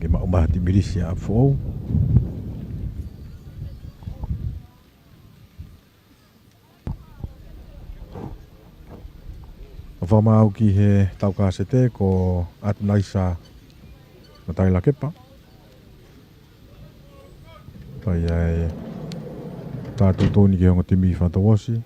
ke maumahati mirisi a Apifoou. Whamau ki he taukasete ko atunaisa na taila kepa. Tai ai tātou tōni ke hongo timi whatawosi.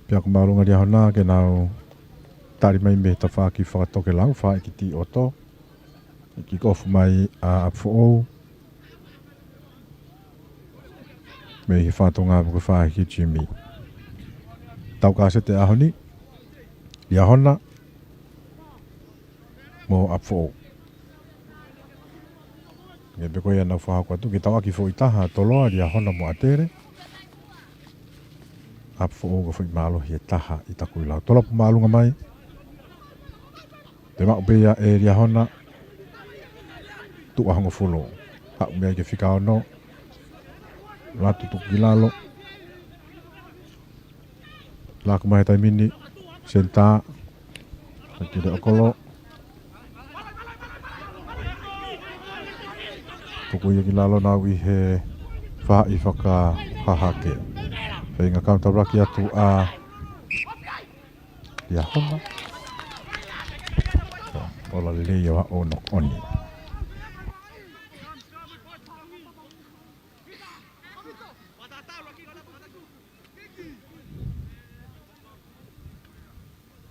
Pia ko marunga Liahona ke nau tari mai me ta whaki whakatoke lau wha ki ti oto. Ki kofu mai a Apifoou. Me hi whatonga buku wha ki Jimmy. Tau ka sete ahoni. Liahona. Mo Apifoou. Nge beko ia nau whahako atu. Ki tau aki fo itaha Toloa Liahona mo atere. Apifoou ko whi malo hi e taha i taku i lau. Tolapu malunga mai. Te mao bea e Liahona. Tu ahongo fulo. Hau mea ke whika ono. Latu tuku lalo. Lako mai tai mini. Senta. Kire okolo. Tuku ia ki lalo nau i he wha i whaka hahake. Whai ngā kaunta raki atu a Liahona. Ola leo a ono oni.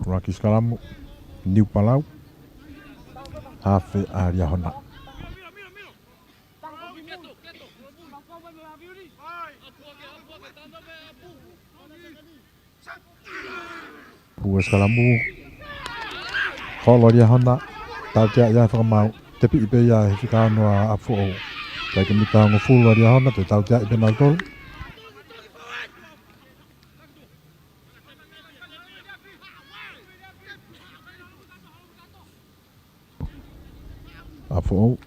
Raki skalamu, Niu Palau, Hafe a Liahona. Pua skalamu, Holo Liahona, tau tia ia whakamau, te pi ipe ia he whikaano a Apifoou. Kai ke mita ngo fulu a Liahona, te tau tia ipe nau tolu. Apifoou.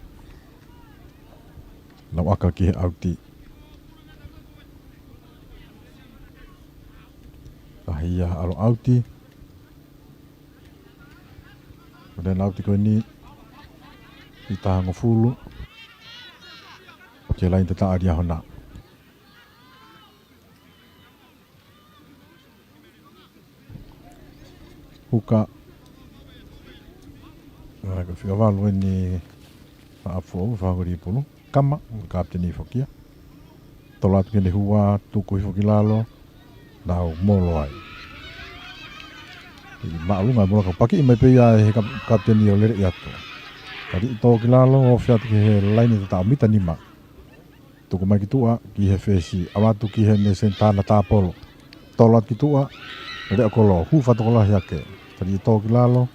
Nau aka ki he auti. Ahia alo auti. Dan auti ko ni. I taha ngo fulu. Ke lain te taa Liahona. Huka. Ko whikawalu ni Apifoou whakori pulu. Kama, kapteni whakia. Tola atu kene hua, tuku i whakilalo. Nau molo ai. Maalunga mula ka paki mai pe ia he kapteni o lere i atu. Kari i tō ki lalo o whiatu ki he laini te tau mita nima. Tuku mai ki tua ki he whesi. Awatu ki he ne sentana tāpolo. Tola ki tua, rea kolo, hu whatokolahi ake. Kari i tō ki lalo.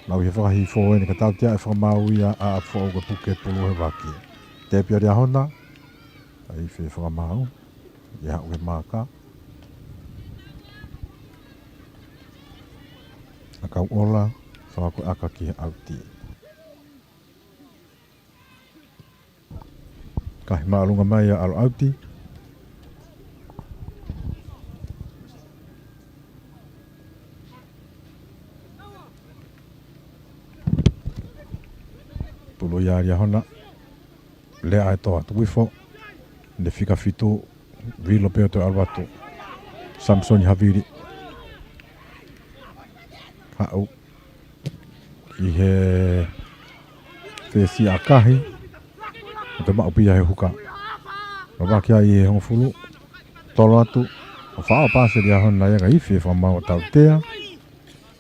Lau he whakahi fō ene ka tau tia e whakamau ia a Apifoou ka puke pulu he waki. Te pia Liahona. Ai whi whakamau. Ia hau he maka. Akau ola. Whakako aka ki he auti. Kahi maalunga mai a alo auti. Pulu ia Liahona. Lea e toa tuwifo. Ne fika fitu. Vilo peo te alwatu. Samsoni Haviri. Hau. Ki he. Whesi a kahi. Te mao pia he huka. Wawakia i he hongo fulu. Tolo atu. O whao pase Liahona ia ka iwi e whamau tau tea.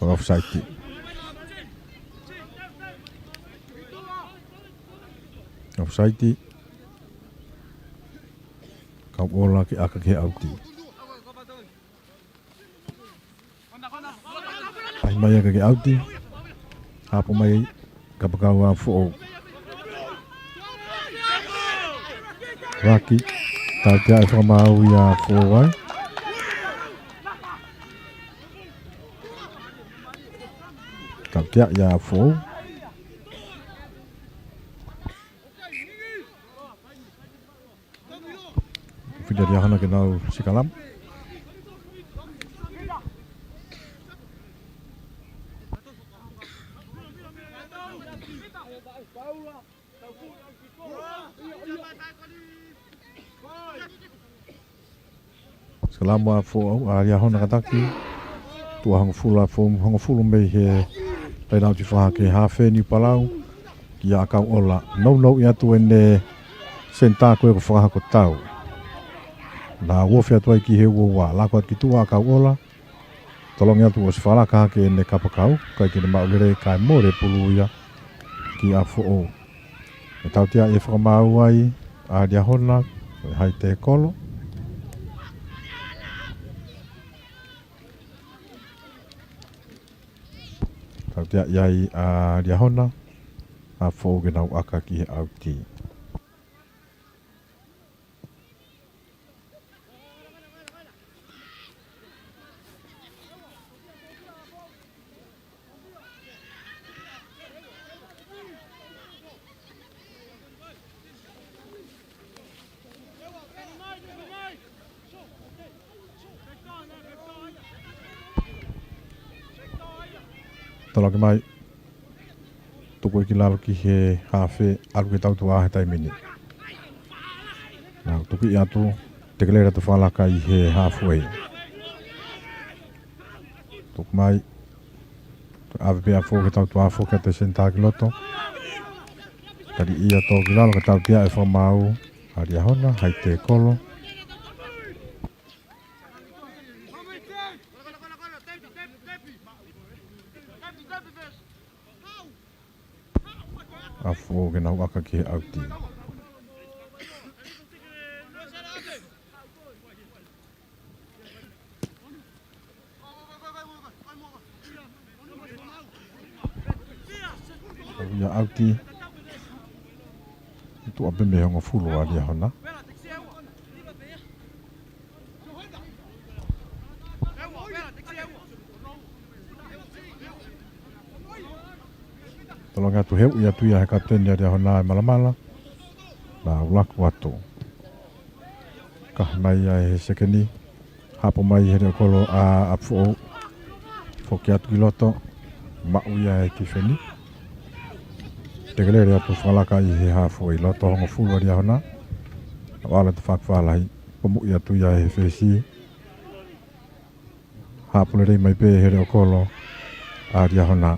Wakafusaiti. Wakafusaiti. Kau ola ki aka ki auti. Ai mai aka ki auti. Hapo mai kapakau a Apifoou. Raki. Tau tia e whakamau i a Apifoou ai. Tau tia i a Apifoou. Liahona ke nau sikalam. Sikalam Apifoou Liahona kataki. Tua hanga fulu mei he pai nau ti whaha ke hawhe ni palau. Ki a kau ola. Nau i atu ene senta koe ko whakaha ko tau. Nā wofi atu ai ki he ua lako at ki tua a kau ola. Tolongi atu o si whalaka ke ene kapakau. Kai ke ne maulere kai more pulu ia ki Apifoou. E tau tia e whakamau ai a Liahona. Hai te kolo. Tau tia iai a Liahona. Apifoou ke nau aka ki he auti. Tolaki mai. Tuku ki lalo ki he hawhe alu ke tau tua he taimini. Nā tuku i atu te kelera tu whalaka i he halfway. Tuku mai. Awe Apifoou ke tau tua whoka te senta ki loto. Kari ia tō ki lalo ke tau tia e whamau a Liahona hai te kolo. Apifoou ke nau aka ki he auti. Ia auti. Tu ape me honga fulu a Liahona. Tolonga tu heu ia tu ia he kapteni a Liahona e malamala. Nā ulaku atu. Kahi mai ai he sekeni. Hapo mai he reo kolo a Apifoou. Foki atu ki loto. Mau ia e tifeni. Te kelere atu whalaka i he halfway loto honga fulu a Liahona. Wala te whakawhalahi. Pomu ia tu ia he whesi. Hapo le rei mai pe he reo kolo a Liahona.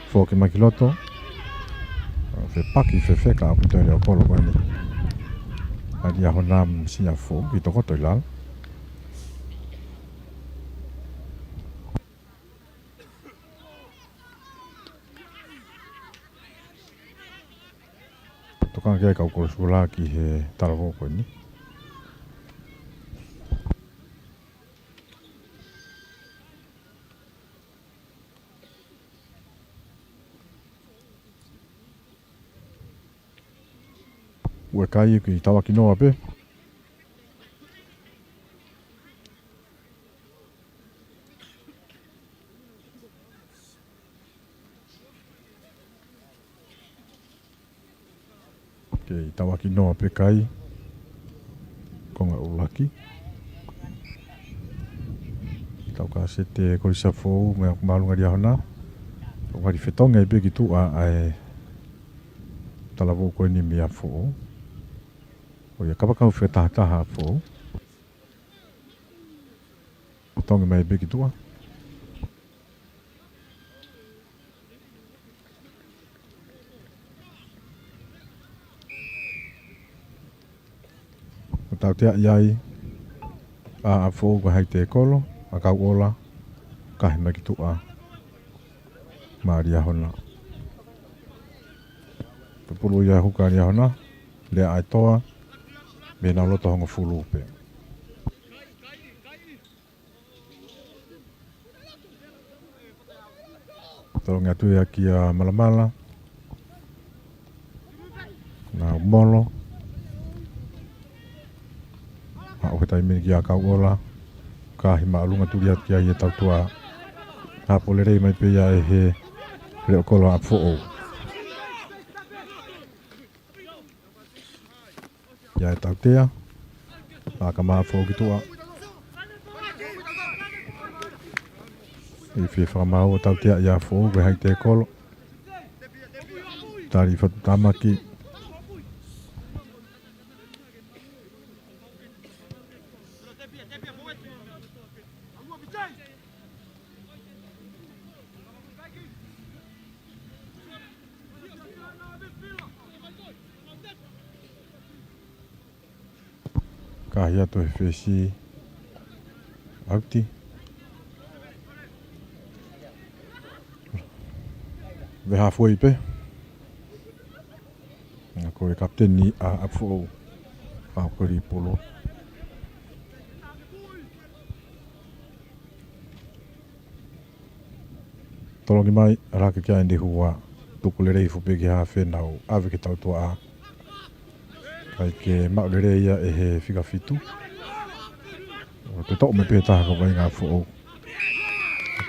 Foki mai ki loto. Fe paki fe wheka apu te reo kolo koe ni. A Liahona msi Apifoou ki toko toi lal. Tokanga kia kau kore sula ki he tarawō koe ni. Ue kai ki tawa ki noa pe. Ke tawa ki noa pe kai. Konga ulaki. Tau ka se te korisa fōu mea kumalunga Liahona. Wari whetonga i pe ki tua ai tarawō koe ni mi Apifoou. O ia kapakau whetahataha Apifoou. Tonga mai beki tua. O tau tea iai a Apifoou ko hai te kolo. A kau ola. Kahi mai ki tua. Ma Liahona. Pupulu ia huka Liahona. Lea ai toa. Me nau loto honga fulu pe. Tolonga tu ia ki a malamala. Nā molo. A ohetai mini ki a kau ola. Kahi maalunga tu ia ki a ia tau tua. Hapo le rei mai pe ia e he reo kolo Apifoou. Ia e tau tea. Akama fo kitua. If whamau o tau tea ia fo we hai te kolo. Tari whatu tamaki. Kahia to he whesi auti. We halfway pe. Ko e kapteni a Apifoou. Whakori polo. Tolongi mai, rake kia indi hua. Tuku le rei fupe ki haa whenau. Awe ke tau tua a. Kai ke mau le rei ia e he whika fitu. Te tō me pētaha ka vai ngā Apifoou.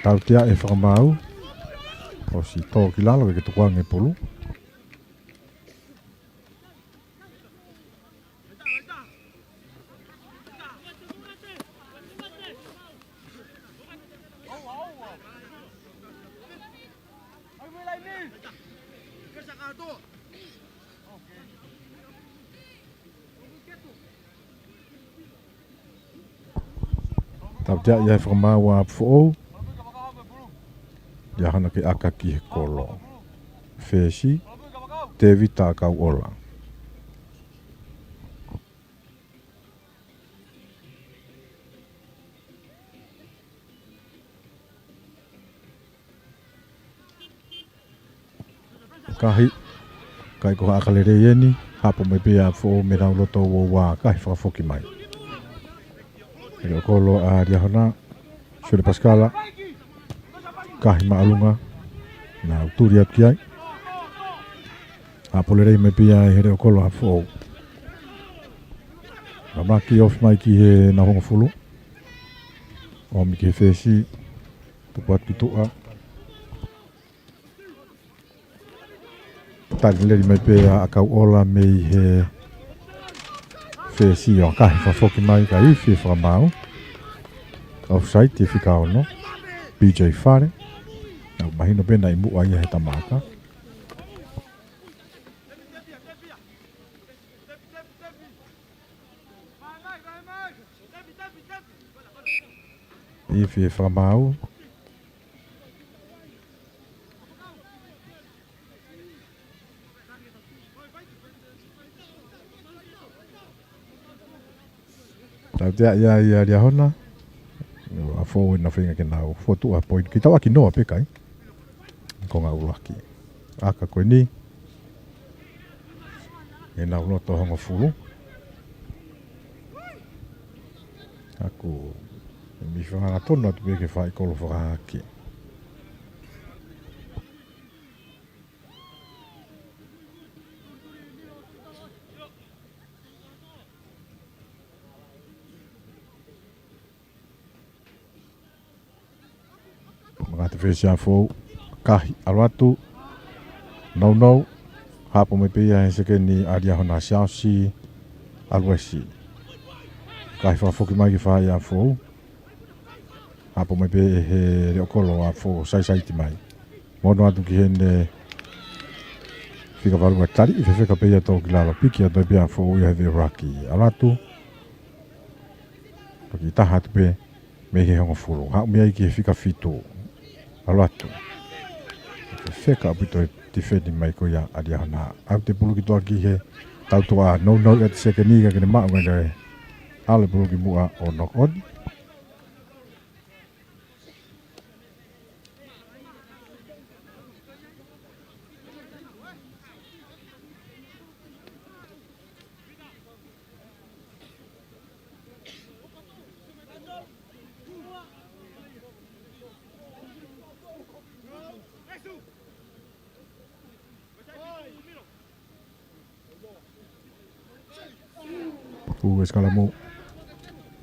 Tau tia e whakamau. O si tō ki lalo ke tukuange polu. Tau tia ia e whakamau a Apifoou. Liahona ke aka ki he kolo. Whesi, te vita kau ola. Kahi, kai koha akalere ieni, hapo me pia Apifoou me rau loto o wā kahi whakafoki mai. Eo kolo a Liahona, Sure Pascala, kahi maalunga, na uturi atu ai. Hapo le rei me pia e here o kolo Apifoou. Ramaki ofi mai ki he na hongo fulu. O mi ki he whesi, tuku atu tua. Tari leri mai pia a kau ola me i he whesi o kahi whafoki mai ka iwi whamau. Offside te whika ono, BJ Whare. Nau mahino pena i mua ia he tamaka. Iwi whamau. Tau tea ia Liahona. Apifoou na whenga ke nau. Fotu a point. Ki tau aki noa pekai. Ko ngā ulaki. Aka koe ni. E nau loto hongo fulu. Aku. Mi whanga tonu atu peke whai kolo whakaki. Mga te whesi Apifoou. Kahi aluatu. Nau. Hapo me pia he seke ni a Liahona siausi. Aluesi. Kahi whafoki mai ki whai Apifoou. Hapo me pia he reo kolo Apifoou sai ti mai. Mono atu ki hene whika warunga tari. I whewheka pia tō ki lalo piki atu pia Apifoou i hewe raki. Aluatu. Paki taha atu pe me he hongo furu. Hau mea i ki he whika fitu. Aluatu. Wheka apito te wheni mai ko ia a Liahona. Au te pulu ki toa ki he tau toa no e te seke niga kene maa ngai kai. Ale pulu ki mua o knock on.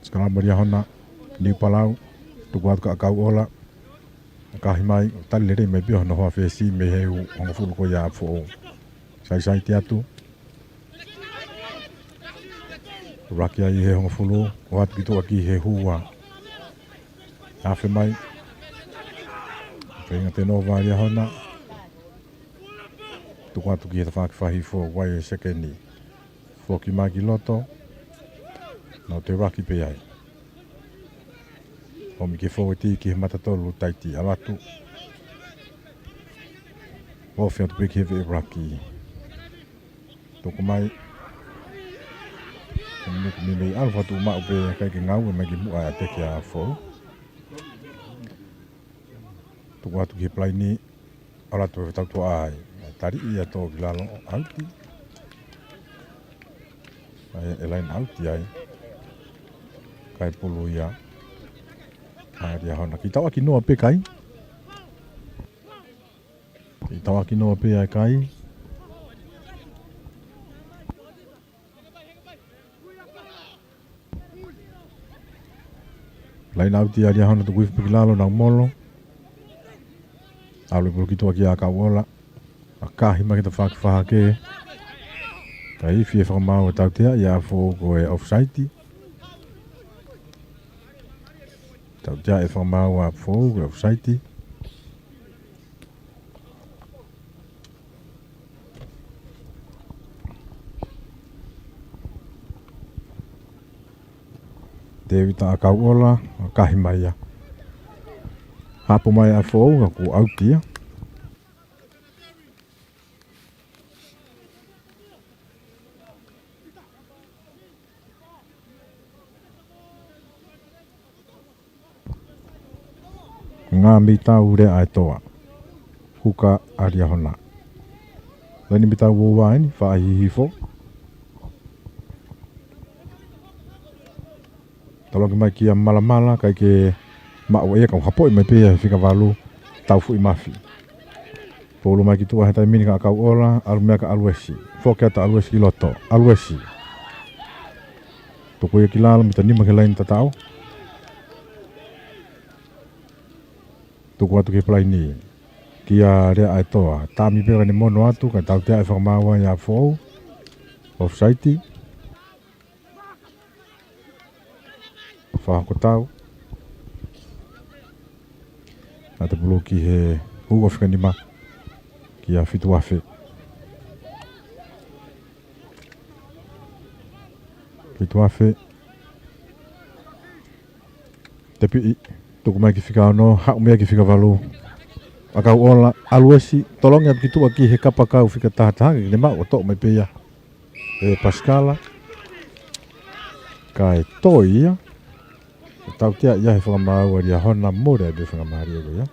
Skalamu Liahona, ni palau, tuku atu ka kau ola. Kahi mai, tali le rei mai pio no hoa whesi me heu hongo fulu ko ia Apifoou. Sai te atu. Raki ai he honga fulu, o atu ki toa ki he hua. Awhi mai. Whenga te nova Liahona. Tuku atu ki he ta whakiwhahi fo wai e sekeni. Fo ki mai ki loto. Nau te raki pe ai. O mi ke fo e ti ki he matatolu taiti alatu. O whiatu pe ki he ve raki. Tuku mai. Mi mei alfa tu ma upe kai ke ngau e mai ki mua a teke a fo. Tuku atu ki plai ni alatu e tautu ai. Tari ia tō ki lalo auti. E lain auti ai. Kai pulu ia. A Liahona. Ki tawa ki noa pe kai. Ki tawa ki noa pe ai kai. Lain auti a Liahona tu kuifu ki lalo nang molo. Alu pulu ki toa ki a kawola. A kahi ma ki ta whaki ke. Ka ifi e whakamau e tautea i a fo ko e offside. Tautea e whakamau a fo ko e offside. Te wita a kawola, a kahi mai a. Hapo mai a fo ka ku autia. Ngā mita ure ai toa. Huka a Liahona. Lani mita uwaini, whaahihi fo. Talongi mai ki a malamala, kai ke maua ea kau hapoi mai pēa he whika walu, tau fui mafi. Polo mai ki tua he tai mini ka kau ola, alu mea ka aluesi. Fōke ata aluesi ki loto, aluesi. Toko ia ki lala, mita nima ke laini tatau. Tuku atu ke plai ni. Ki a rea ai toa. Tāmi pera ni mono atu. Kai tau tea e whakamaua i a fōu. Offside. Whahako tau. Nā te pulu ki he huwa whikanima. Ki a whitu awhi. Whitu awhi. Te pii. Tuku mai ki whika no, hau mea ki whika walu. A kau ola, aluesi, tolongi atu ki tua ki he kapa kau whika tahatahangi, ki ne mau o tō mai peia. E Pascala. Ka e toi ia. E tau tea ia he whakamau a Liahona more a de whakamari ego ia.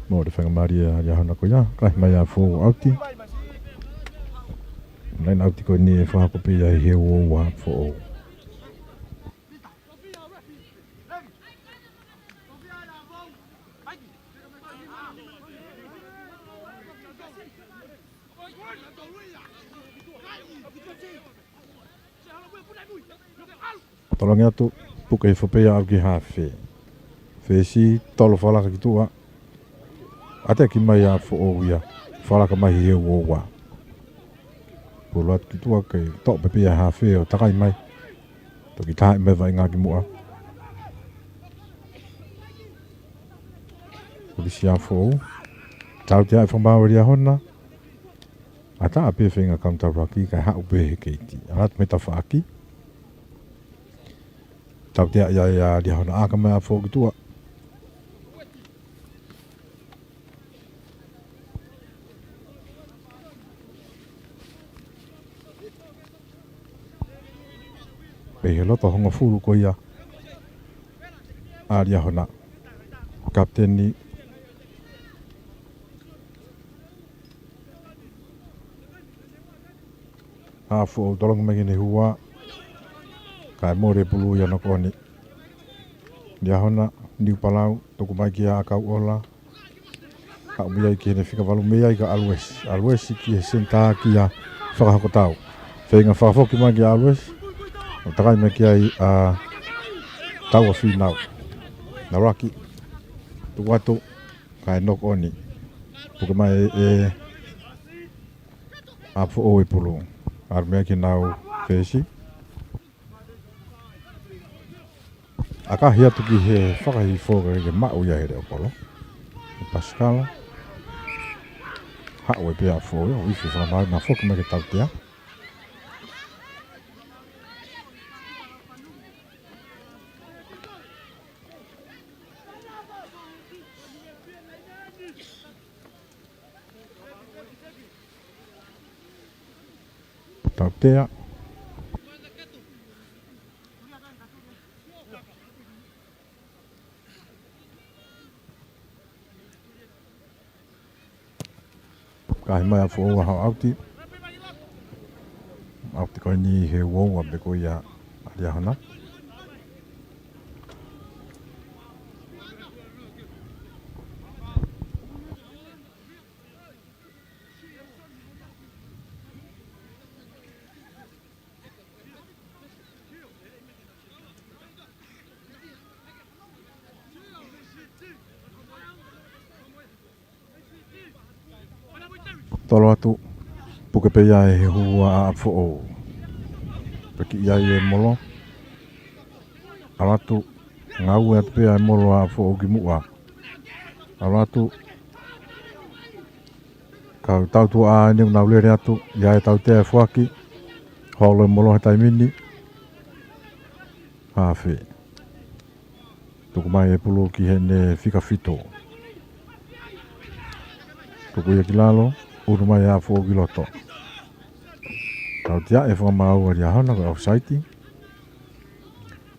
Mo de whakamari a Liahona ko ia, kahi mai a fōu auti. Lain auti ko ni e whakakopi a he o a fōu. Tolongi atu, puka i whapea au ki hawhi. Whesi, tolo whalaka ki tua. Ate ki mai a fōu ia, whalaka mai he o wa. Polo atu ki tua kei tō pepea hawhi o takai mai. Toki tahi me vai ngā ki mua. Polisi a fōu. Tau te ai whamau Liahona. Ata ape whenga kauntaraki kai hau pehe keiti. Angat me ta whaaki. Tau te ai a Liahona aka mai a fōu ki tua. Pehe loto honga furu ko ia. A Liahona. Kapteni. A fōu tolonga mai kene hua. Kai more pulu ia no koni. Liahona, Niu Palau, toku mai ki a kau ola. Hau miai ki hene whikawalu miai ka aluesi. Aluesi ki he senta ki a whakahako tau. Whenga whakafoki mai ki a aluesi. O takai mai ki ai a tau a whinau. Na raki. tu watu kai nok oni puke mai Apifoou e pulu armea ki nau fesi aka hia tuki he whakahifoga ke mau ia here opolo Pascal hawe pe Apifoou o ifi whamai na whoki me ke tautea tautea kai mai Apifoou hau auti koe ni he wonga be ko ia Liahona Toloa tu puke pe ia he hua Apifoou peki ia e molo alatu ngau e pe ia molo Apifoou ki mua alatu kau tau tu a ni na ule atu ia e tau te fuaki holo molo he taimini hafe tuku mai e pulu ki he ne fika fito tuku ia ki lalo uru mai Apifoou ki loto tau tia e whamau a Liahona ko offside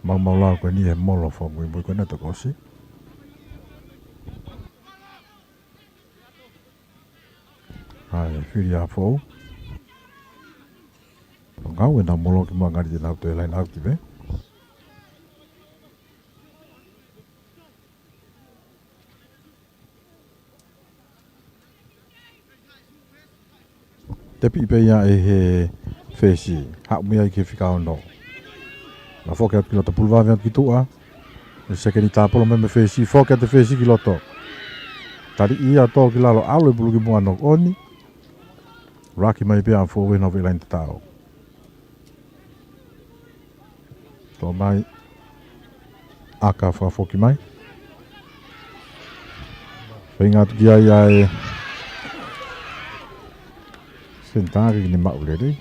mau lau ko ni e molo fo mui ko na to kosi ai firi Apifoou ngau e na molo ki mo ngari na to line out be tepi pe ia e he fesi hak mia ke fika ono na foka ki loto pulva vent ki tua se ke ni tapolo me fesi foka te fesi ki loto tari ia to ki lalo alo bulu ki mo no oni raki mai pe Apifoou we no ve line tao to mai aka fa foki mai pengat dia ia sentari ni mau le dei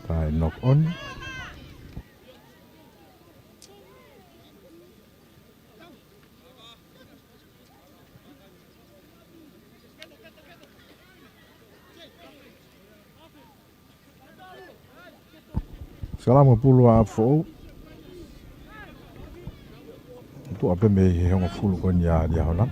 tai knock on Selama pulu Apifoou tu apa me he nga fulu kon ya Liahona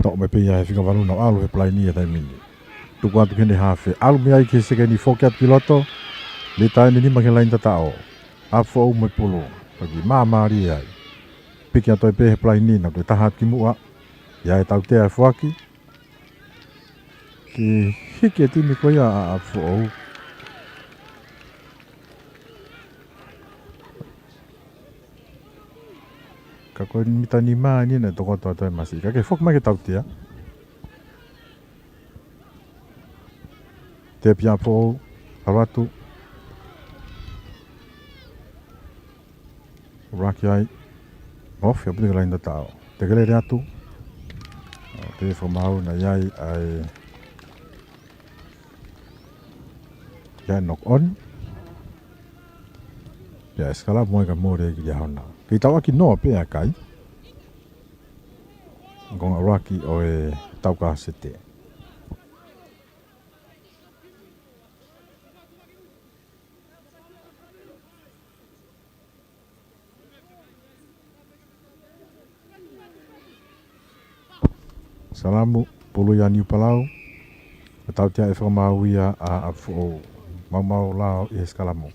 to me pe ya fica valu no alu he plai ni e mini tu quanto que ne hafe alu me ai ke se ni fokat piloto le tai ni ma ke lain tatao Apifoou me pulu pagi mama ri ai piki ato pe he plai ni na tu tahat ki mua ya e tau te ai fuaki ki hiki e tini ko ia Apifoou ka koe mita ni maa ni na toko toa toi masi ka ke fok mai ke tau tia te pia Apifoou halatu raki ai off ya pute lain da tao te gele reatu te fomau na iai ai ya knock on ya escala moi ka more ki Liahona ki tau aki no pe akai gong raki o e tau ka sete salamu pulu ya ni palau tau tia e whamau ia a Apifoou mau lao i escalamo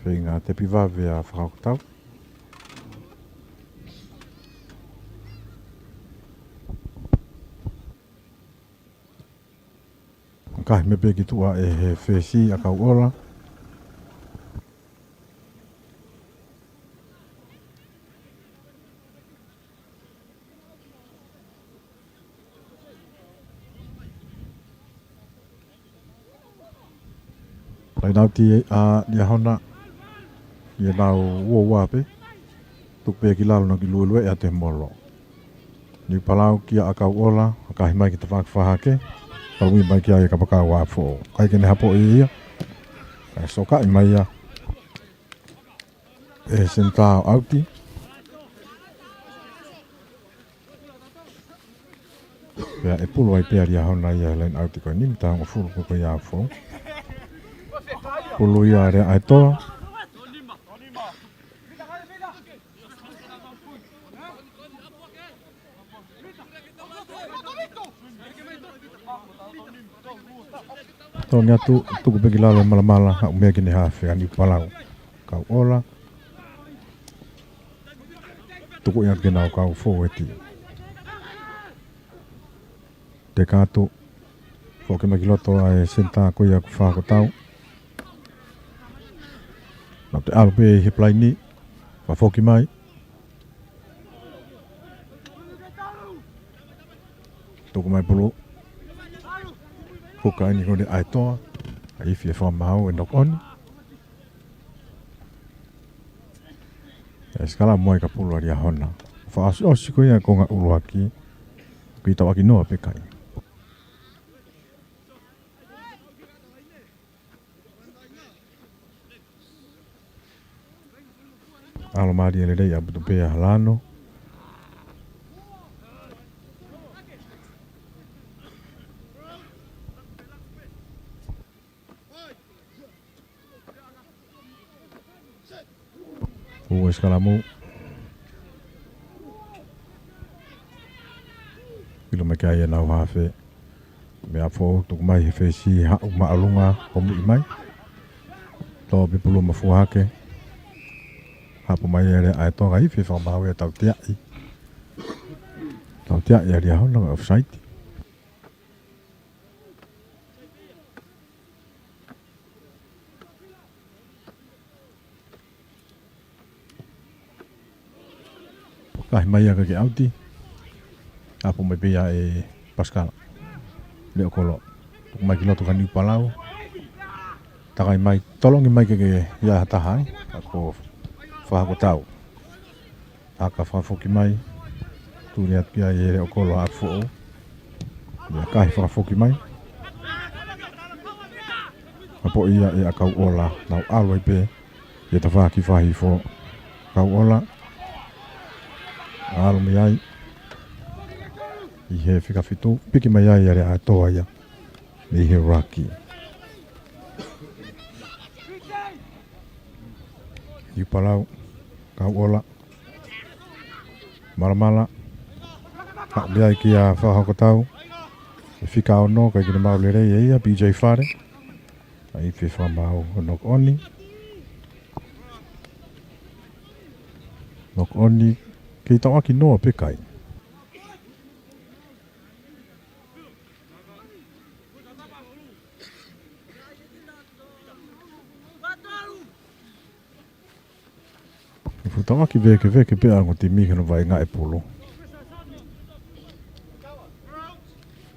Venga, te piva vea whakaukotau. Kahi me pe ki tua e he whesi a kau ola. Pai nau ti a Liahona i e nau ua pe. Tuk pe ki lalo na ki luelue e a te molo. Ni palau ki a kau ola, a kahi mai ki te whakawhahake. Paui mai ki a e kapakau a Apifoou. Kai kene hapo i ia. Kai soka i mai ia. E sentao auti. Pea e pulu ai pea Liahona ia len auti koe nimi tau o fulu kuko i a Apifoou. Pulu ia rea ai toa. Tōngia tuku peki lalo malamala hau mea kine hawhi ani palau. Kau ola. Tuku iat kena o kau Apifoou eti. Te kātu. Whoke maki loto ai senta koia ku whako tau. Nau te alu pe he plai ni. Whafoki mai. Tuku mai pulu. Puka ini kone ai toa. A ifi e whamahau e Nuku'alofa. E skala moe ka pulu a Liahona. Whaasi osi koe ia konga uruaki. Kui tau aki noa pekai. Alo maari ele rei abutu pea Hala'ano. Ua eskalamu. Ilo me kia ia nau hawhe. Me Apifoou tuku mai he whesi hau maalunga homu i mai. Tō pipulu mafuahake. Hapo mai ere ai toga i fi whamau e tau tiai. Tau tiai e Liahona o offside. Kahi mai aga ke auti. Hapo mai pia e Pascal. Leo kolo. Tuku mai ki loto ka niu palau. Takai mai tolongi mai ke ia hatahai. Ako whahako tau. Aka whafoki mai. Tūri at pia e reo kolo a Apifoou. Ia kahi whafoki mai. Apo ia e a kau ola. Nau alwai pe. E ta whaki whahi fo. Kau ola. Alo me ai. I he whika whitu. Piki mai ai are a toa ia. I he rugby. I palau. Kau ola. Malamala. Hak biai ki a whahako tau. E whika o no, kai kine mau le rei e ia, BJ Whare. Ai whi whamau o Nuku'alofa. Nuku'alofa. Kei tau aki noa pekai. Tau aki veke pea ango te mika no vai ngā e polo.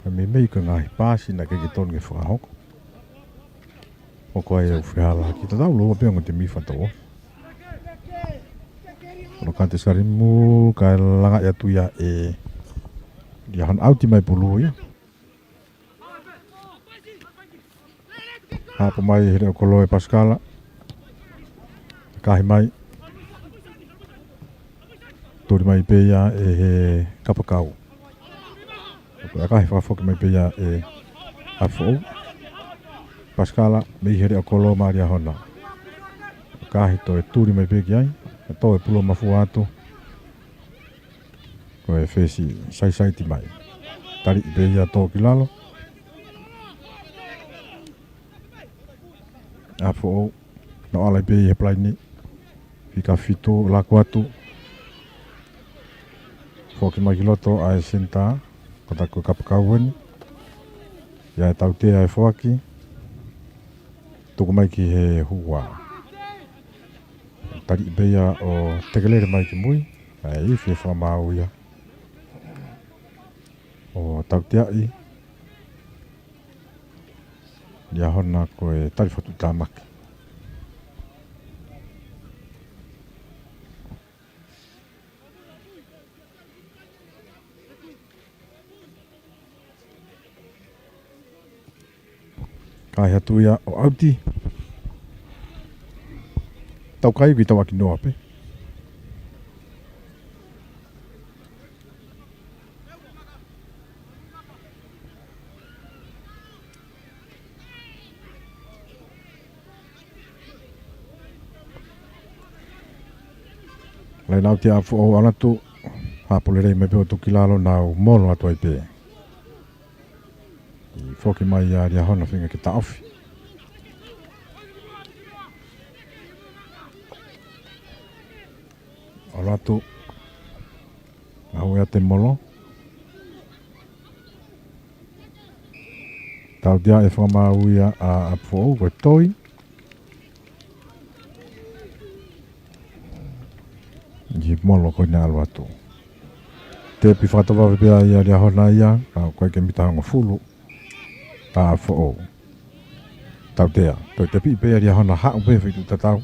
Pa me mei ka ngāhi pāsi na keke tonu ke whakahoko. O koe e uwhihala ki ta tau loa pea ango te mi whantoa. Kono kante skarimu ka langa ia tuia e Liahona auti mai polo ia. Hapo mai here o kolo e Pascala. Kahi mai. Tori mai peia e he kapakau. Koe kahi whafoki mai peia e Apifoou. Pascala mei here o kolo ma Liahona. Kahi to e turi mai peki ai. E to e pulo mafu atu. Koe e whesi sai ti mai. Tari i peia to ki lalo. Apifoou. No alai peia he plaini. Fika fito lako atu. Foki mai ki loto ai senta. Kota ko kapakau wani. Ia tau tea e whaki. Tuku mai ki he hua. Tari i beia o tekelere mai ki mui. E iwi e whamau ia. O tau tea i. Liahona koe tari whatu tāmaki. Kai hatu ia o auti. Tau kai ki tau aki noa pe. Lai nau te afu o anatu. Hapole rei me peo tuki lalo nau mono atu ai pe. I whoki mai a Liahona whinga ki ta ofi. O ratu. Ngau ea te molo. Tau dia e whamau ia a Apifoou koe toi. I molo koe nea alu atu. Te pi whakatawawe pia ia Liahona ia. Koe ke mitahanga fulu. Ta Apifoou. Tau tea. Toi te pi pia Liahona hau pe whitu tatau.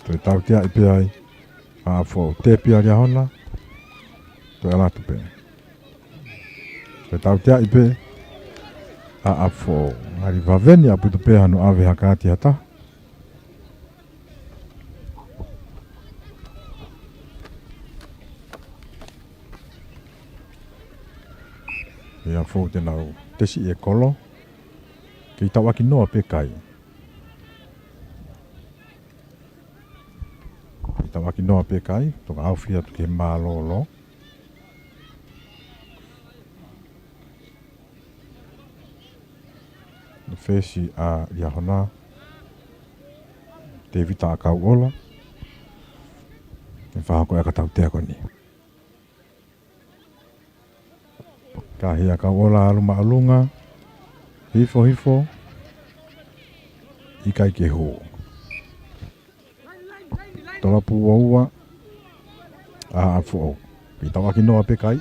Toi tau tea i pia ai. Apifoou. Te pia Liahona. Toi alatu pe. Toi tau tea i pe. Apifoou. Ngari vaveni apu tu pe hanu awe hakati hata. Ia fo te nau tesi e kolo. Ki tau aki noa pe kai. Ki tau aki noa pe kai. Toka awhia tu ke maa lolo. Fesi a Liahona. Te vita a kau ola. E whahako e ka tau tea koni. Ka hea ka ola aluma alunga. Hifo hifo. Ikai ke ho. Tolapu ua. A Apifoou. Ki tau aki noa pe kai.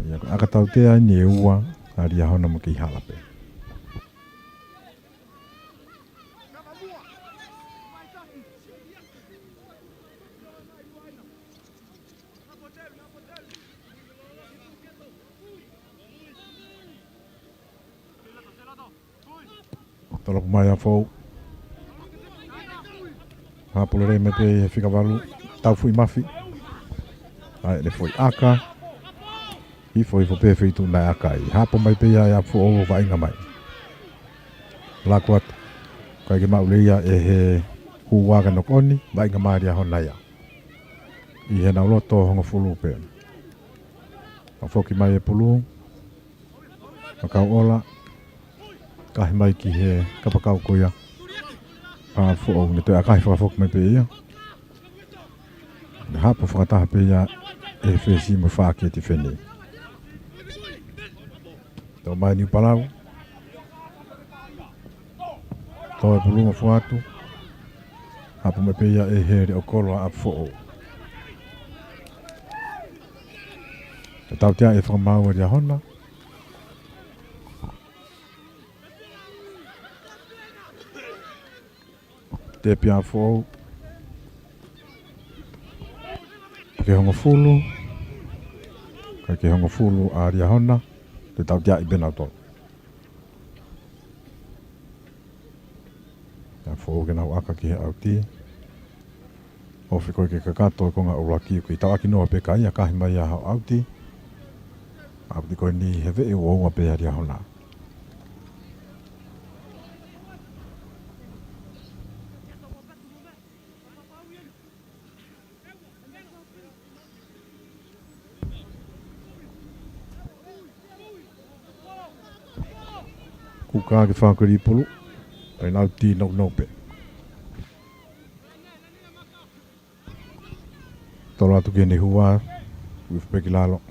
Ia ka aka tau tea ni e ua. A Liahona mo ki hala pe. Toloku mai Apifoou. Hapole rei me pe he whikawalu. Tau fui mafi. Ai le foi aka. Hifo pe whitu nai aka i. Hapo mai pe ia Apifoou o vainga mai. Laku atu. Kai ke mau leia e he huwaga nokoni. Vainga mai Liahona ia. I he nau loto honga fulu pe. Afoki mai e pulu. Makau ola. Kahi mai ki he kapakau koia. Apifoou ne toi a kahi whakafok mai pe ia. Ne hapo whakataha pe ia e whesi mo whake te whene. Tau mai niu palau. Tau e pulunga fuatu. Hapo mai pe ia e he re o kolo a Apifoou. Te tau tea e whakamau e Liahona. Te pia Apifoou. Ke honga fulu. Ke honga fulu a Liahona. Te tau tea i bena tō. Apifoou ke nau aka ki he auti. Ofi koe ke kakato konga uraki ki tau aki noa pe kai a kahi mai a hau auti. Auti koe ni he vei o onga pe a Liahona. Kuka ke whakari pulu. Pai nau ti nau pe. Tolo atu ke ne hua. Uif pe ki lalo.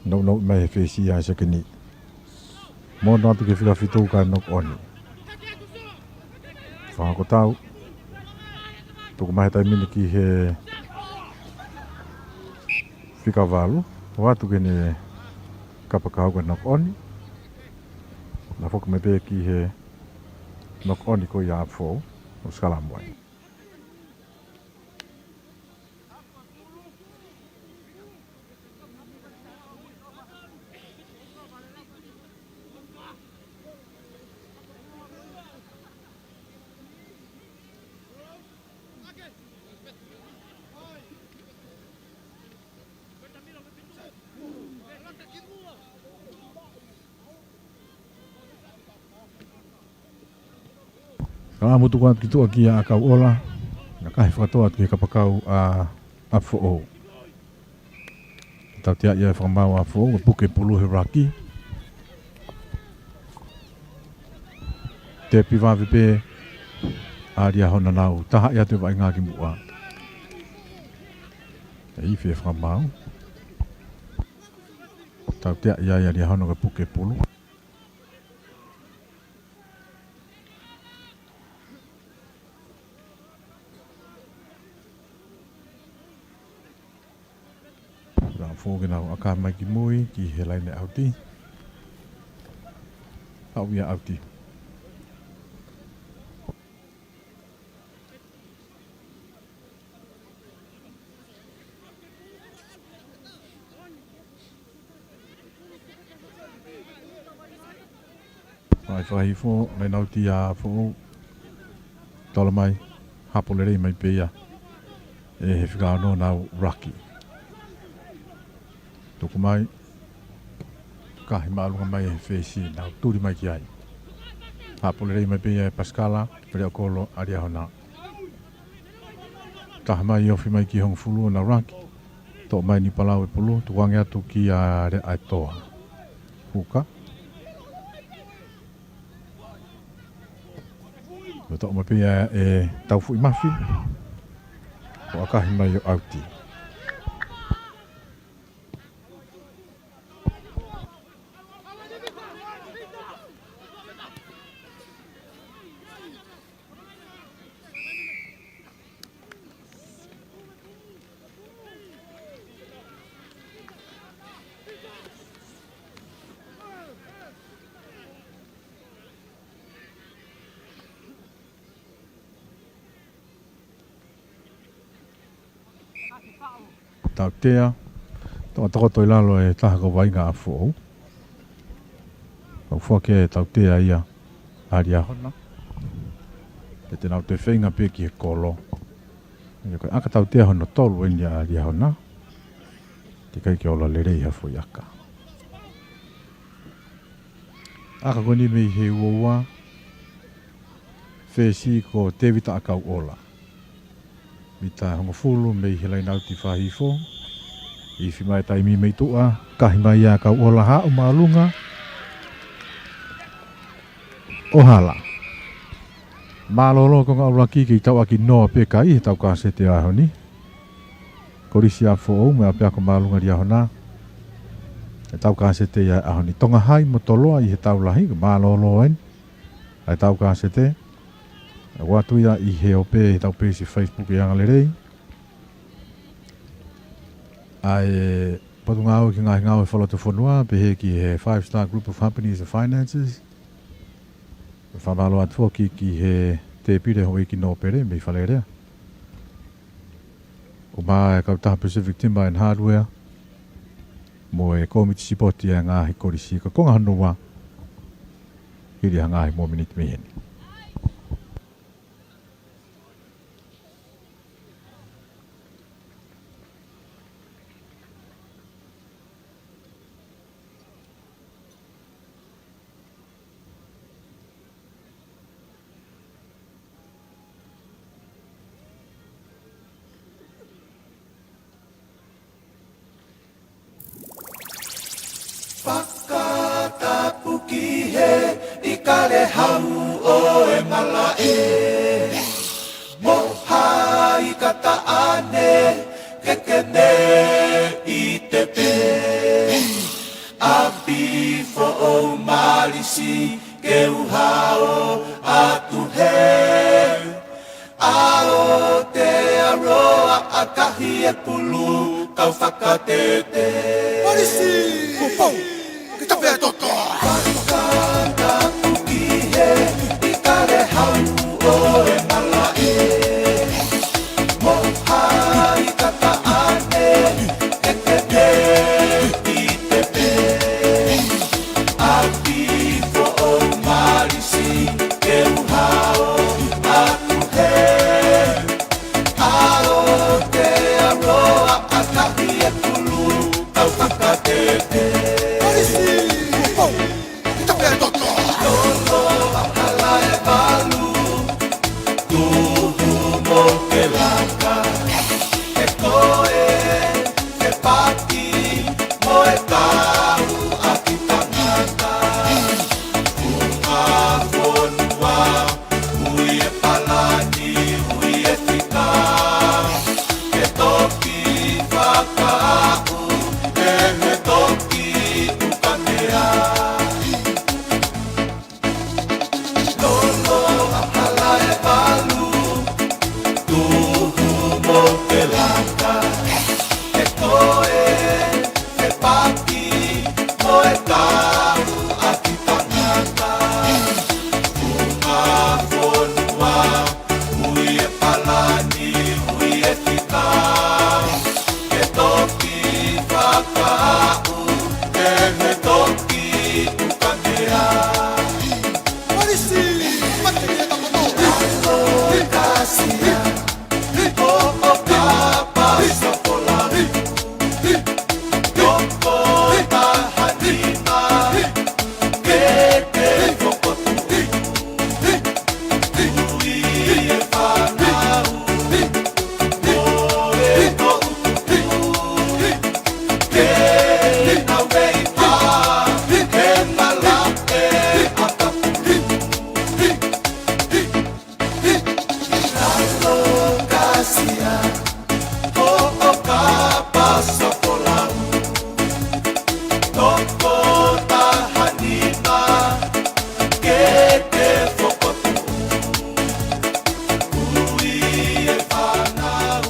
no mai fesi ya sa kini mo no tu ke fika fitu ka no oni fa ko tau tu ko mai tai mini ki he fika valu wa tu ke ne kapakau ka no oni na fo ko me pe ki he no oni ko ya fo o skala mo mutu kwa kitu aki ya akau ola na kai whakatoa ki kapakau a Apifoou. Tau tia ia whakamau a Apifoou puke pulu he raki. Te piwa vipe a Liahona nau taha ia te vai ngā ki mua. E iwi e whakamau. Tau tia ia Liahona ka puke pulu. Fōke nau aka mai ki mui ki he laine auti. Au ia auti. Mai whahi fō, laine auti a fō. Tola mai, hapolere mai peia. E he whika anō nau raki. Toko mai, kahi maalunga mai e whesi nau turi mai ki ai. Hapolere mai pia e Pascala, pere o kolo a Liahona. Taha mai ofi mai ki hong fulu na raki. Tō mai ni palau e pulu, tu wangi atu ki a re ai toa. Huka. Tō mai pia e taufu i mafi. O akahi mai o auti. Tau tea, tō toko toi lalo e taha ko vai ngā Apifoou. Kau whake e tau tea ia a Liahona. E te nau te whenga pe ki he kolo. E koe aka tau tea hono tolu e a Liahona. Te kai ki ola le rei hafo i aka. Aka koni mei he uoua. Whesi ko te vita akau ola. Mita hongo fulu mei he lai nauti whahifo. Iwi mai taimi mei tua. Kahi mai a kau ola ha o maalunga. Ohala. Malolo ko ngā ura ki tau aki noa peka i he tau ka se te ahoni. Korisi a Apifoou me a pia ko maalunga Liahona. E tau ka se te ahoni. Tonga hai mo Toloa i he tau lahi. Malolo en. E tau ka se te. Watu ia i he ope tau pesi Facebook i anga lerei. Ai patu ngāo ki ngāo e whalata whanua pehe ki he 5-star group of companies and finances. Whamalo atua ki he te pire hoi ki no pere me whalerea. O maa e kautaha Pacific Timber and Hardware. Mo e komiti sipoti e ngāhi korisi ka konga hanua. Hiri ha ngāhi mo miniti miheni. Tongatapu ki he I ka le hau o e mala e Moha I ka taane ke ne I te pe Apifoou malisi ke uhao atu he ao te aroa akahi e pulu kau whakatete malisi Tupou ki tape e toto Tongatapu ki he i kare hau o e malai mohai kata ane e te te i te pe Apifoou malisi ke uhao atu he ao te aroa akahi e pulu kau whakatete malisi Tupou ki tape e toto Toloa hala e walu tuhu mo ke laka e koe e paki mo e tau a ki tangata Unga wonua hui e palani hui e tika e toki whakau e he toki ukanea Toloa hala e walu tuhu mo ke laka e koe e paki mo e tau a ki tangata Unga wonua hui e palani hui e tika e toki whakau e he toki ukanea Malisi, matenge na kono. Kasia, o kapa sa polari. Yoko tahanima, kete fokotu. Ui e whanau, o e no utu. Ke na weipa, he na lape atapu. Kasia, o kapa sa polau. Toko tahanima, kete fokotu. Ui e whanau.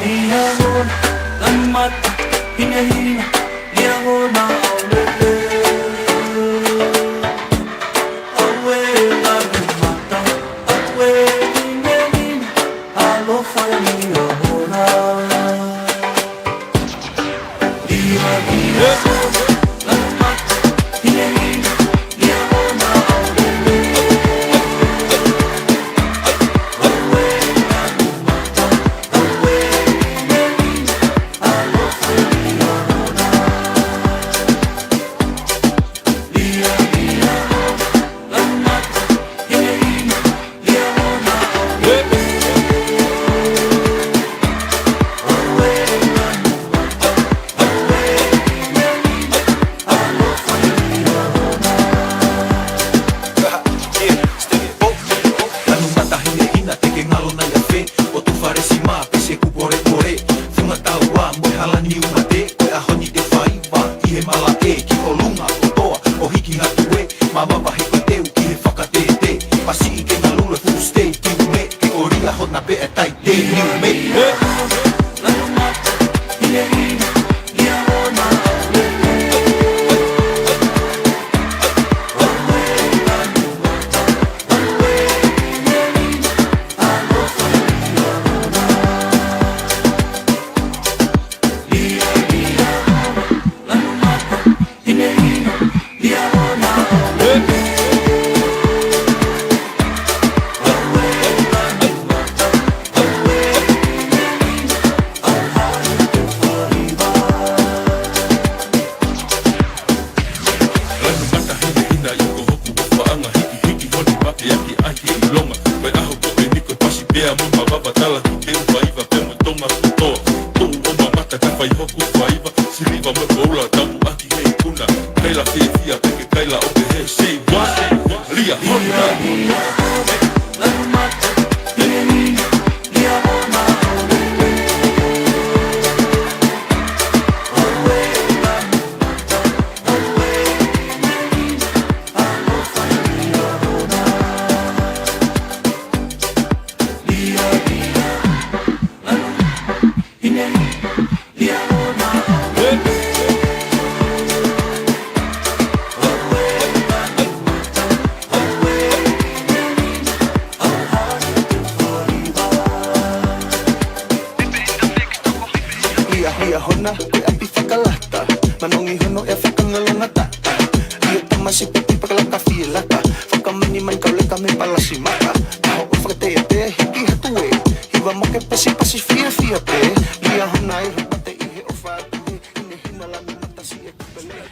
Liahona, lamata, hinahina, Liahona, aulele. Awe, lamata, awe, hinahina, alofa, Liahona. Liahona, lamata, hinahina, Liahona, aulele. Awe, lamata, awe, hinahina, alofa, Liahona. ki longa Pai aho ko e niko pasi pea mo mawava tala ki te uwaiva pe mo tonga kutoa Tou o mamata ka whai hoku whaiva Siriva mo koula tamu aki hei kuna Kaila fia peke kaila o ke he Say what? Liahona Lalu mata Liahina Liahona Liahona, koe api whakalata Manongi hono e whakangalonga tata Ia tamasi pipi pakalaka whielaka Whakamini man kauleka me palasi maka Aho o whakatea te hiki hatu e Hiwa moke pasi pasi fia fia pe Liahona e rapate ihe o whātuhe Ine hina lami matasi e kupele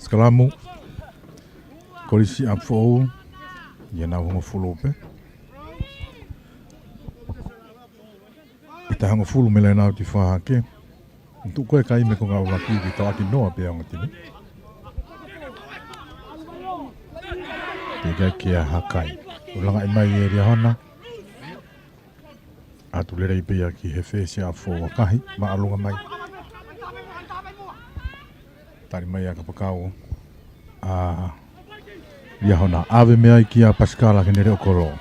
Skalamu. Kolisi Apifoou. Ia hongo fulu pe. Ita hongo fulu mele nau ti whahake. Tu koe kai me ko ngā raki ki tau aki noa pe anga tini. Te kai kia hakai. Ulanga i mai e Liahona. Atu lera i pia ki he whesi Apifoou wakahi. Ma alunga mai. Tari mai a kapakau. Liahona. Ave mea i ki a Pascala ke nere okoro.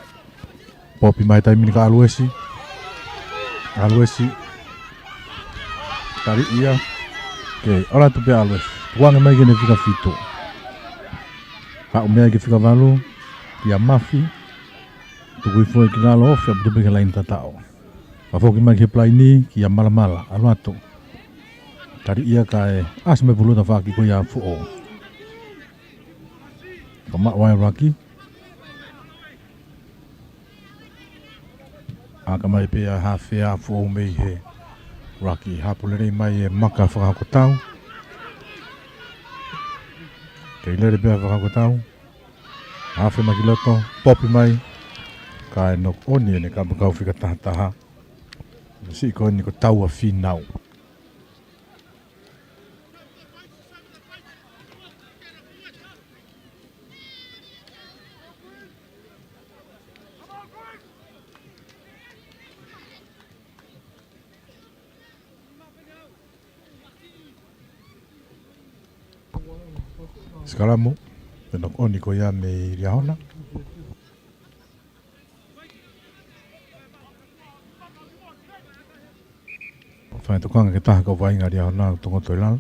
Popi mai tai minika aluesi. Aluesi. Tari ia. Kei, ora tu pe aluesi. Tuanga mai ke ne fika fito. Hau mea ke fika valu. Ki a mafi. Tuku i fue ki nalo ofi a butupe ke lain tatao. Wafoki mai ke plaini ki a malamala. Alu atu. Tari ia kai asme puluta whaki ko ia Apifoou. Kamak wai raki. Aka mai pe a hawhea Apifoou mei he raki. Hapulere mai e maka whakakotau. Kei lere pe a whakakotau. Hawhe makiloto. Popi mai. Ka e nok oni e ne ka makau whika tahataha. Si ko ni ko tau a whinau. Skalamu. Te nok oni ko ia me Liahona. Whai tukanga ke taha ka wainga Liahona tonga toilala.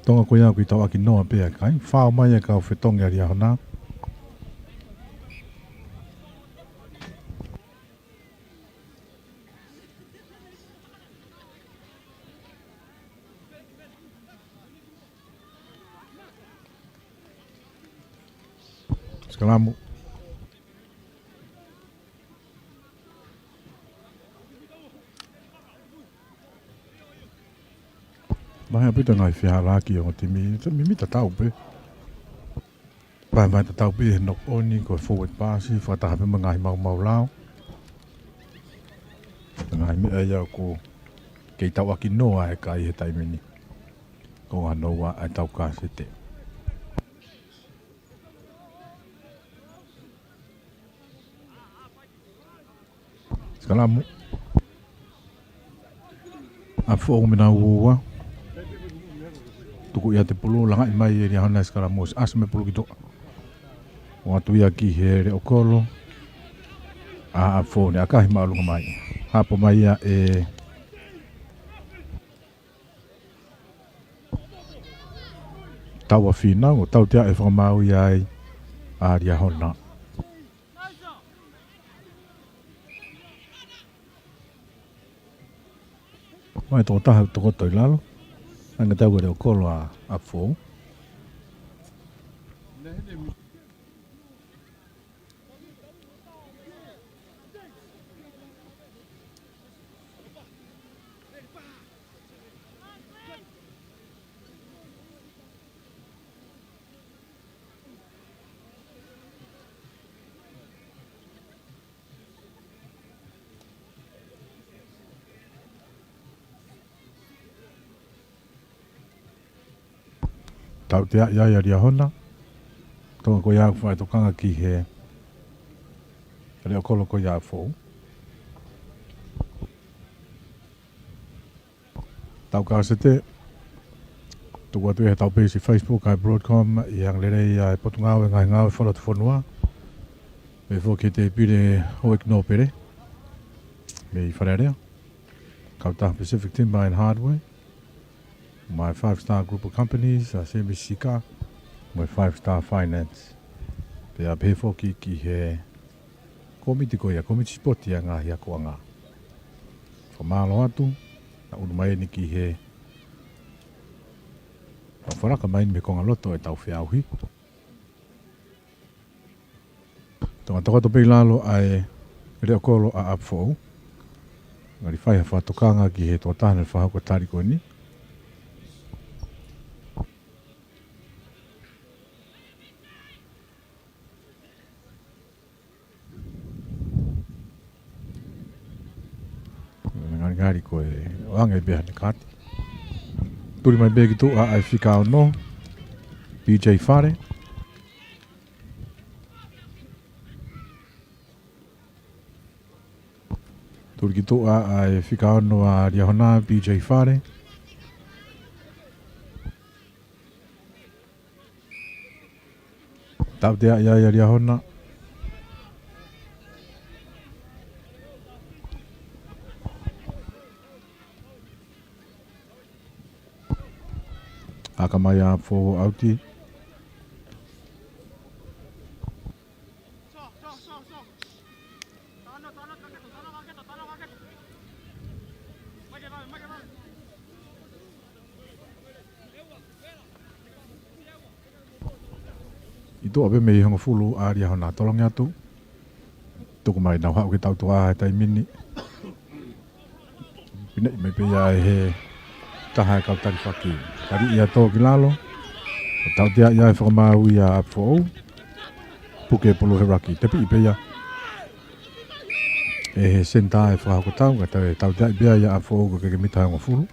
Tonga ko ia ki tau aki noa pea kai. Whao mai e ka whetonga Liahona. Skalamu. Bahaya pita ngai whiha raki o timi. Te mimi tatau pe. Vai tatau pe he nok oni ko forward pass. Whataha pe mangai mau lao. Ngai me ea ko kei tau aki noa e kai he taimini. Ko ngā noa ai tau ka se te. Skalamu. Apifoou mina uua. Tuku ia te pulu langa i mai e Liahona skalamu. Asme pulu ki toa. O atu ia ki he re okolo. Apifoou ne akahi maalunga mai. Hapo mai ia e tau a whinau. Tau tea e whakamau iai a Liahona. Mai tō taha tō toi lalo. Anga tau re o kolo a Apifoou. Tau te ia Liahona. Tonga ko ia whai tokanga ki he reo kolo ko ia Apifoou. Tau ka se te. Tuku atu e tau pesi Facebook ai Broadcom i ang lere ia e potungau e ngai ngau e whala tu whanua. Me fo ki te pire hoek no pere. Me i wharerea. Kautaha Pacific Timber and Hardware. My 5-star group of companies, CMBCK, my 5-star finance. Pea pefo ki he komiti ko ia komiti spoti a ngā hia ko ngā. Whamalo atu, na unu mai ni ki he wharaka mai me konga loto e tau whiauhi. Tongatapu pei lalo ai reo kolo a Apifoou. Ngari whai ha whatokanga ki he tōtana le whahako tariko ni. Ngari ko e wanga i beha ne kati. Turi mai begi tu a ai whikao no. BJ Whare. Turi ki tu a ai whikao no a Liahona BJ Whare. Tau dea ia ia Liahona. Aka mai a Apifoou auti. I tō ape mei honga fulu a Liahona tolongi atu. Tuku mai nau hau ki tau tua hai tai mini. Pina i mei pe ia he taha e kau tari whaki. Kari ia tō ki lalo. O tau tea ia e whakamau i a Apifoou. Puke polo he raki. Tepi i pe ia. E he senta e whakako tau. Ka tau tea i pe ia Apifoou ko keke mita honga fulu.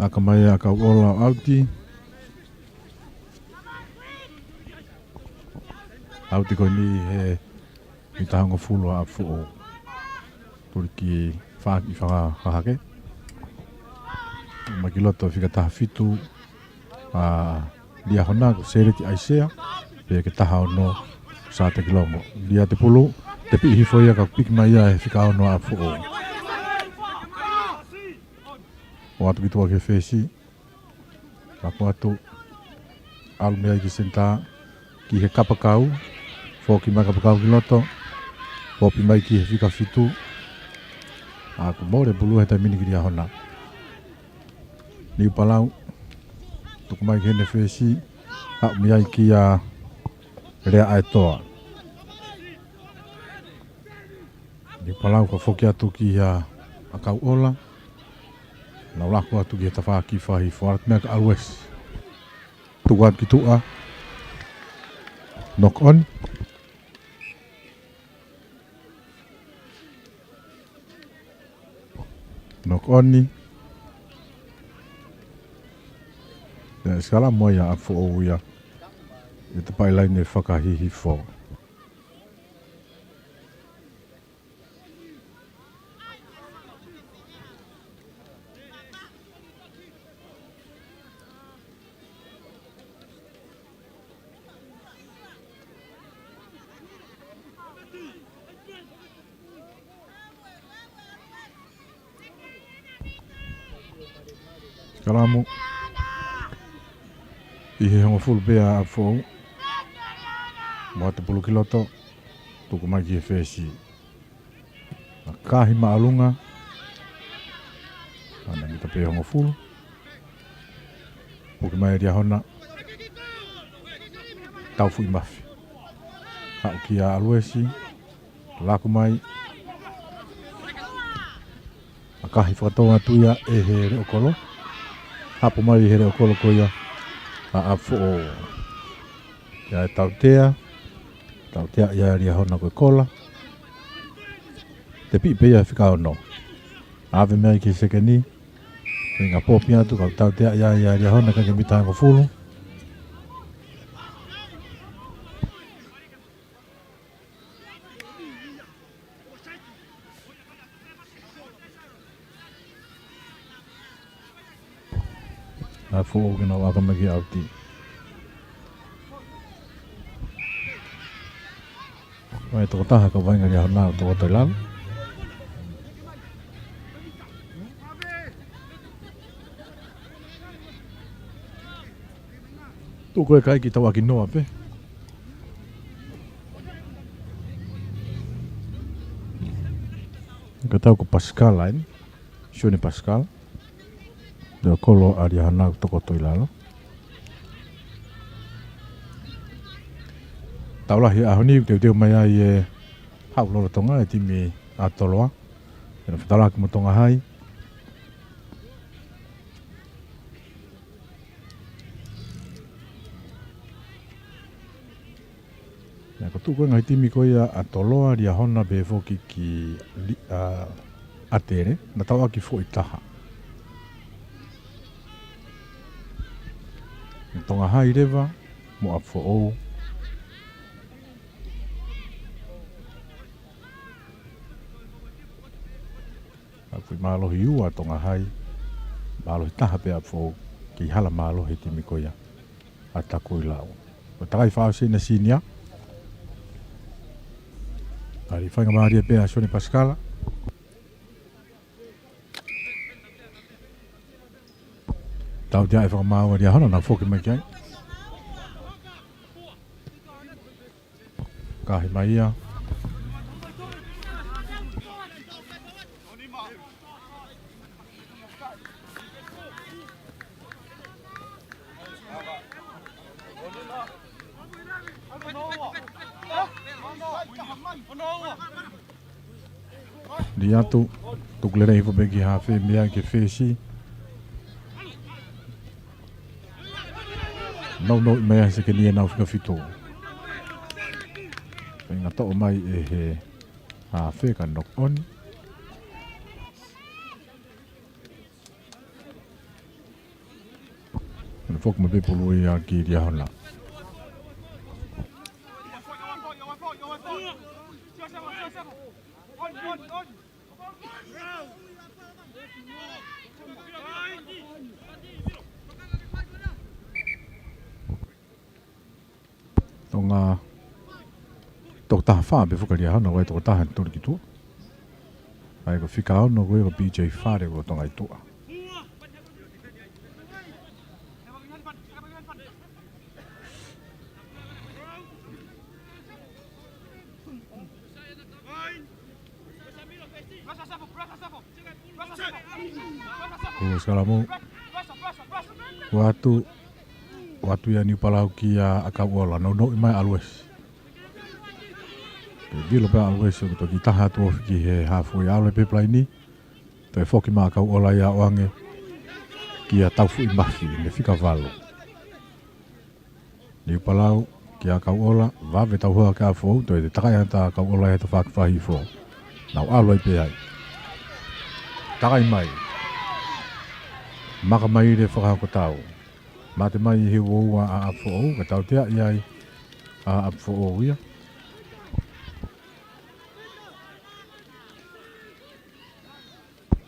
Aka mai a kau ola auti. Auti ko ni he mitahanga fulu a Apifoou. Turi ki whaaki whakahake. Makiloto whika taha fitu a Liahona ko sereti aisea. Pe ke taha ono sa te kilongo. Lia te pulu. Te pi hifo ia ka piki mai ia he whika ono a Apifoou. O atu ki tua ke whesi. Mako atu. Alu mea ki senta. Ki he kapakau. Fōki mai kapakau ki loto. Fōpi mai ki he whika fitu. Ako mōre bulu he tai mini ki Liahona. Niu palau. Tuku mai ki hene whesi. Hau miai ki a rea ai toa. Niu palau ka whoki atu ki a kau ola. Nau lako atu ki he tawha ki whahi wharat mea ka alues. Tuku atu ki tua. Knock on. Knock on ni. Ya skala moa ya Apifoou ia. E te pai lai ne whakahihi fo. Kalamu. I he honga fulu pea a Apifoou. Moa te pulu kiloto. Tuku mai ki he whesi. Na kahi maalunga. Ana mita pea honga fulu. Puki mai Liahona. Tau fui mafi. Hau ki a aluesi. Laku mai. Na kahi whakatonga tuia e he reo kolo. Hapo mai he reo kolo ko ia. A Apifoou. Ia e tau tea. Tau tea ia Liahona koe kola. Te pi pia whikao no. Ave mea ki seke ni. Ngā pōpia atu kau tau tea ia Liahona kake mitanga fulu. Apifoou kena waka maki auti. Mai toko taha ka wainga Liahona o toko toi lalo. Tu koe kai ki tau aki noa pe. Ka tau ko Pascal lain. Sione Pascal. Deo kolo a Liahona toko toi lalo. Tau lahi ahoni teu mai ai e hau lolo Tonga e timi a Toloa. Kena whetala ki mo Tonga hai. Nā ko tūkoe ngai timi koe a Toloa Liahona be foki ki atere. Na tau aki fo i taha. Tonga hai rewa mo Apifoou. Apui mālohi ua Tonga hai. Mālohi taha pe Apifoou. Ki hala mālohi timi koe a taku i lau. O takai whaose na sinia. Ari whainga maaria pe a Sione Pascala. Tau tia e whakamāua Liahona nā whoki mai kiai. Kahi mai ia. Di atu, tukulera hifo beki hafe mea ke fesi. No mea se ke nia nau whika whito. Whenga tau mai e he hafe ka nok on. Ana whoku ma pepulu i a ki Liahona. Tonga tok taha wha be whuka Liahona wai toko taha tori ki tua. Ai ko whika ono koe ko BJ whare ko tonga i tua. Ko skalamu watu ya ni palau ki a Kauola no mai always. Pe vilo pe always ko to ki taha to ki he halfway ale pe plaini. Te foki ma Kauola ya wange ki a taufu i mafi me fika valo. Ni palau ki a Kauola va ve tau hoa ka fo to te takai anta Kauola ya to fak fahi fo. Nau alway pe ai. Takai mai. Maka mai re whakako tau. Mate mai he woua a Apifoou, ka tau tea iai a Apifoou ia.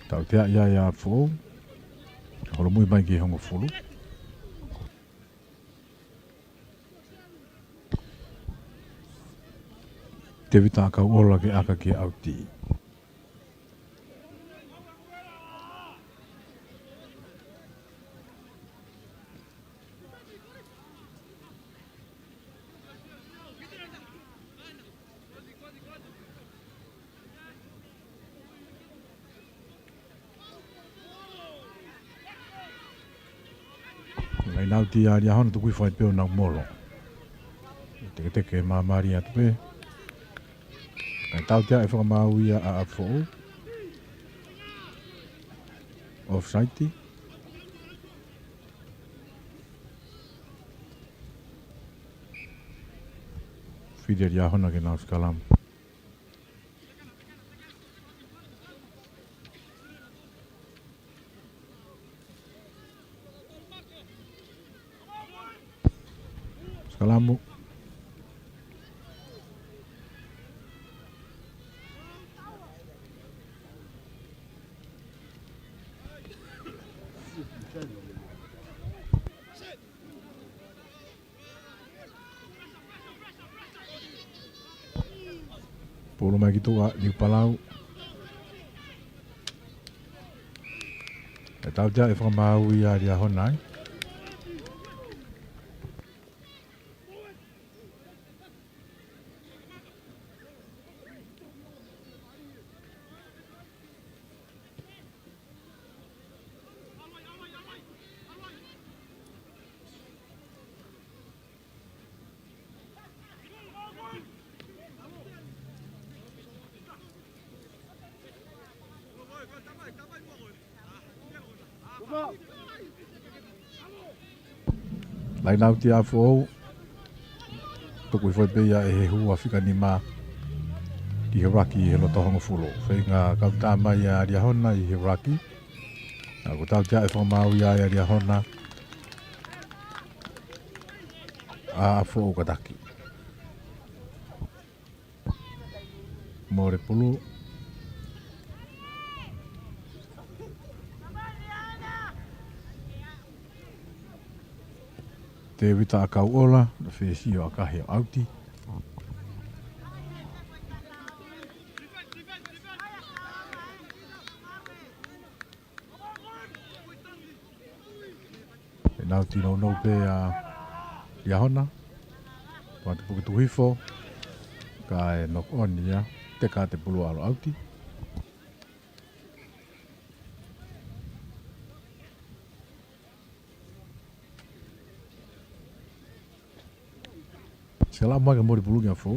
Tau tea iai a Apifoou. Holo mui mai ki hongo fulu. Te vita a Kauola ke aka ki auti. Ngai nau ti a Liahona tu kui whai peo nau molo. Teke mamari atu pe. Ngai tau tia e whakamau ia a Apifoou. Off-site. Whidia Liahona ke nau skalamu. Skalamu. Polo mai ki tua ni palau. E tau tia e whakamau i a Liahona ai. Lai nau ti Apifoou. Tuku i foi peia e he hua whika ni mā. Ki he raki he loto hongo fulo. Whenga kauta mai a Liahona i he raki. Nā ko tau tia e whamau i a Liahona. A Apifoou kataki. Mōre pulu. Te wita a kau ola, na whesio a kahe o auti. E nau tino nou pe a Liahona. Tua te puke tuhifo. Ka e nok oni ia, te ka te pulu alo auti. Se la mai ka mori pulu kia fo.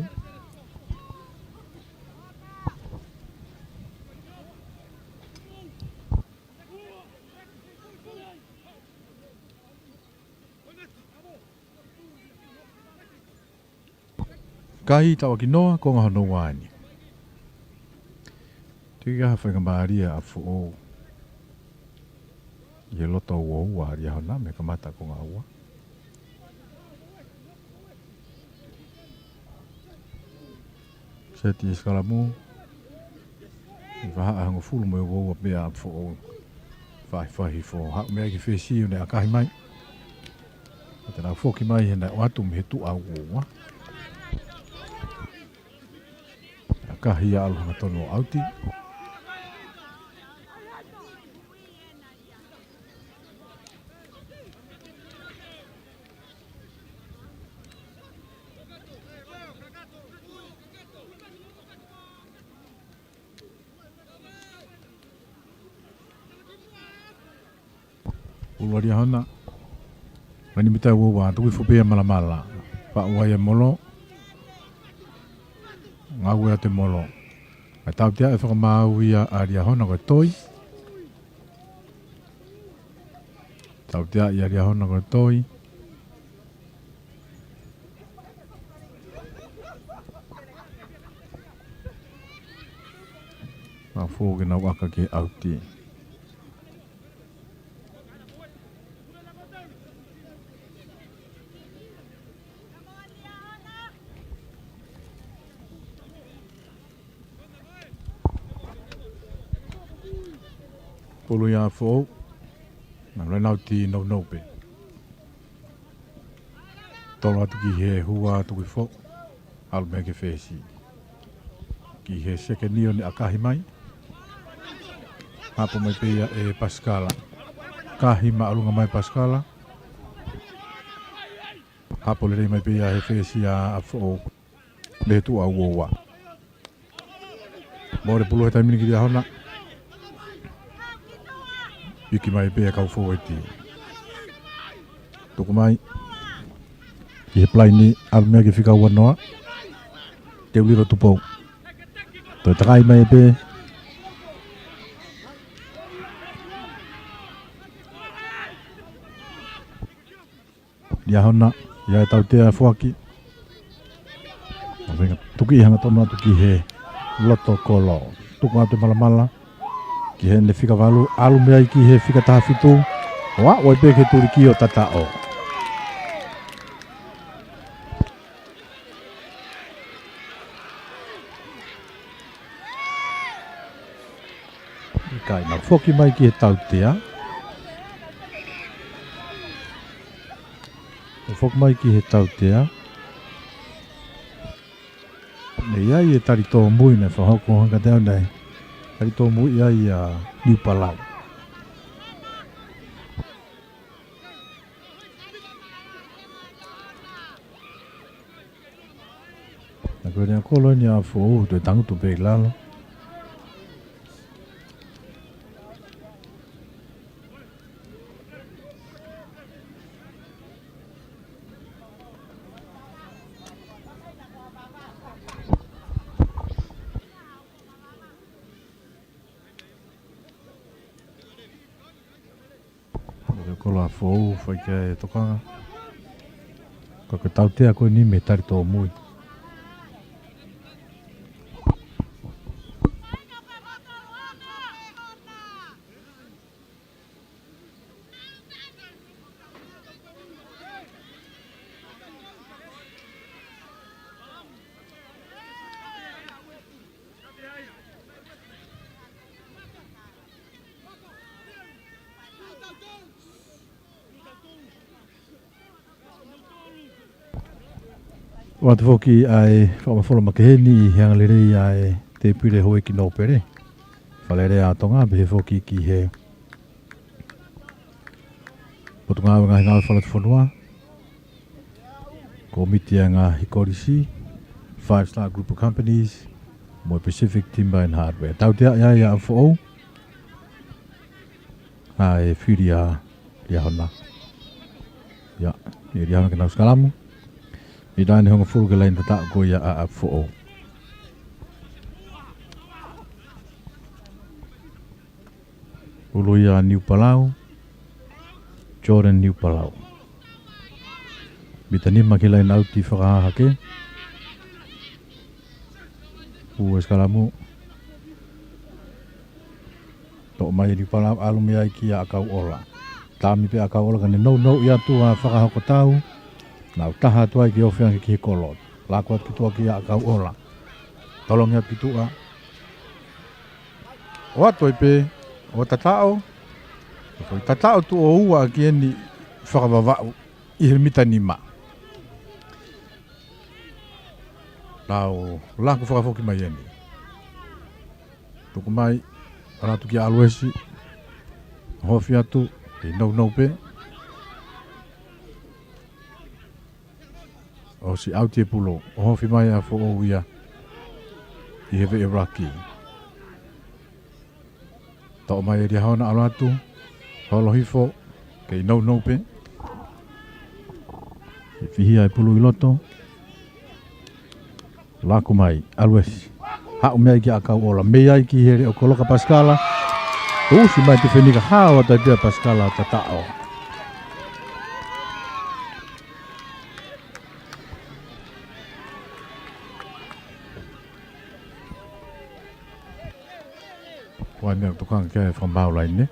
Kahi tawa ki noa ko ngā hono wāni. Tiki ka hawhai ka maaria Apifoou. I he loto ua ua Liahona me ka mata ko ngā ua. Seti eskalamu. I waha ahango fulu mo ua ua mea Apifoou. Whahi fo hau mea ki whesi o ne akahi mai. Te nau whoki mai he nai o atu me he tu au ua. Kahi a aloha tono auti. Ua Liahona. Mani mitai ua tui fupea malamala. Pa ua ia molo. Ngā ua te molo. Ai tau tia e whakamau ia a Liahona koe toi. Tau tia i a Liahona koe toi. Ngā fōke na waka ke auti. Pulu ia Apifoou. Nā rai nau ti nau pe. Toloa atu ki he hua atu ki fo. Alu mea ke whesi. Ki he seke nio ni akahi mai. Hapo mai peia e Paskala. Kahi ma alunga mai Paskala. Hapo le rei mai peia he whesi a Apifoou. Le tu au oa. Mōre pulu he taimini ki Liahona. Iki mai pēa kau fōiti. Tuku mai. I he plai ni alumea ki whika ua noa. Te uliro Tupou. Toi takai mai pē. Liahona. Ia e tau tea fuaki. Tuki i hanga tonu atu ki he loto kolo. Tuku atu malamala. Ki he ne whika walu, alu mea ki he whika taha whitu. Oa, oi pe ke turi ki o tata o. Kai na whoki mai ki he tautea. Whoki mai ki he tautea. Ne iai e tari tō mui ne whahoko hanga teo nei. Tari tō mui iai a New Palau. Na koe rea kolo ni a Apifoou tue tangutu pe lalo. kola fou fai ke toka. Ka ke tau te ako ni me tari tō mui. Watu foki ai whamawhola makeheni i hangalerei ai te pire hoe ki nōpere. Whalere a Tonga behe foki ki he. Potu ngā ngahi ngā whalatu whanua. Ko miti a ngā hikorisi. 5-star group of companies. Mo Pacific Timber and Hardware. Tau te ia ia Apifoou. Ai whiri a Liahona. Ia, i Liahona ki nau skalamu. I dāne honga furu ke lain tata ko ia a Apifoou. Ulu ia New Palau. Jordan New Palau. Bita nima ke lain auti whakaha ke. Ua skalamu. Tō mai New Palau alumi ai ki a akau ola. Tāmi pe akau ola kane no ia tu a whakahako tau. Nau taha tuai ki ofiang ki kolot. Lakuat ki tua ki a kau ola. Tolong ya ki tua. O atoi pe. O tatao. O tatao tu o ua ki eni whakawawau. I he mita ni ma. Nau laku whakafoki mai eni. Tuku mai. Aratu ki a aluesi. Hofi atu. I no pe. O si auti e pulo, o hofi mai a Apifoou ia i hewe e raki. Tau mai e Liahona alo atu, holo hifo, ke i nou pe. E whihia e pulu i loto. Lako mai, aluesi. Hau mea ki a kau ola, mea ki here o koloka Paskala. Usi mai te whenika hawa tai pia Paskala tatao. Wai mea tukanga kia e whambau lai ne.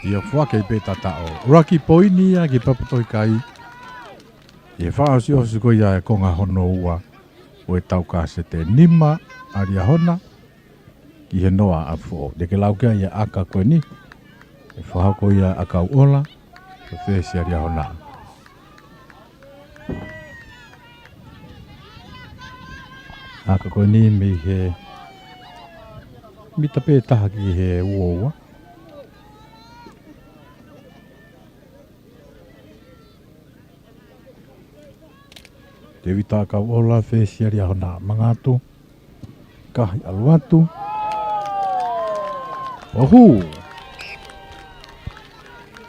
Ia whake i pe tatao. Raki poini ia ki papatoi kai. Ia whaasi osu ko ia e konga hono ua. O e tau ka se te nima a Liahona. Ki he noa Apifoou. De ke laukia ia aka koe ni. E whahako ia a kau ola. Ke whesi a Liahona. Aka koe ni mi he. Mita pe taha ki he uoua. Te wita kau ola whesi a Liahona mangatu. Kahi aluatu. Ohu!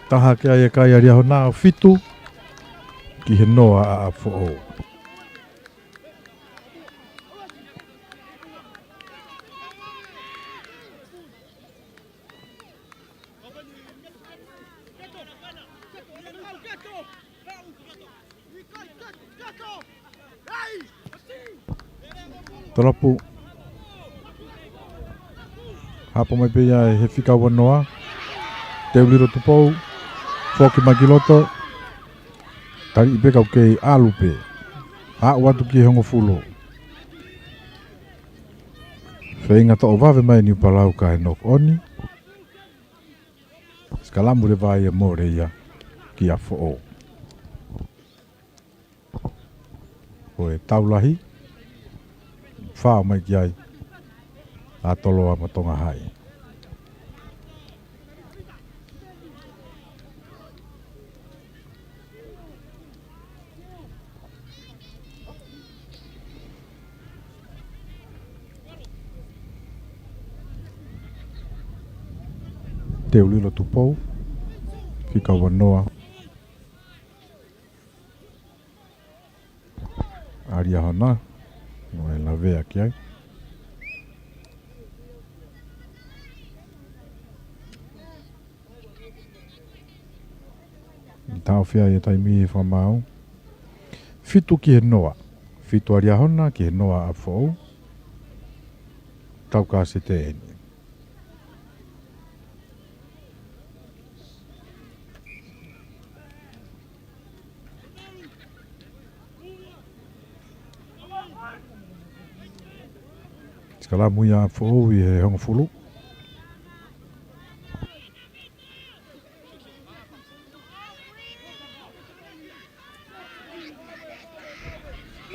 Taha ke ai e kai a Liahona o fitu. Ki he noa a Apifoou. Tolopu. Hapo mai pe ia he whika wanoa. Te uliro Tupou. Foki magiloto. Tari ipe kau kei alupe. A watu ki hongo fulo. Whainga to o wawe mai ni palau ka he nok oni. Skalamu le vai e more ia ki Apifoou. O e taulahi. Whao mai ki ai. A Toloa ma Tonga hai. Te ulilo Tupou. Whika wanoa. Liahona. No e la vea ki ai. I tau whia e taimi e whamau. Fitu ki he noa. Fitu a Liahona ki he noa Apifoou. Tau ka se te eni. Skala muia Apifoou i he honga fulu.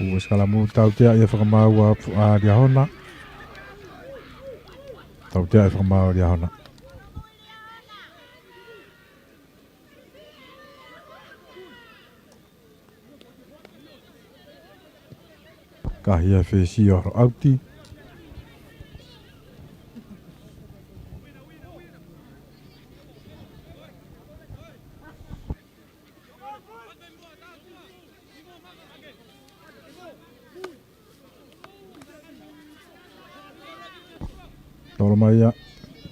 Ua skala mu tau tea ia whakamau a Liahona. Tau tea i whakamau a Liahona. Kahia whesi oro auti. Tolo mai ia,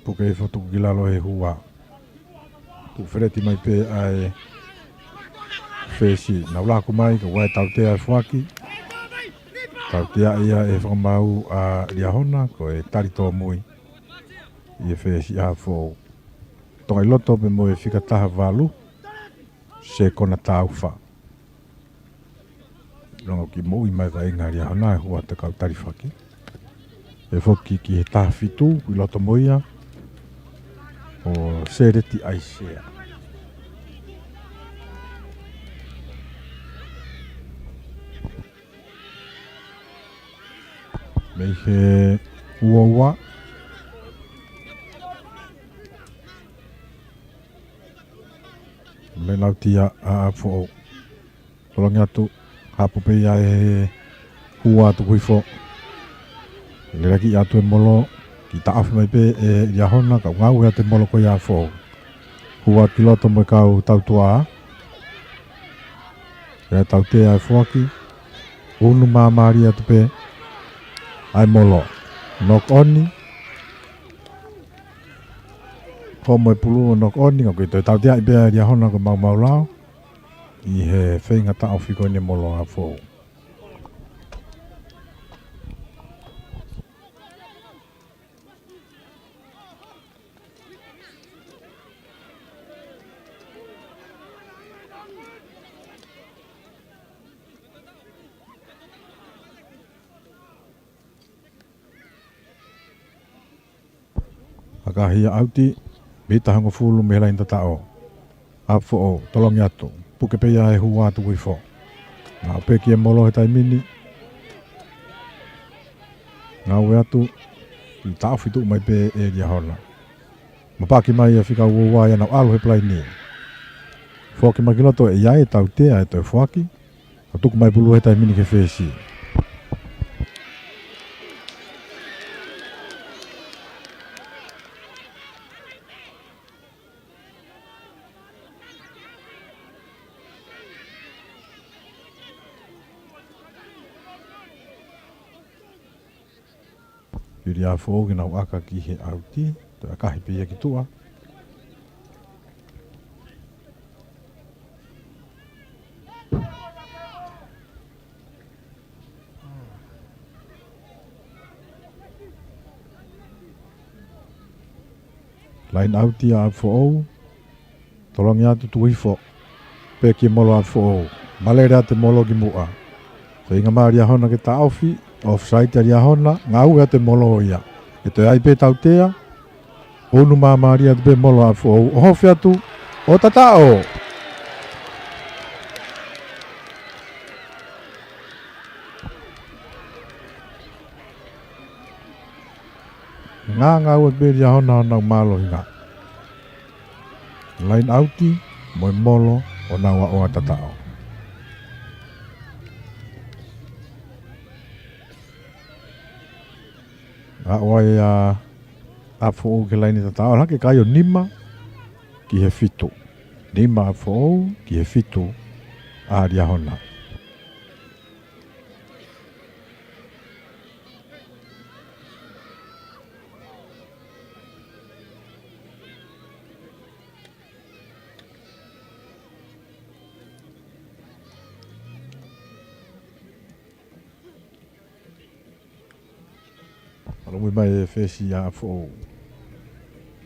puke e whatuku ki lalo he hua. Tu whereti mai pe ai whesi. Nau lako mai ka wai tau tea e whaki. Tau tea ia e whakamau a Liahona ko e tarito mui. I e whesi a Apifoou. Tonga i loto pe mo e whikataha walu. Se kona tau wha. Rongo ki mui mai ka inga Liahona e hua te kau tari whaki. E whoki ki he taha fitu, i loto moia, o sereti aisea. Mei he uaua. Me lautia a Apifoou. Tolongi atu, hapupe ia e hua atu kuifo. Le raki atu e molo ki taafu mai pe e Liahona ka ngau e te molo ko ia Apifoou. Hua ki loto mo kau tautua. E tau te ai fuaki. Unu mamari atu pe. Ai molo. Nok oni. Homo e pulu nok oni. Ngau ki tau te ai pe Liahona ko mau mau lao. I he whainga ta awhiko ni molo Apifoou. Akahia auti, bita hango fulu me lain tatao. Apifoou, tolongi atu, puke peia e hua atu kuifo. Ngā peki e molo he taimini. Ngā ue atu, i tau fitu mai pe e Liahona. Mapaki mai e whika uua ia nau alu he plai ni. Fōki makiloto e iai e tau tea e toi fuaki. A tuku mai pulu he taimini ke whesi. Yuri Apifoou ki nau aka ki he auti, te akahi pia ki tua. Lain auti a Apifoou, tolongi atu tuifo, pe ki molo Apifoou, malere te molo ki mua. Whainga maa Liahona ke ta awhi, offside a Liahona, ngau ea te molo ia. E te ai pe tautea, onu maa maria te pe molo Apifoou, o hofi atu, o tatao! Ngau e pe Liahona nau malo hinga. Lain auti, moi molo, o naua o tatao. A oai a Apifoou ke laini tatao, hake kai o nima ki he fitu. Nima Apifoou ki he fitu a Liahona. Alo mai fesi ya Apifoou.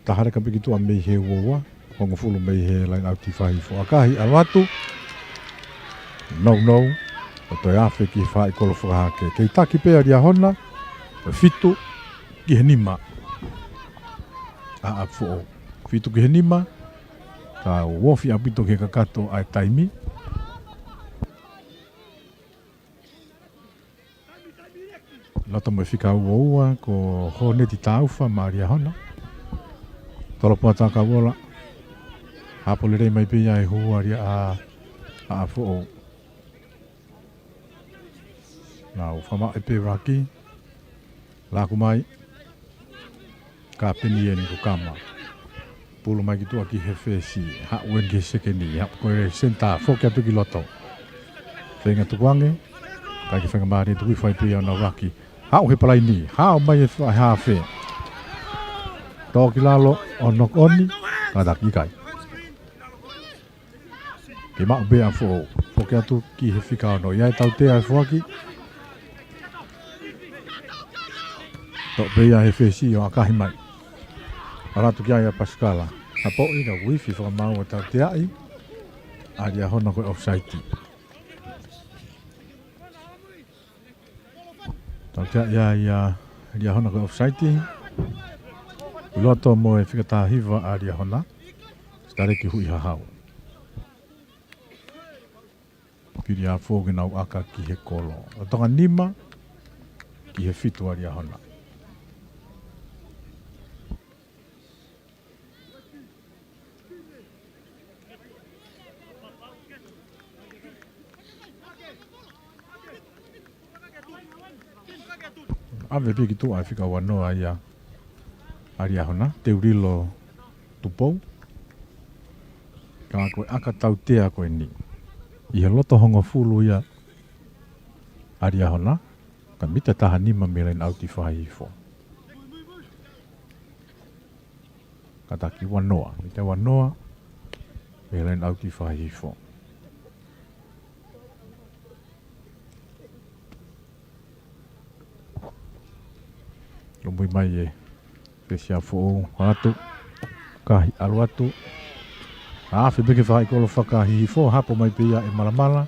Tahare ka pikitu a mei he uoua. Hongo fulu mei he lain auti whahi fo. Akahi alwatu. No. O toi awhi ki whai kolo whakahake. Kei taki pea Liahona. Fitu ki he nima. A Apifoou. Fitu ki he nima. Ka wofi apito ke kakato ai taimi. Lata mo fika ua ko honeti taufa ma Liahona. Toloa taka wola. Hapole rei mai pia e hua ria a Apifoou. Nau whama e pe raki. Laku mai. Ka peni e ni ko kama. Pulu mai ki tua ki he whesi. Ha uen ki sekeni. Ha koe senta whoki atu ki loto. Whenga tukuange. Kai ki whenga maari tukui whai pia na raki. Hau he palai ni. Hau mai e whai hawhe. Tō ki lalo o nok oni. Ka daki kai. Ke mau be Apifoou. Whoki atu ki he whika ono. Iai tau tea e whaki. Tō beia he whesi o akahi mai. Aratu ki aia Pascala. A po ina wifi whakamau o tau te ai. A Liahona koe offside. Tau te ai a Liahona koe offside. Loto mo e whikata hiva a Liahona. Stare ki hui hahau. Piri a Apifoou nau aka ki he kolo. O tonga nima ki he fitu a Liahona. Ave piki tu ai fika wanoa ia a Liahona, te urilo Tupou. Ka koe aka tau tea koe ni. I he loto hongo fulu ia a Liahona, ka mita taha nima melein auti whahi fo. Ka taki wanoa, mita wanoa melein auti whahi fo. Lomui mai e Pesi Apifoou atu kahi alu atu awhi beke whai kolo whakahihi fo hapo mai pia e malamala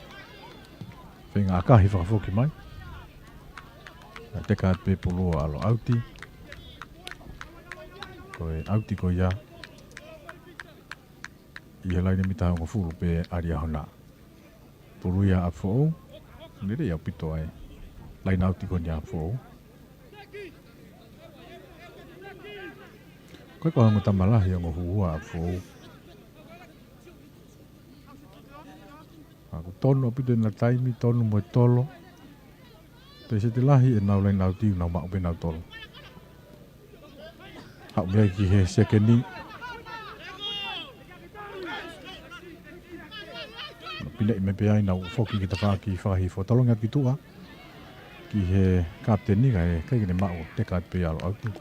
whenga akahi whakafoki mai teka at pe pulua alo auti koe auti ko ia i he laine mita hongo fulu pe a Liahona pulu ia Apifoou nere iau pito ai laine auti ko ni Apifoou. Koe ko hango tamalahi o hua Apifoou. Ako tono pito na taimi, tono mo tolo. Te se te lahi e nau lai nau tiu nau mau pe nau tolo. Hau mea ki he sekeni. Pina i me pe ai nau foki ki ta whaki whahi fo talonga ki tua. Ki he kapteni ka e kai kene mau te kat pe alo auti.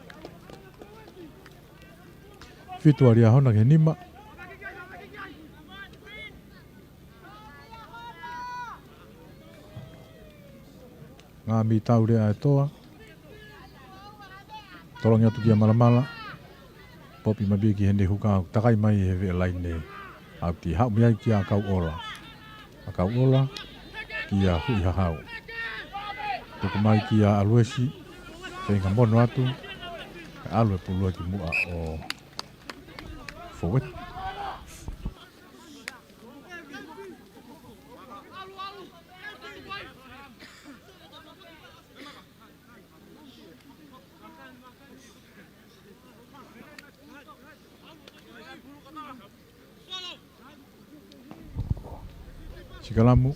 Fitu a Liahona ke nima. Ngā mi tau rea e toa. Tolongi atu ki a malamala. Popi mabi ki hende hukau. Takai mai he vea laine auti. Hau miai ki a kau ola. A kau ola ki a hui hahau. Tuku mai ki a aluesi. Whenga mono atu. Ka alue pulua ki mua o forward. Chikalamu.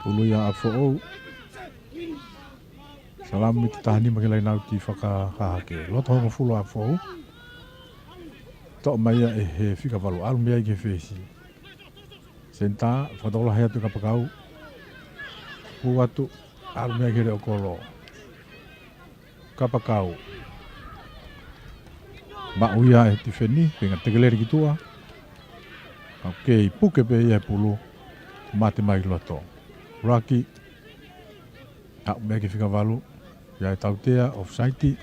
Pulu ia Apifoou. Salamu te tahani makilai nau ti whakahake. Loto hongo fulu Apifoou. Tō mai e he whika walu alu mea i ke whesi. Senta, whatola hea tu kapakau. Hu atu, alu mea ke reo kolo. Kapakau. Mauia e tifeni, penga tegeleri ki tua. Ok, puke pe ia pulu, mate mai loto. Raki, au meke fika valu, ia e tautea, offside.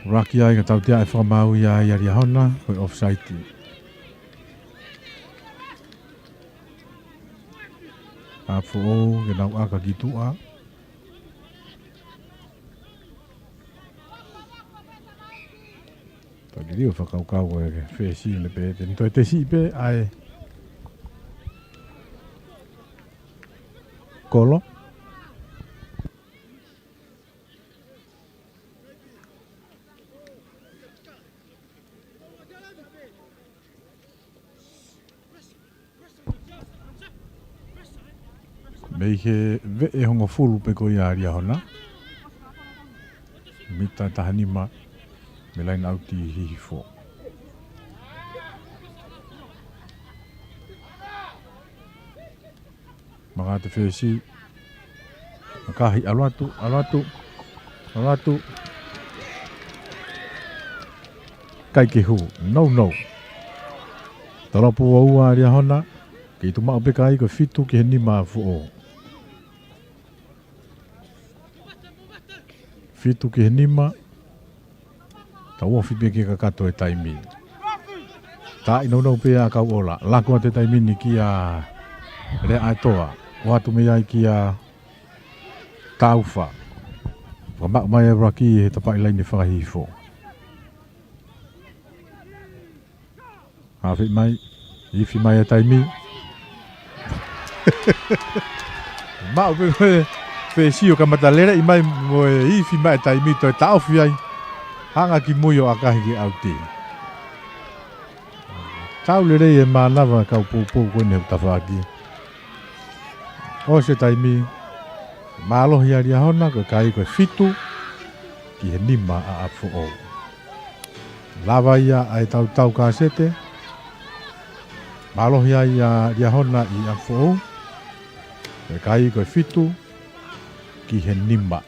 Raki ai ka tautea e whamau ia i Liahona, koe offside. Apifoou, ke nau aka ki tua. Tadi rio whakaukau e whesi le pe, te nito e te si pe, ai kolo. Mei he ve hongo fulu pe ko ia Liahona. Mita tahanima me lain auti hihifo. Maka te whesi. Makahi alatu. Kai ke hu, no. Tolopu waua Liahona. Kei tu mao peka ai ko fitu ke nima fuo. Fitu ke nima. Ta wofi pe ke kakato e taimi. Ta ino pe ka ola. Lako te taimi ni ki a re atoa. Watu me ai ki a taufa. Wama mai e raki he tapai lai ni whakahifo. Hawhi mai. Ifi mai e taimi. Mau pe koe whesio ka matalera i mai mo e ifi mai e taimi to e taufi ai. Hanga ki muio akahi ki auti. Tau le rei e mānawa kau pōpō kone hau tawhaki. O se taimi, mālohi a Liahona koe kai koe fitu ki he nima a Apifoou. Lava ia ai tau ka sete. Mālohi ai a Liahona i Apifoou. Koe kai koe fitu ki he nima.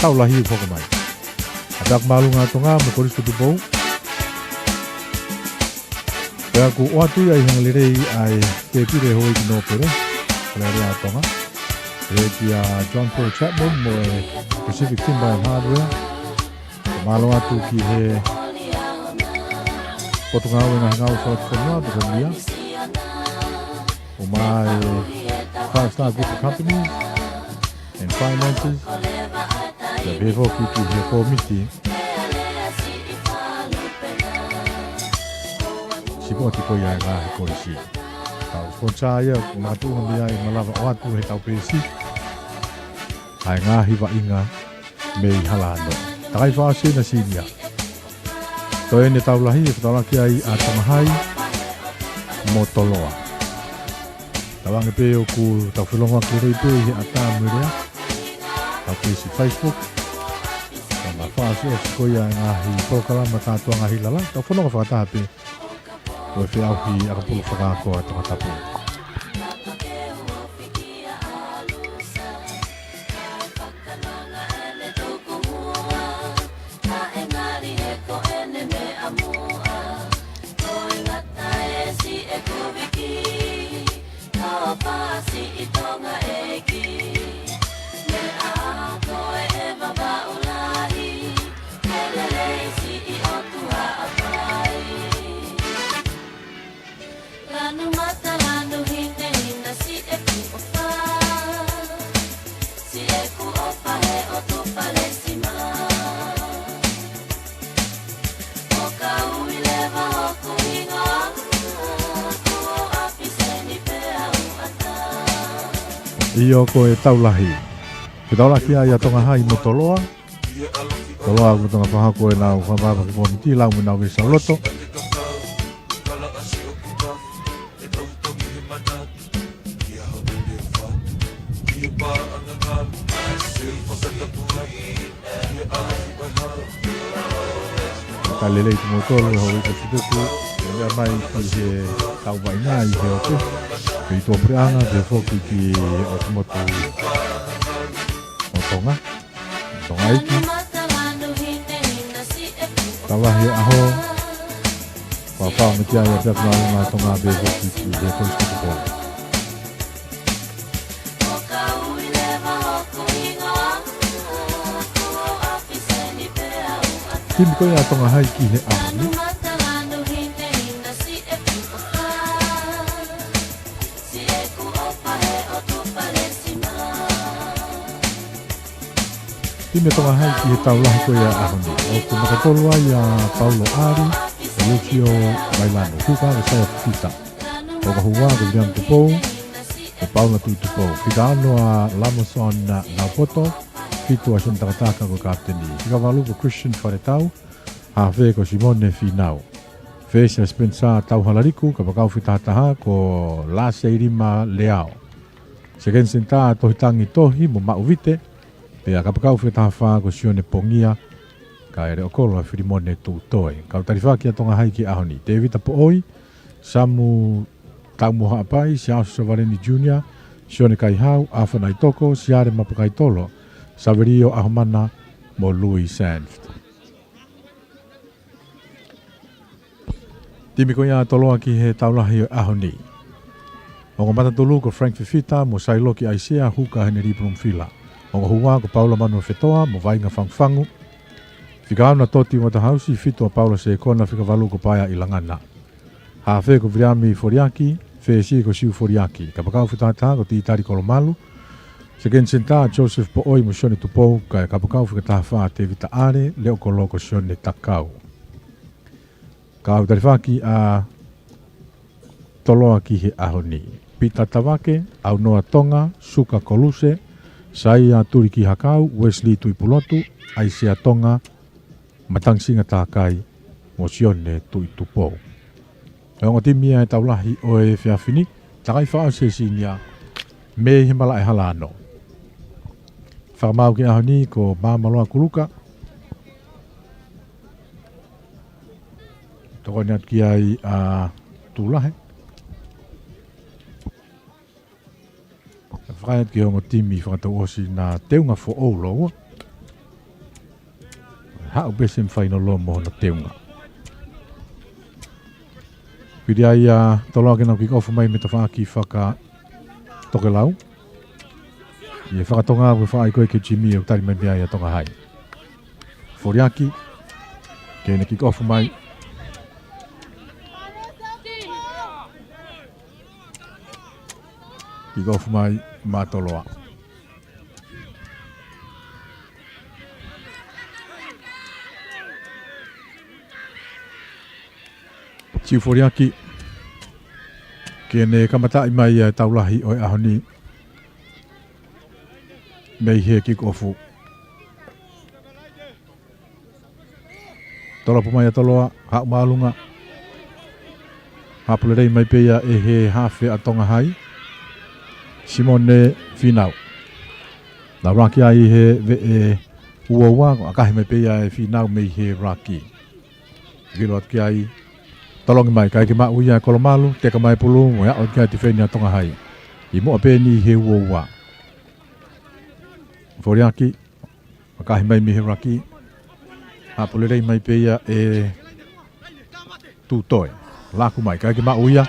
Tau lahi u mai. Adak malu ngā Tonga mo koristo Tupou. Pea ku oatu ai hangalirei ai te pire hoi ki no pere. Kalere a Tonga. E ki a John Paul Chapman mo e Pacific Timber and Hardware. Malu atu ki he Potongau e ngā hingau South Korea, Toko Mia. O mai 5-star group of companies and finances. Ia bevo ki he komiti. Sipo ti ko ia ngā he korisi. Tau sponsor ia ngātu ngamia i malawa o atu he tau pesi. Ai ngā hiwa inga me i Hala'ano. Takai whaase na sinia. Toi ne tau lahi e whatalaki ai a Tamahai mo Toloa. Tawange pe o ku tau whelonga klerei pe he ata murea. Tau pesi Facebook. Whaase o sikoia ngā hi prokalama kātua ngā hi lala. Tau whanonga whakataha pe. O e whiauhi akapulu whakakoa Tongatapu. Iyo ko e taulahi. Ke taulahi ai a tonga hai mo Toloa. Toloa ko tonga paha ko e nau whamapa ki komiti lau me nau visa loto. Kalelei tu mo tolo hoi ka tutuku. Mea mai ki he tau mai ngā i he ope. Kei tō preanga te whoki ki o tumotu o Tonga. Tonga iki. Tawahi aho. Wawha me kia ia pia ngā tonga beho ki he koiski Tupou. Timi koe a tonga hai ki he ahoni. Timi tonga hai ki he taulahi koe a ahoni. O ku makatolua ia Paulo Ari, e Lucio Bailano. Kuka le saia pita. O ka hua ke William Tupou, e Paula Tupou. Fika ano a Lamoson na Naupoto, fitu a Tongatapu ko kapteni. Fika walu ko Christian Wharetau, hawe ko Simone Finau. Fesa Spencer tau halariku, ka pakau fitataha ko La Seirima Leao. Seken senta tohitangi tohi mo mauvite, pea ka pakau fitataha ko Sione Pongia, ka ere okolo a Filimone Tutoe. Kau tarifaki a tonga haiki ahoni. David Apooi, Samu tau moha apai, Siaosu Savareni Jr., Sione Kaihau, Awhanai Toko, Siare Mapakai Tolo, Saverio Ahomana, mo Louis Sanft. Timi ko ia Toloa ki he taulahi o ahoni. O ko matatulu ko Frank Fifita mo sailo ki Aisea huka hene ripulum fila. O ko hua ko Paula Manu Fetoa mo vainga fangfangu. Fika ana toti mo tahausi fito a Paula se kona fika valu ko paya ilangana. Hafe ko Vriami Foriaki, Fesi ko Siu Foriaki. Kapakau fitata ko Titari Kolomalu. Seken senta Joseph Pooi mo Sione Tupou ka kapakau fika tahafa te vita are leo ko loko Sione Takau. Kau tarifaki a Toloa ki he ahoni. Pita Tawake, au noa Tonga, Suka Koluse, Saia Turiki Hakau, Wesley Tuipulotu, Aisea Tonga, Matangsinga Takai, mo Sione Tupou. Ongo timia e taulahi o e whiawhini, takai whao se sinia, me himala e Hala'ano. Whakamau ki ahoni ko Mamaloa Kuluka, toko ni ki ai a tulahe. Whakaiat ki hongo timi whakatau osi na teunga fo oulo. Hau besem whaino lo moho na teunga. Piri ai a toloa kena ki kofu mai me ta whaki whaka toke lau. I e whakatonga we whaai koe ke Jimmy o tari mai mea i a tonga hai. Foriaki, kene ki kofu mai. Ki kofu mai mā Toloa. Tiu Foriaki, kene kamatai mai taulahi o e ahoni mei he ki kofu. Tolopu mai a Toloa, hau maalunga. Hapulerei mai peia e he hawhe a tonga hai. Simone Finau. Na raki ai he ve e uaua, akahi mai peia e Finau mei he raki. Vilo at ki ai tolongi mai, kai ki maa uia Kolomalu, teka mai pulu, mo ya o ki ai tifeni a tonga hai. I mo apeni he uaua. Foriaki, akahi mai me he raki. Hapulerei mai peia e Tutoe. Laku mai, kai ki maa uia.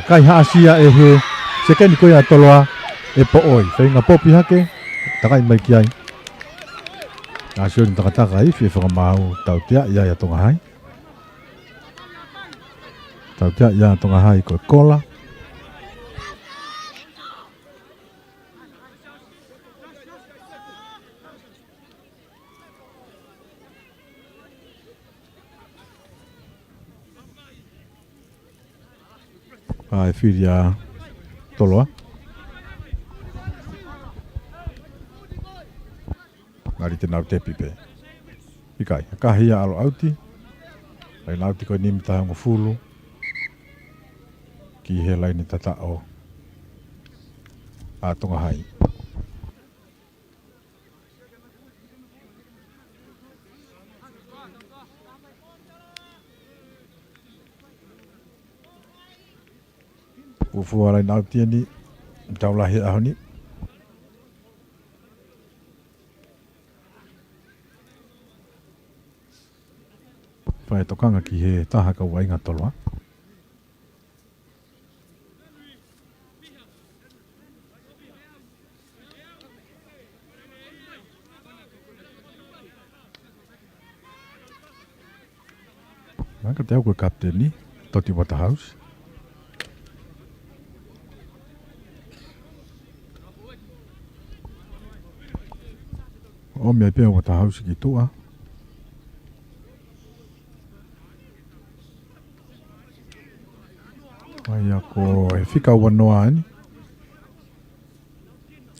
Kai haasia e he sekeni koe a Toloa. E po oi, whainga popi hake, takai mai ki ai. Asio ni takataka ai, whie whakamau tautia ia ia tonga hai. Tautia ia tonga hai koe kola. Ai whiria Toloa. Ngari te nau te pipe. Ikai, kahia alo auti. Lai nauti koe nimi tahongo fulu. Ki he laini tata o a tonga hai. Ufua lai nauti ani. Taulahi ahoni. Pai tokanga ki he taha ka wainga Toloa. Maka te au koe kapteni, Toti Waterhouse. O mea pia Waterhouse ki tua. Ai ako e whika wanoa ani.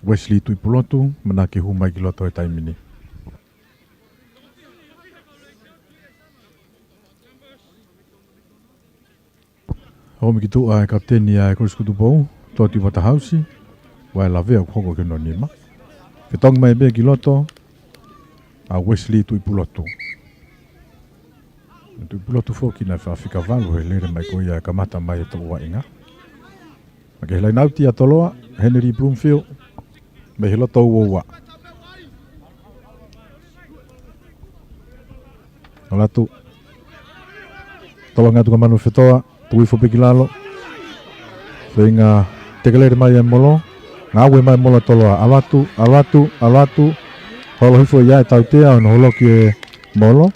Wesley tui pulotu, mana ki humai ki loto e taimini. Homi ki tua e kapteni a e korisku Tupou, Toti Waterhouse, wai la vea koko ke no nima. Ke tongi mai bea ki loto, a Wesley tui pulotu. Tui pulotu foki na whika valu he lere mai koia e kamata mai e toko wa inga. Ma ke helai nauti a Toloa, Henry Bloomfield, me he loto uoua. Olatu, tolo ngatu ka manu whetoa, tui fopiki lalo. Whenga tekelere mai e molo, ngawe mai molo Toloa. Alatu, holo hifo ia e tautea, ono holoki e molo.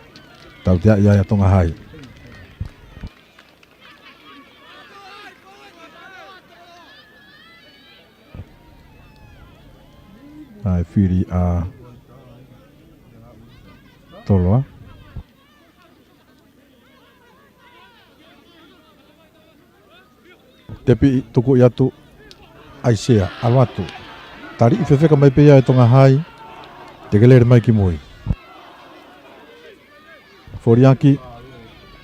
Tautea ia e tonga hai. Ai whiri a Toloa. Tepi tuku iatu aisea, alatu. Tari i whewheka mai pia e tonga hai, te gelere mai ki mui. Foriaki,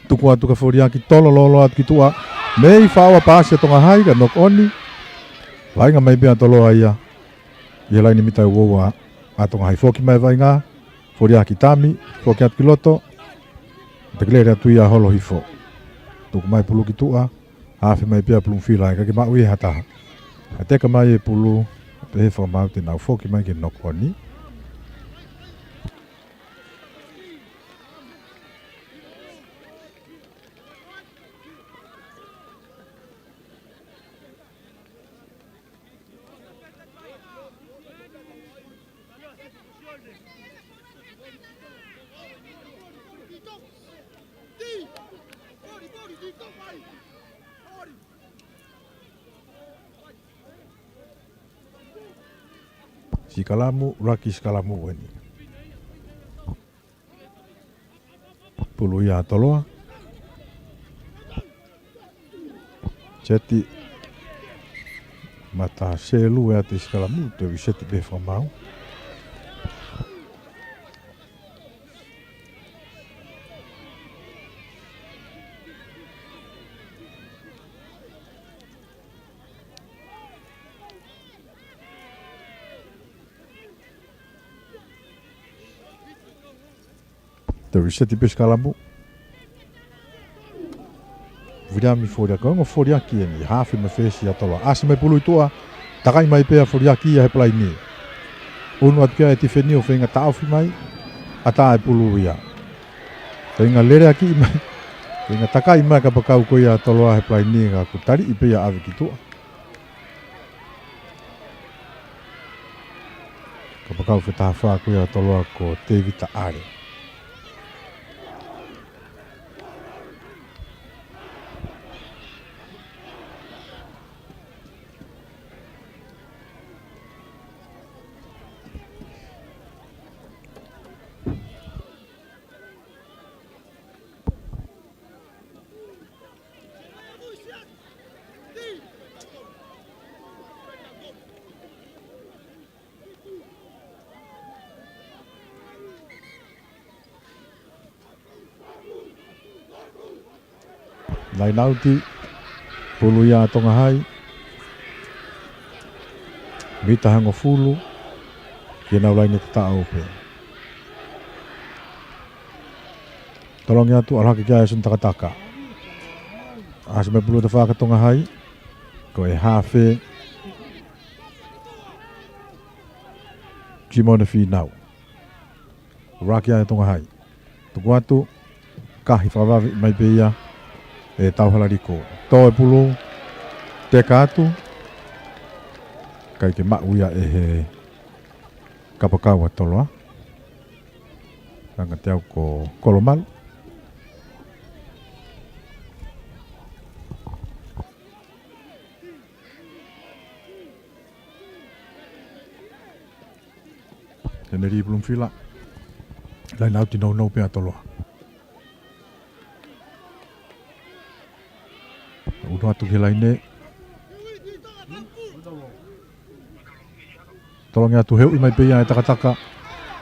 tuku atu ka foriaki, tolo lolo atu ki tua. Mei whaua paasi e tonga hai, ka nok oni. Vainga mai pia Toloa ia. Ia laini mitai uoua a tonga hai. Foki mai vainga, foriaki tami, foki atu ki loto. Te gelere atu ia holo hifo. Tuku mai pulu ki tua. Hafi mai pia pulu whila, ka ke mau i hataha. A teka mai e pulu, pe he whamau te nau foki mai ke nok oni. Si kalamu, raki skalamu weni. Pulu ia Toloa. Seti mata selu e te skalamu, te viseti be whamau. Te riseti pescalamu. Virami foriaki, ongo foriaki eni, hafi me fesi a Toloa. Asi mai pulu itua, takai mai pea foriaki ia he plai ni. Unu atu kia e tifeni o whenga tauwhi mai, ata e pulu ia. Whenga lere aki mai, whenga takai mai ka pakau ko ia Toloa he plai ni ka kutari i pea awe ki tua. Ka pakau whetaha whaa ko ia Toloa ko te vita are. Lai nauti, pulu ia tonga hai, mita hango fulu, kia nau laini te taa ope. Tolongi atu, alhaki kia e sun takataka. Asa me pulu te whaka tonga hai, ko e hawhe, Kimone whi nau. Raki ai tonga hai. Tuku atu, kahi whawawi mai pe ia e tauhalariko. Tō e pulu, te kātu, kai ke mauia e he kapakaua Toloa. Ranga te au ko Kolomalu. Tēne ri plum fila. Lai nau tino no pea Toloa. Uno atu ke lai ne. Tolongi atu heu i mai pea e takataka.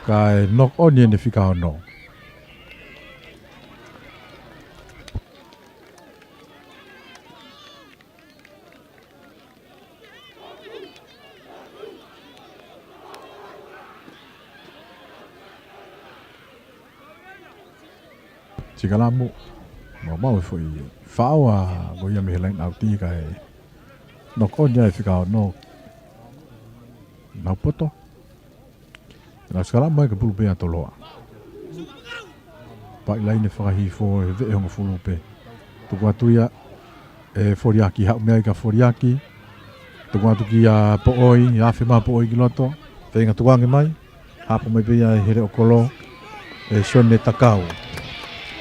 Ka e nok oni ne whika no. Tigalamu. Mau foi whaua go ia me lain au tika e nok oni e whika no. Nau poto. Nā skala mai ka pulu pea Toloa. Pai lai ne whakahi fo e ve honga fulu pe. Tuku atu ia e foriaki hau mea i ka foriaki. Tuku atu ki a pooi, i awhi maa pooi ki loto. Whenga tuange mai. Hapo mai pea e here o kolo. E shone takau.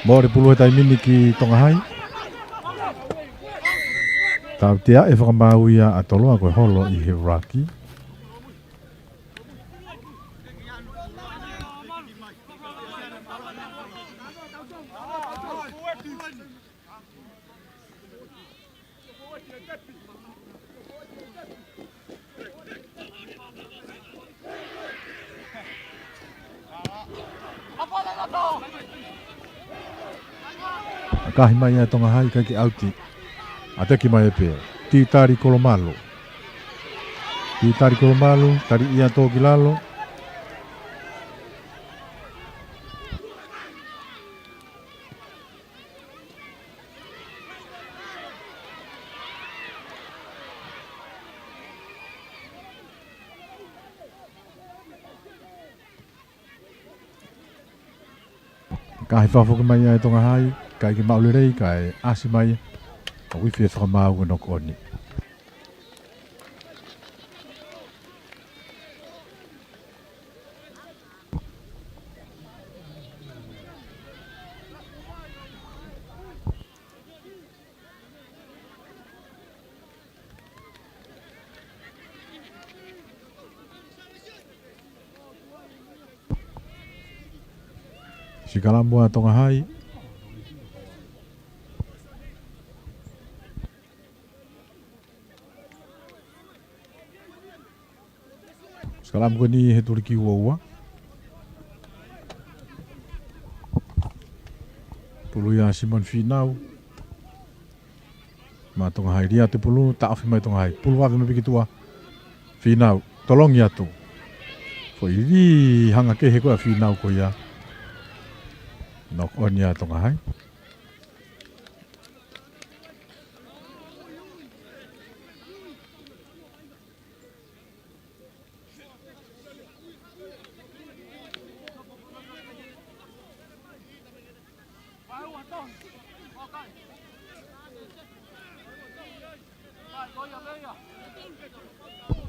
Mōre pulu he tai mini ki Tonga hai. Tau tea e whakamau ia a Toloa koe holo i he raki. Kahi mai e Tonga hai kai ki auti. A teki mai e pē. Ti tari Kolomalu. Ti tari Kolomalu, tari ia tō ki lalo. Kahi whafuka mai e Tonga hai. Kai ke maulirei kai asi mai a wifi e whakamau e noko oni. Sikalamu a Tonga hai. Salam ko ni he turiki ua. Pulu ya Simon Finau. Ma Tonga hai ria te pulu ta afi mai Tonga hai. Pulu ave me pikitua. Finau tolongi atu. Foi ri hanga ke he ko Finau ko ya. Nok on ya Tonga hai.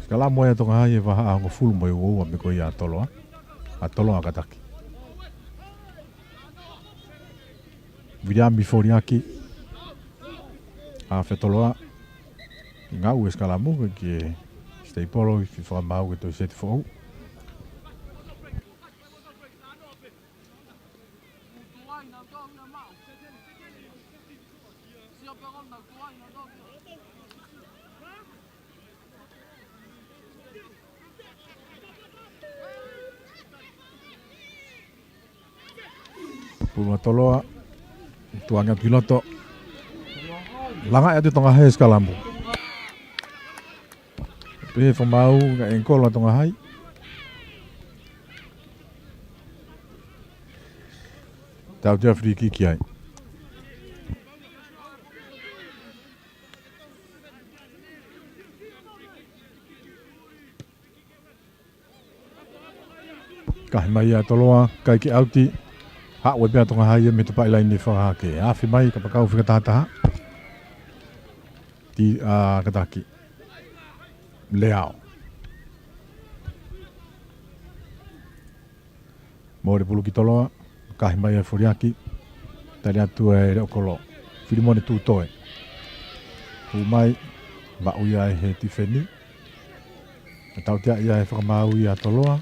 Kala moya Tonga hai e waha a fulu mo o me ko ia Toloa. A Toloa kataki. Vidiami foriaki. A fe Toloa. Ngau eskala mo ke stay polo fi fa mau ke to set fo. Pulua Toloa tuanga piloto langa ya Tonga hai skalambu pe famau nga engkola Tonga hai tau Jeffrey kiki ai kai mai ya Toloa kai ki auti Ha we pia tonga hai me te pai lai ni wha ke. Awhi mai ka pakau whika tahataha. Ti kataki. Leao. Mōre pulu ki Toloa. Kahi mai e Foriaki. Tari atu e reo kolo. Whirimone tū toe. Tū mai. Ma uia e he tifeni. E tautia ia e whakamau ia Toloa.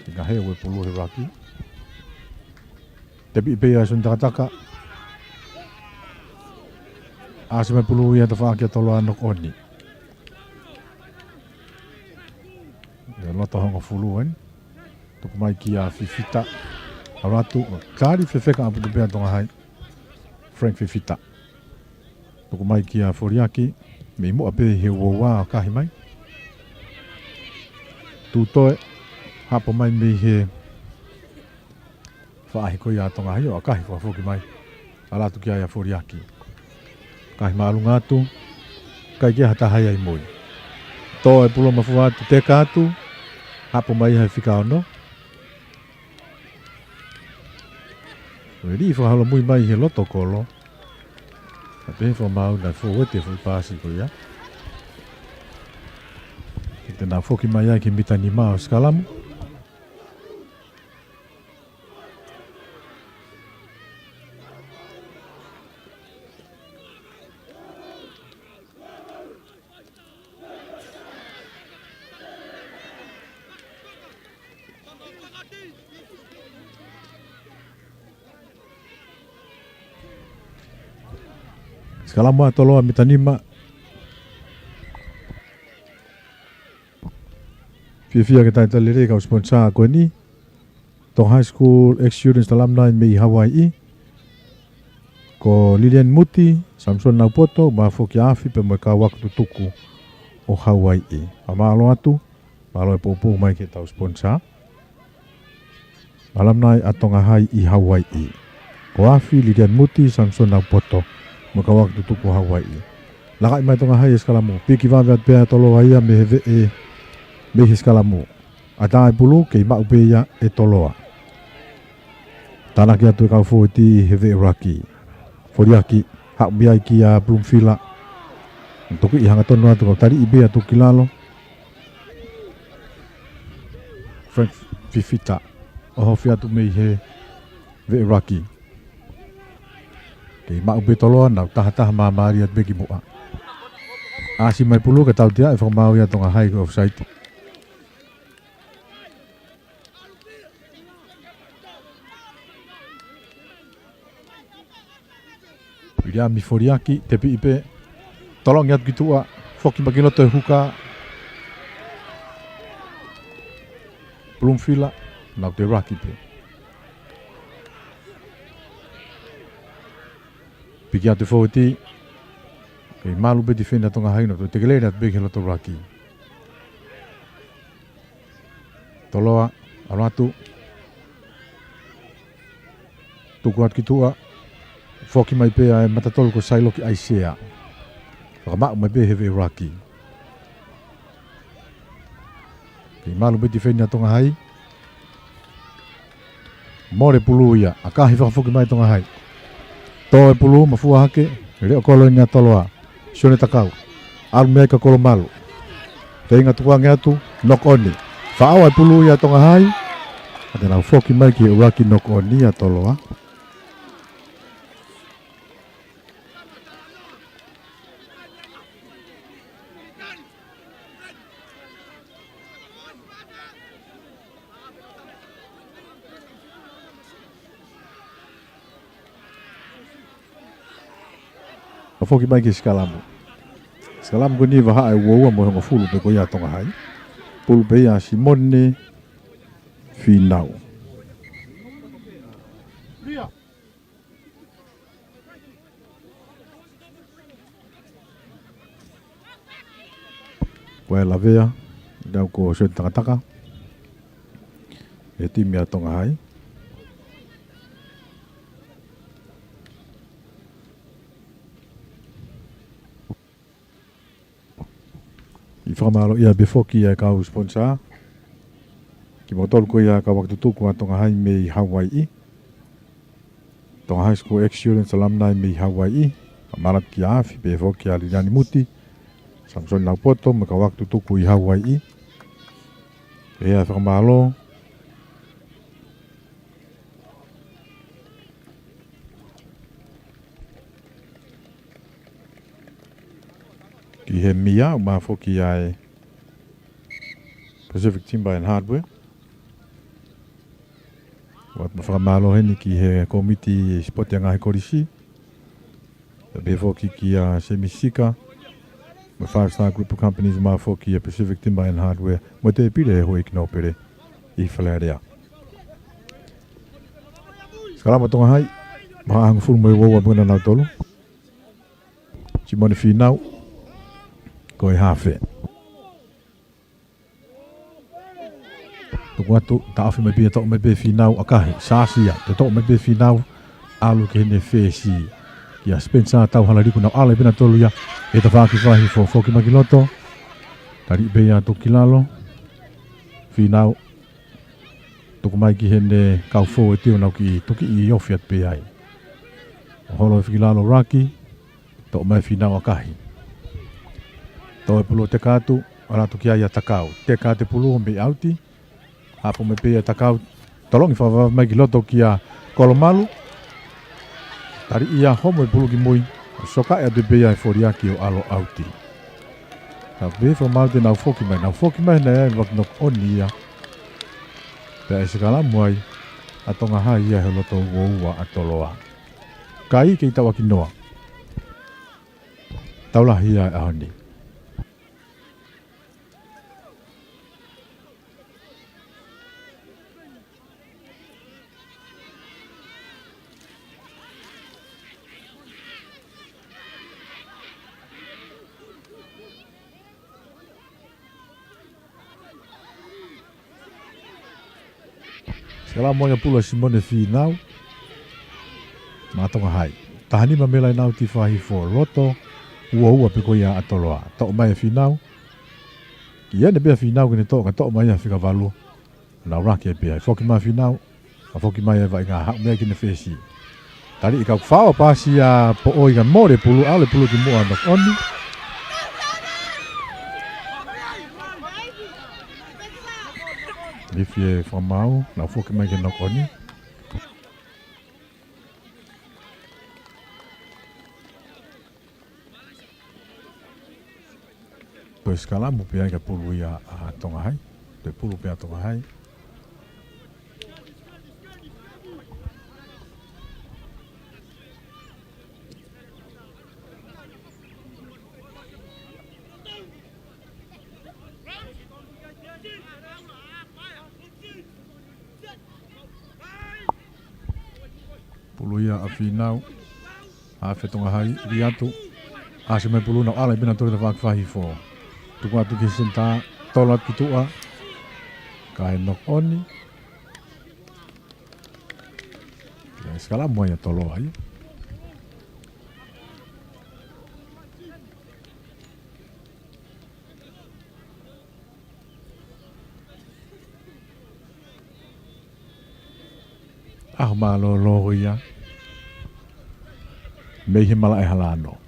Ika hea we pulu he raki. Te pi pia sun takataka. Ase mai pulu ia te whaakia Toloa Nuku'oni. Ia loto honga fulu en. Tuku mai ki a Fifita. Aratu. Kāri whewheka apu te pia tonga hai. Frank Fifita. Tuku mai ki a Foriaki. Me mua pe he uawa a kahi mai. Tūtoe. Hapo mai me he. Whaahi koi a tonga hai o a kahi whafoki mai. Aratu ki a Foriaki. Kahi maalunga atu. Kai kia hata hai ai moi. Tō e pulo mafua atu te kātu. Hapo mai hai whika ono. Ri whahalo mui mai he loto kolo. A pe wha mau na whawete whi pāsi ko ia. Ki te nā whoki mai ai ki mitani mao skalamu. Skalamu a Toloa mitanima. Fia ke tai talere ka sponsor ko ni. Tong high school ex-students alumni me Hawaii. Ko Lilian Muti, Samson Naupoto, ma foki afi pe mo ka waktu tuku o Hawaii. Amalo atu, malo e popo mai ke tau sponsor. Alumni atonga hai I Hawaii. Ko afi Lilian Muti, Samson Naupoto. Maka waktu tuku Hawaii. Lakai mai tonga hai eskalamu. Piki vavat pea Toloa ia me heve e me eskalamu. Atai pulu ke ima upe ia e Toloa. Tana ki atu e kau fo ti heve raki. Foriaki hak biai ki a Bloomfila. Toku I hanga tonu atu kau tari ibe atu kilalo. Frank Fifita. Oho fi atu me he ve raki. Kei mau be Toloa nau taha mamari at begi mua. Asi mai pulu ke tau tia e whakamau ia tonga hai ko offside. Iria mi Foriaki te pi ipe. Tolong iat kitua. Foki makiloto e huka. Bloomfila nau te raki pe. Piki atu fōti. Kei malu be defenda tonga haina. Te kelere atu beke loto raki. Toloa. Aratu. Tuku atu kitua. Foki mai pea e matatolo ko sailoki aisea. Whakamau mai pe hewe raki. Kei malu be defenda tonga hai. More pulu ia. Akahi whakafoki mai tonga hai. Tō e pulu mafua hake, reo kolo ni a Toloa, sione takau, alu mea ka kolo malu. Te inga tukuange atu, Nuku'oni. Whaau e pulu ia tonga hai, ate nau foki mai ki uraki Nuku'oni a Toloa. Foki mai ki skalamu. Skalamu ko ni waha e woua mo honga fulu pe ko ia tonga hai. Pulu pe ia Simone Finau. Koe la vea. Dau ko se takataka. E timi a tonga hai. I whakamalo ia befoki e kau sponsor. Ki motol ko ia ka waktu tuku Tonga hai me Hawaii. Tonga High School Excellence Alumni me Hawaii. Marat ki afi pe fo ki ali yani muti. Samson na poto me ka waktu tuku I Hawaii. Pe ia whakamalo. Ki he mia ma fo ki ai Pacific Timber and Hardware. Wat me whakamalo heni ki he komiti spot yang ai korisi. Before ki Semisika, my 5-star group of companies ma fo ki Pacific Timber and Hardware. Mo te pire hoi ki no pere I whalearea. Skalama tonga hai, maha hangu furu mo I wawa muna nau tolu. Si mone whinau, ko I hawhe. Tuku atu, ta awhi mai pia toko mai pe whinau akahi, sāsia, te toko mai pe whinau, alu ke hene whesi. Ia Spencer tau halariku nau ala bina tolu ia e ta whaki whahi fo foki makiloto tari be ia toki lalo whinau tuku mai ki hene kau fo e teo nau ki toki I ofiat pe ai holo e whiki lalo raki to mai whinau akahi to e pulu te kātu ara toki ai a takau te kā te pulu o me auti hapo me pe ia takau tolongi whawa mai ki loto ki a kolomalu Tari ia homo e pulu ki mui, soka e de bea e foriaki o alo auti. Ka befa maute nau foki mai na e wak nok oni ia. Pea e sekala muai, a tonga hai ia he loto uoua a Toloa. Ka I ke I tawa ki noa. Taula hia e ahoni. Kala moia pula Simone Finau. Matonga hai. Tahani mamela nau ti whahi fo roto. Ua pe ko ia a Toloa. Tau mai Finau. Ki ene bea Finau kene toka tau mai a whika walu. Nau raki e bea. Foki mai Finau. A foki mai e vai ngā hau mea kine whesi. Tari I kau whawa pasi a po o I ka more pulu. Ale pulu ki mua nok oni. Lifi e whamau, nau whoki mai ke nok oni. Koe skala mu pia ka pulu ia a Tonga hai. Te pulu pia Tonga hai. Pulu ia a whinau, a whetonga hai, ri atu, a se mai pulu nau ala I bina tore te whakwhahi fo. Tuku atu ki senta, tola ki tua, ka e nok oni. Ia skala moa ia Toloa ai. Ah malo lo ia. Me he mala e Hala'ano.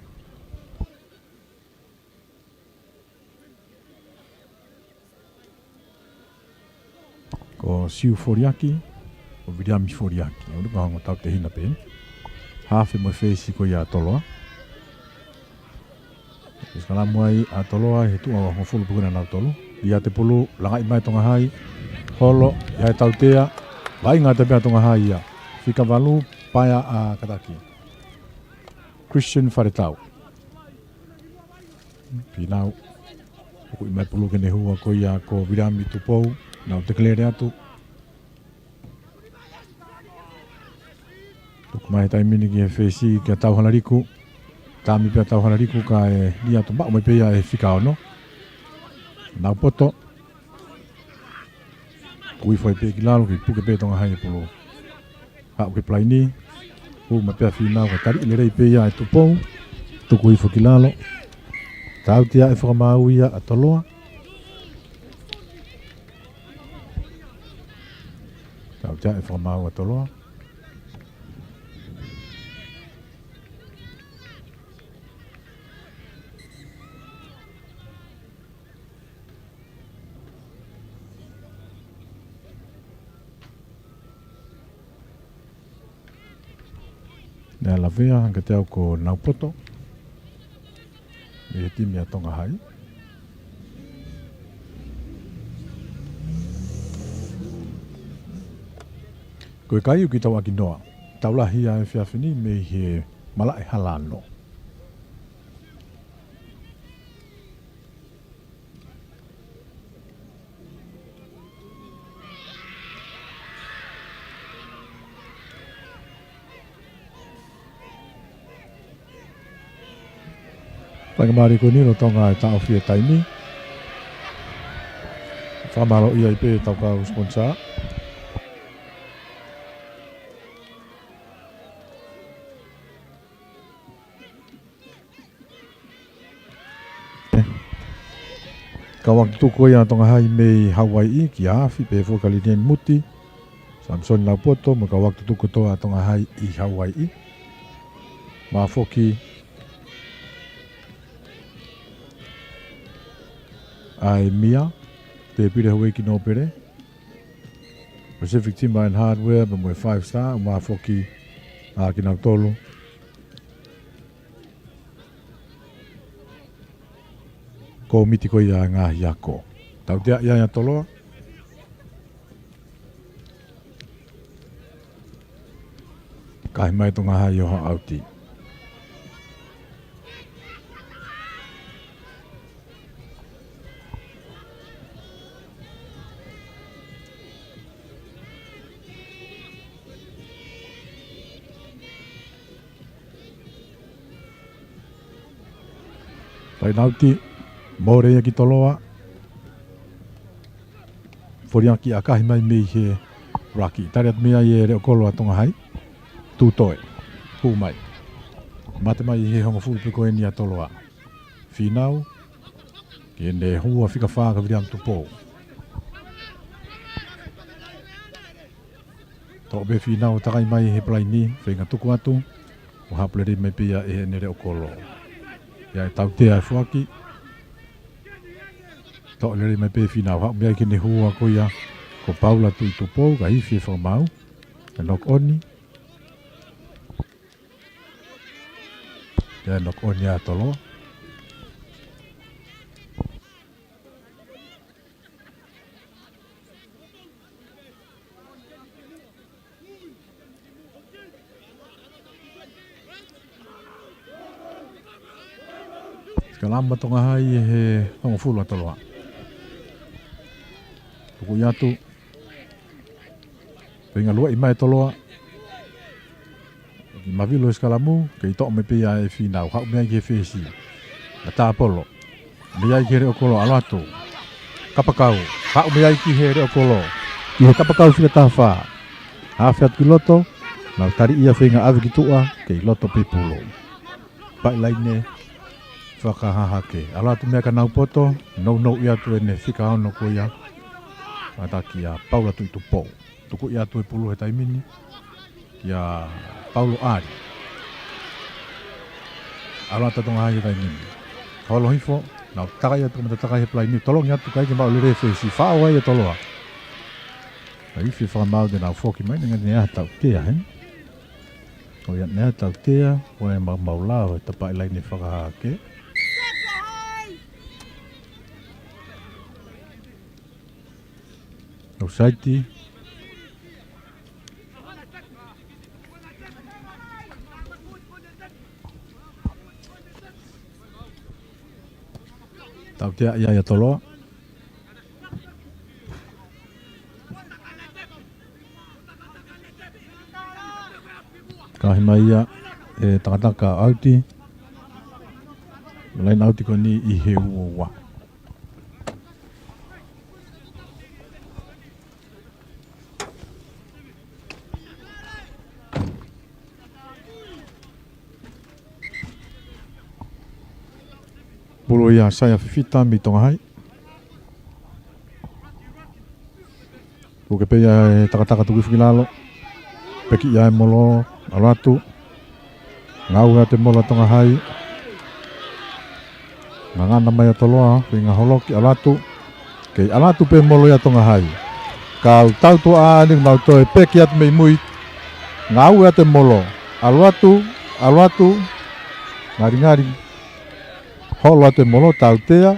Ko siu foriaki, o viriami foriaki. O nuka hongo tau te hina pe. Hafe mo whesi ko ia Toloa. Iskala muai a Toloa he tu o hofulu pukuna nau tolu. Ia te pulu, langai mai tonga hai. Holo, ia e tautea. Vai ngā te pia tonga hai ia. Whika walu, paia a kataki. Christian wharetau. Pinau. Oku I mai pulu kene hua ko ia ko virami Tupou. Nau te klere atu. Tuku mai taimini ki he whesi ki a tau halariku. Tami pia tau halariku ka e ni atu mao mai pia e whika ono. Nau poto. Kui foi pe ki lalo ki puke pe tonga hai e pulu. Hau ke plaini. Hu ma pia whina ka tari le rei pe ia e Tupou. Tuku I fo ki lalo. Tau tia e whakamau ia a Toloa. tia e whamau a Toloa. Nea la vea, hanga te au ko Naupoto. Me he timi a Tonga hai. Koe kai uki tau aki noa. Taulahi a e whiawhini me he mala e Hala'ano. Whakamari ko nino Tonga e tau whia taimi. Whamaro ia i pe tau kau sponsor. Kawak tuko ia Tonga hai me Hawaii ki awhi pe whokalinian muti. Samson Laupoto mo kawak tuko toa Tonga hai i Hawaii. Ma foki ai Mia, te pire hui ki no pere. Pacific Timber and Hardware, me moe 5 star, o maa foki a ki nau tolu. Ko miti ko ia ngahi ako. Tau tea ia Toloa. Kahi mai tonga hai o hauti. Pai nauti, more ia ki Toloa. Foriaki a kahi mai mei he raki. Tari at mea i e reo kolo a Tonga hai. Tūtoe, pū mai. Mate mai i he hongo fulu pe koe ni a Toloa. Whinau, ki ene hua whika whāka viri am Tupou. Tō be whinau takai mai he plai ni, whenga tuku atu. O hapleri mai pia e ene reo kolo. Ia e tau tea e whuaki. Tō leri mai pe whinau hau mea ki ne hua ko ia. Ko Paula tu i Tupou, ka iwi e whakamau. E nok oni. Ia e nok oni a Toloa. Kalama tonga hai he hongo fulu a Toloa. Tuku iatu. Penga lua i mai Toloa. I mawilo eskalamu, ke i toa me pia e whinau. Hau mea ki he whesi. A tā polo. Mea ki he reo kolo alato. Kapakau. Hau mea ki he reo kolo. I he kapakau whika tā whā. Hawhiat ki loto. Nau tari ia whenga awe ki tua. Ke i loto pe pulo. Pai laine. Whakahahake. Alatu mea ka Naupoto, no ia tu e ne whika ono ko ia. Ataki a Paula tu i Tupou. Tuku ia tu e pulu he taimini. Ia Paulo Ari. Alata tonga hai he taimini. Kawalo hifo, nau takai atu mata takai he plai ni. Tolongi atu kai ke mau lere whesi. Whao ai e Toloa. Na iwi whakamau de nau whoki mai. Nga nea tau tea hen. O ia nea tau tea. O e mau lao e tapai lai ni whakahake. No saiti. Tau tea ia Toloa. Kahi mai ia e takataka auti. Lain auti ko ni i he uowa. Puro ia saya fifita mi tonga hai. Ko ke pe ia takataka tuki whakilalo. Peki ia e molo alatu. Ngau te molo Tongahai. Ngana mai Toloa, pinga holoki alatu. Kei alatu pe molo ia Tongahai. Kau tau to ani mau to peki at mei mui. Ngau te molo. Alatu. Ngari. Holo te molo tau tea.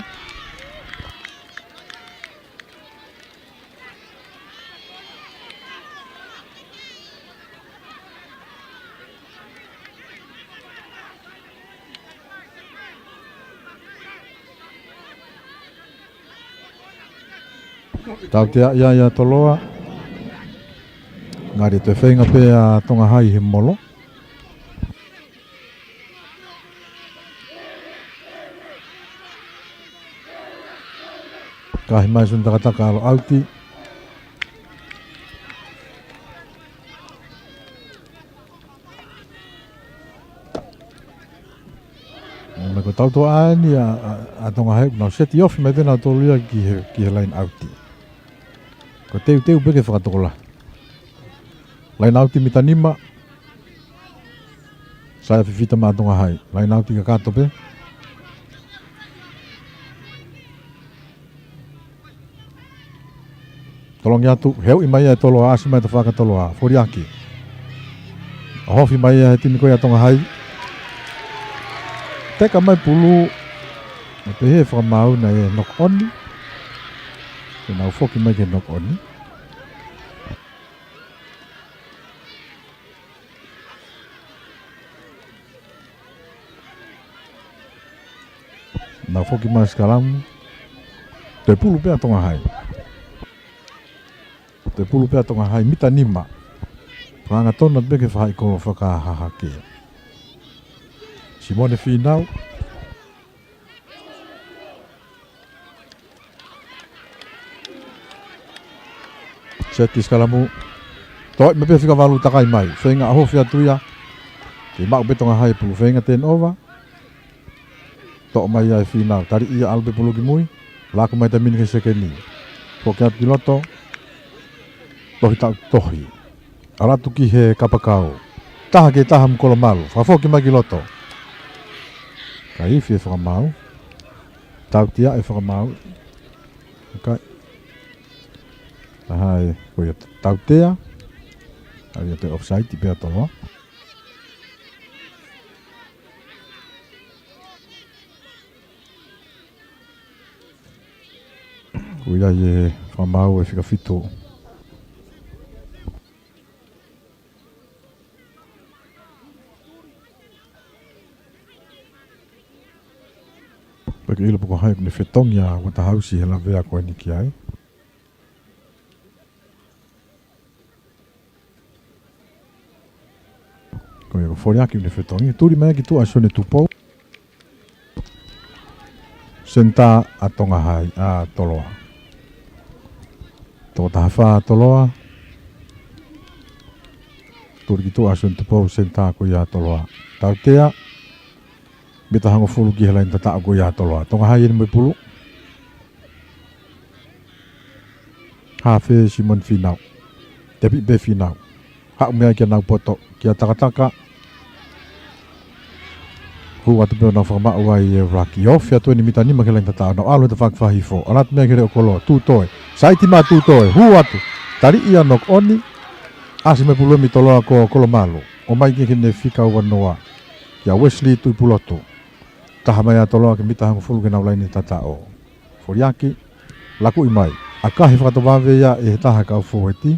Tau tea ia Toloa. Ngari te whenga pe a Tongahai he molo. Kahi mai sun takataka alo auti. Me ko tau to ani a Tongahai na seti ofi mai tena tolu ia ki he line auti. Ko teu beke whakatokola. Line auti mitanima. Saya fifita ma Tongahai. Line auti ka katope. Tolong atu, heu imai e Toloa, asi mai te whaka Toloa, Foriaki. A hofi mai e tini koe a Tongahai. Teka mai pulu, e pe he whakamau na e Nuku'alofa. E nau whoki mai ke Nuku'alofa. Nau whoki mai skalamu. Te pulu pe a Tongahai. Te pulu pea Tongahai mita nima. Pranga tona beke whai ko whakahahake. Simone Finau. Seti skalamu. Toi me pe whika walu takai mai. Whenga aho whia tuia. Te mau pe Tongahai pulu whenga ten over. Tō mai ai Finau. Tari ia albe pulu ki mui. Lako mai te minike sekeni. Pokeat piloto. Tohi tau tohi. Aratu ki he kapakau. Taha ke taha mkola malu. Whafoki mai ki loto. Ka iwi e whakamau. Tau tia e whakamau. Okay. Tahai koe tau tea. Ari te offside ti pea Toloa. Koe ai e whakamau e whikawhito. Pake ilo poko hai kune whetongia wata hausi he la vea koe niki ai. Koe ko Foriaki kune whetongia. Turi mai ki tu asone Tupou. Senta a Tongahai a Toloa. Tō tahawha Toloa. Turi ki tu asone Tupou senta koe a Toloa. Tau tea. Beta hango fulu ki helain tata ako ya Toloa. Tongahai ni mai pulu. Hafe Simon Finau. Tepi be Finau. Hak mea kia nau poto. Kia takataka. Hu atu peo nau whakamau ai e raki. Ofia tue ni mita nima helain tata. Nau alu te whakwhahifo. Alat mea kere o kolo. Tūtoe. Saiti ma tūtoe. Hu atu. Tari ia nok oni. Asi mai pulu mi Toloa ko kolo malu. O mai kene whika ua noa. Kia Wesley tui puloto. Taha mai a Toloa ke mita hango fulu ke nau laini tata o Foriaki. Laku i mai. A kahi whakatawawe ia e he taha kau fōheti.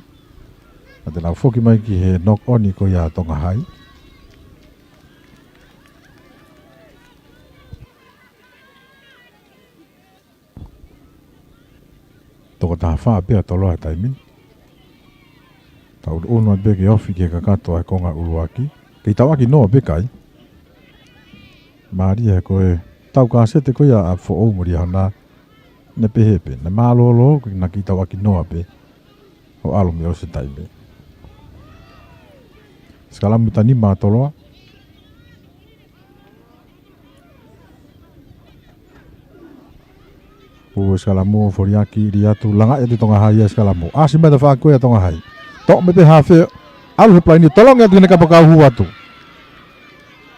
Na te nau whoki mai ki he nok oni ko ia Tongahai. Toko taha whaa pia Toloa taimini. Tau unu at beke ofi ke kakato ai konga uluaki. Kei tau aki noa bekai. Maria koe tau ka sete koe a Apifoou mo Liahona ne pehepe ne malolo koe na ki tau aki noa pe o alo me o se taime. Skalamu tani ma Toloa. Pu eskalamo foriaki riatu langa ya tonga hai eskalamo. Asima da fa ko ya tonga hai. Tok me pe hafe alu plai ni tolong ya tene ka paka huatu.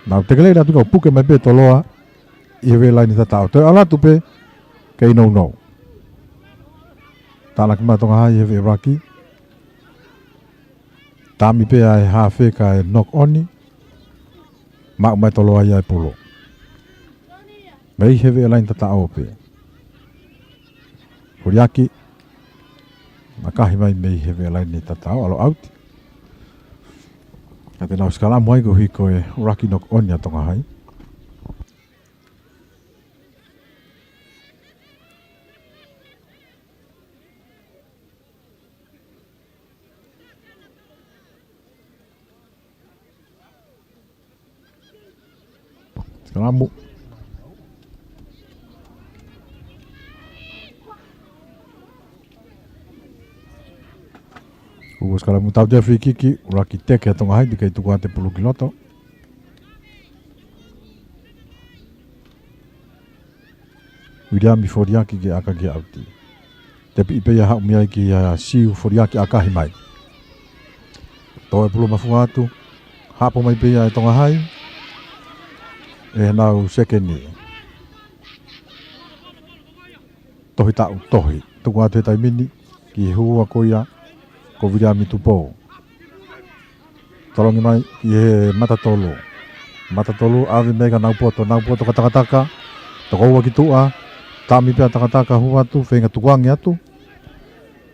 Na tekele da tu puke me pe toloa. Iwe lai ni tata. Te ala tu pe kei no. Tala kima tonga hai hewe raki. Tami pe ai hafe ka knock oni. Mak mai toloa ya pulo. Mei hewe lai ni tata ope. Foriaki. Makahi mai mei hewe lai ni tata alo auti. Kate nau skala moai ko hiko e raki knock oni ya tonga hai. Skalamu. Ugo skalamu tau te free kiki raki teke tonga hai dikai tuku ate pulu kiloto. Wiriami foriaki ke aka ke auti. Tepi ipe ya hau miai ki siu foriaki akahi mai. Toe pulu mafuatu. Hapo mai pe ya tonga hai. E nau sekeni. Tohi tau tohi. Tuku ate tai mini. Ki hua koia. Ko Wiriami Tupou. Tolongi mai ki he matatolo. Matatolo awi mega nau poto katakataka. Toko ua ki tua. Tami pea takataka huatu. Whenga tukuangi atu.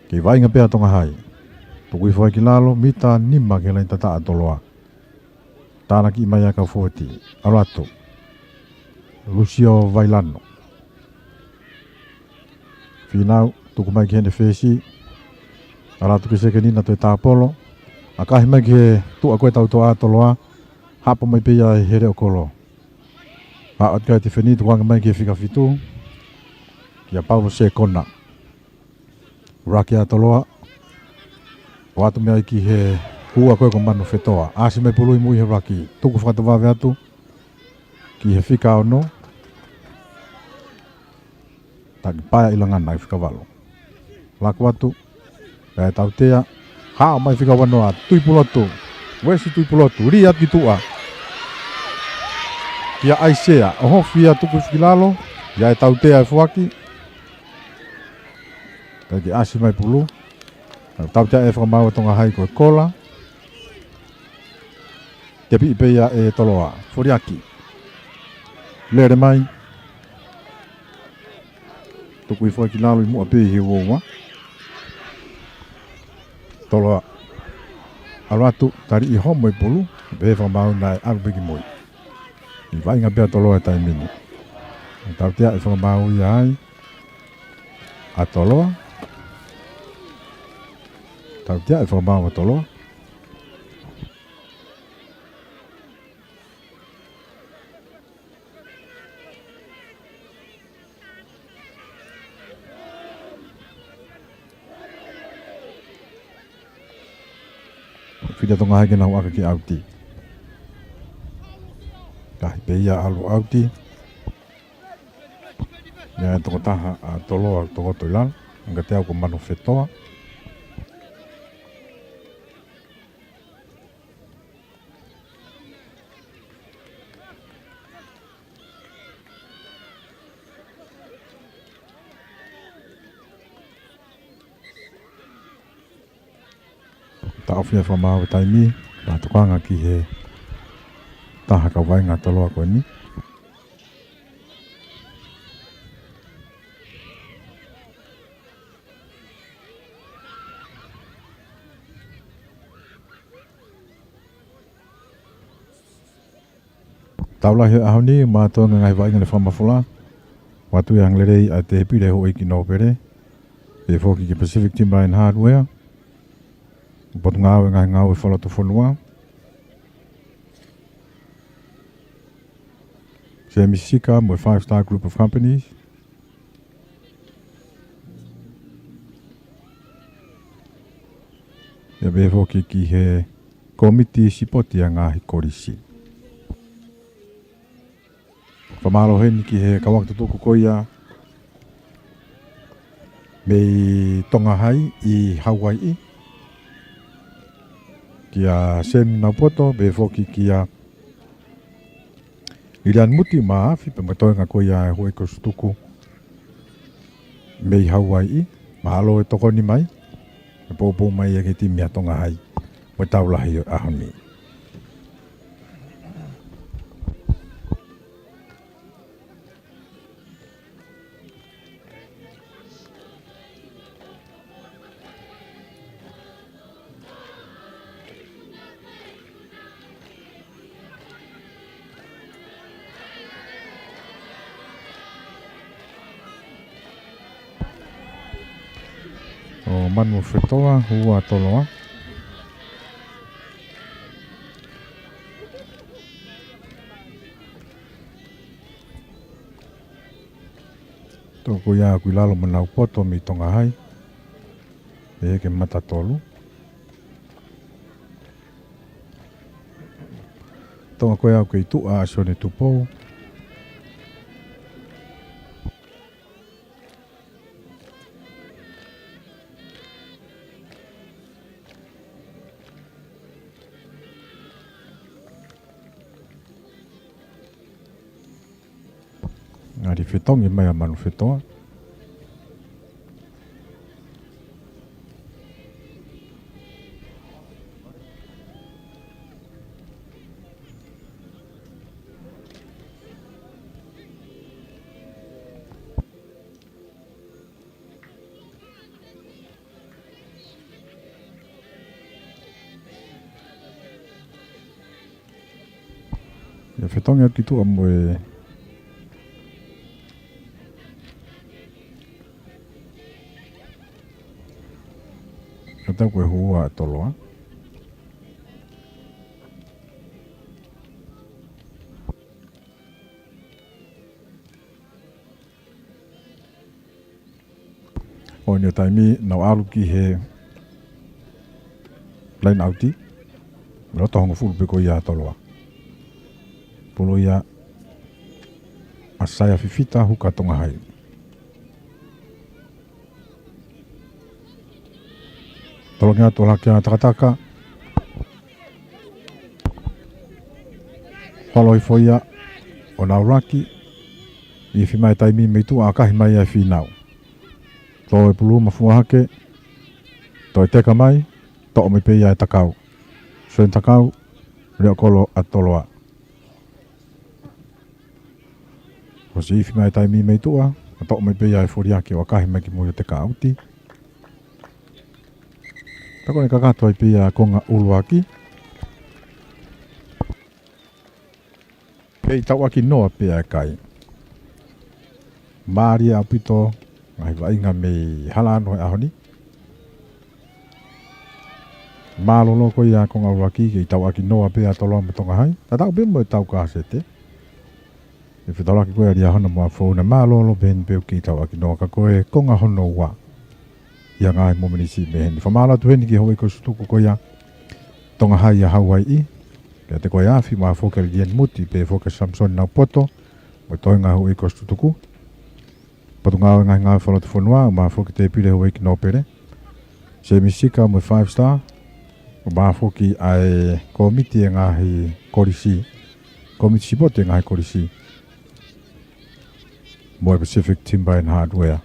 Ki vainga pea tonga hai. Tuku ifoi ki lalo. Mita nima ke lain tata atoloa. Tāna ki mai aka 40. Arato. Lucio Vailano. Finau, tuku mai ki hene whesi. Arato ki seke nina toi tāpolo. Akahi mai ki he tua koe tau toa atoloa. Hapo mai pia he here o kolo. Haot kai te wheni tukuanga mai ki he whika fitu. Ki a Paulo se kona. Raki atoloa. O atu mea ki he hua koe ko manu whetoa. Asi mai pului mui he raki. Tuku whakatawawe atu. Ki he whika o no. Taki paia ilangana i whikawalo. Laku atu. Kaya tau tea. Haa mai whikawanoa. Tuipulotu. Wesi tuipulotu. Ria ki tua. Kia aisea. Oho fia tuku whikilalo. Ia e tau tea e fuaki. Taki asi mai pulu. Tau tea e whakamau tonga hai koe kola. Tepi ipeia e toloa. Foriaki. Lere mai. Tuku i fuaki lalo i mua pēhi wōma. Toloa. Aluatu tari i homo i pulu. Behe whakamau nai arubeki moi. I vainga pēa toloa e taimini. Tau tea e whakamau i ai. A toloa. Tau tea e whakamau a toloa. Whita tonga hai ke nau aka ki auti. Kahi peia alu auti. Ia e toko taha a toloa toko toilan. Nga te au ko manu whetoa. Ta ofia whamau taimi. Ta tukuanga ki he taha ka wainga toloa koe ni. Taulahi aho ni mātua ngai wainga le whamawhula. Watu yang lerei a te hepi reho i ki no pere. E whoki ki Pacific Timber and Hardware. Botu ngāwe ngai ngāwe whalatu whanua. Se Misika mo 5-star group of companies. E be whoki ki he komiti sipoti a ngāhi korisi. Whamalo heni ki he kawakta toko koia. me tonga hai I Hawaii kia semi na poto be foki kia ilian muti maafi pe matoenga ko ia hoi ko stuku me Hawaii mahalo e toko ni mai e popo mai e ke timia tonga hai mo taulahi ahoni o manu whetoa hua Toloa. Tōku ia kui lalo manau poto mi tonga hai. E ke mata tolu. Tonga koe au kei tua asone Tupou. Ngari whetongi mai a manu whetoa. Ia whetongi atu tu amoe Kata koe hua Toloa. O ni taimi nau alu ki he lain auti. Mero tohonga fulu pe ko ia Toloa. Polo ia asaya fifita huka tonga hai. Tolongea tola kia takataka. Whaloi foia o nau raki. I whimai taimi meitu a kahi mai ai whinau. Tō e pulu mafua hake. Tō e teka mai. Tō me pei ai takau. Suen takau. Reo kolo a Toloa. Hosi I whimai taimi meitu a. Tō me pei ai furiake o kahi mai ki mui o teka auti. Tako ne kakato ai pia konga uluaki. Kei tau aki noa pia kai. Maria apito ngai vainga me Hala'ano e ahoni. Malolo ko ia konga uluaki kei tau aki noa pia Toloa me tonga hai. Ta tau pe mo tau ka sete. E whetolaki koe a Liahona mo a fōna malolo ben peu kei tau aki noa ka koe konga hono wa. Ia ngai mominisi me heni. Whamala tu heni ki hoi ko sutuku ko ia tonga hai a Hawaii. Kia te koe awhi maa whoka lian muti pe whoka Samson nau poto. Mo toi ngā hoi ko sutuku. Patu ngā ngai whalatu whanua maa whoka te pire hoi ki nōpere. Se misika mo 5 star. O maa whoki ai komiti e ngahi korisi. Komiti sipote e ngahi korisi. Mo Pacific Timber and Hardware.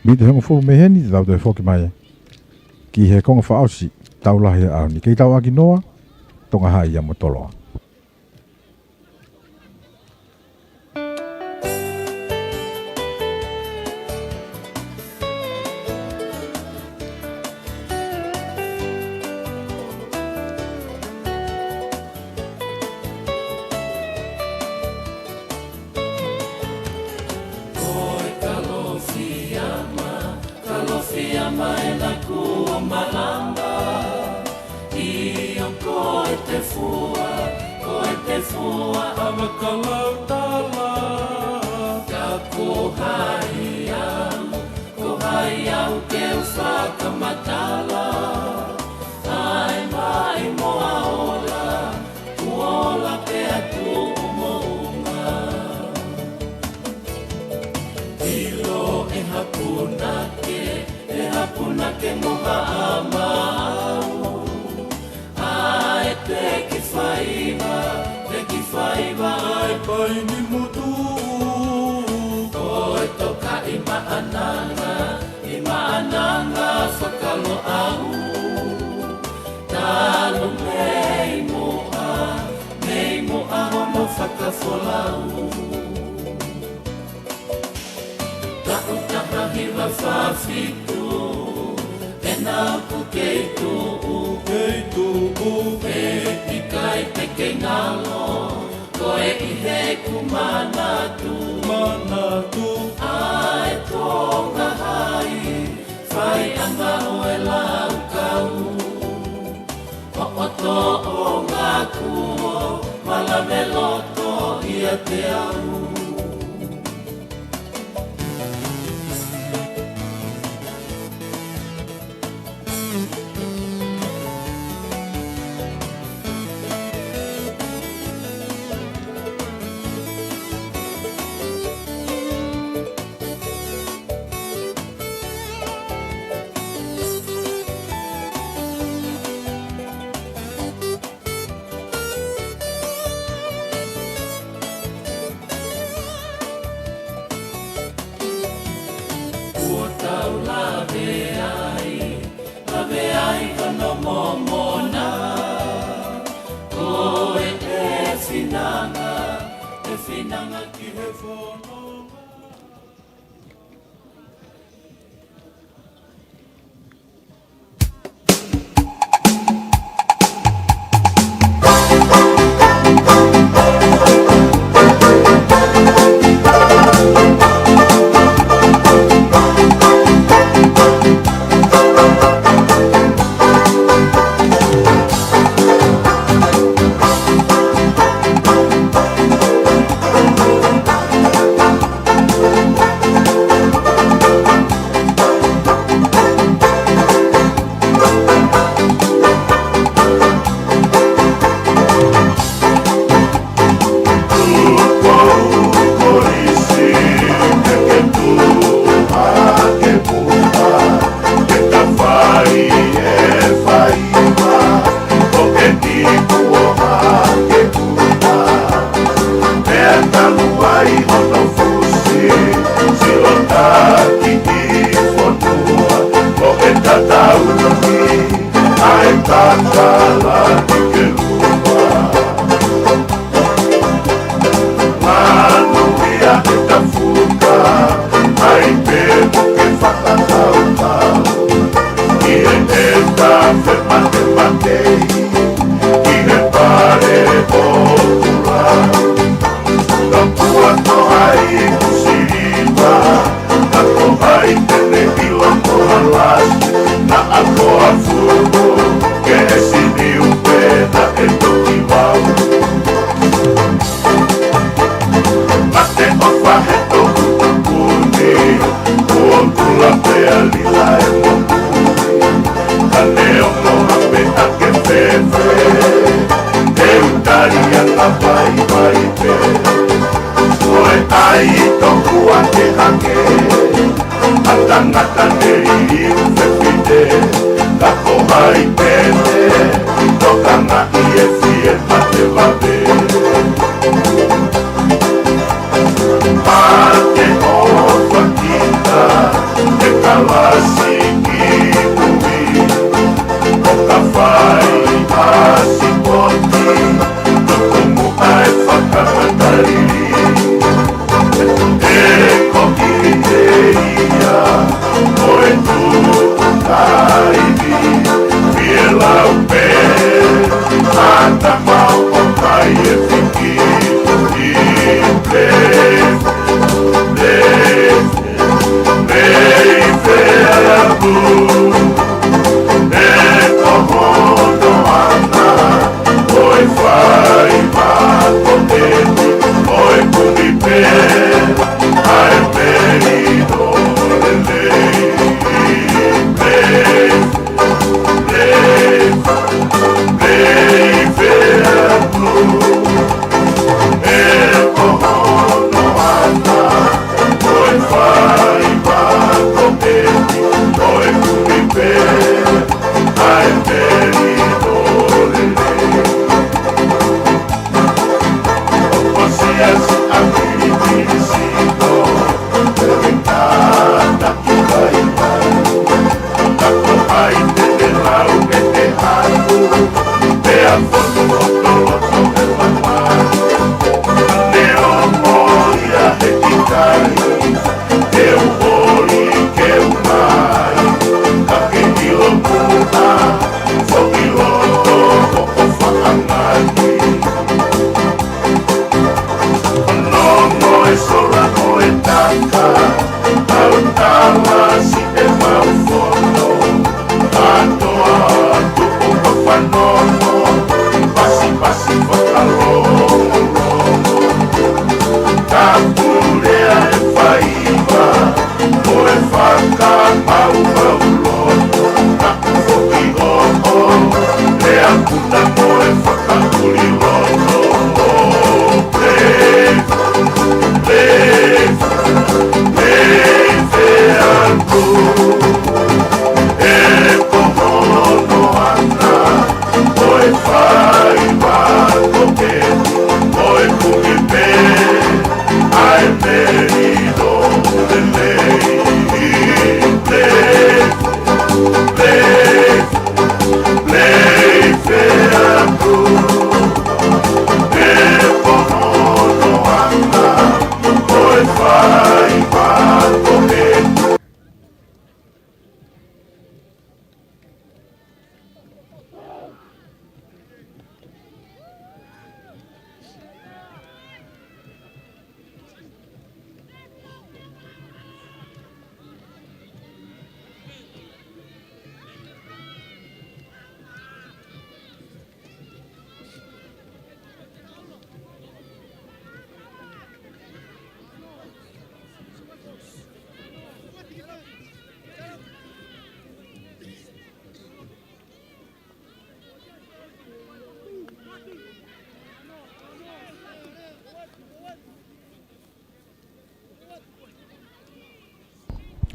Mi te hongo fulu me heni te tau te whoki mai. Ki he konga whaosi, tau lahi au ni. Kei tau aki noa, tonga hai ia mo Toloa. Ilo e hapuna puna ke moha amau Ai te ki whaiva ai pai ni mutu Koe toka i maananga whakalo au Talo mei moa homo whakafolau Ta'u tahahiwa whawhitu E nāpu kei tu'u E tikai te kei ngalo Koe i he kumanatu Ai tonga hai Whai anga oe lau kau O oto o ngā kuo Malame loto ia te au Lave ai kono momona Koe e finanga ki he whono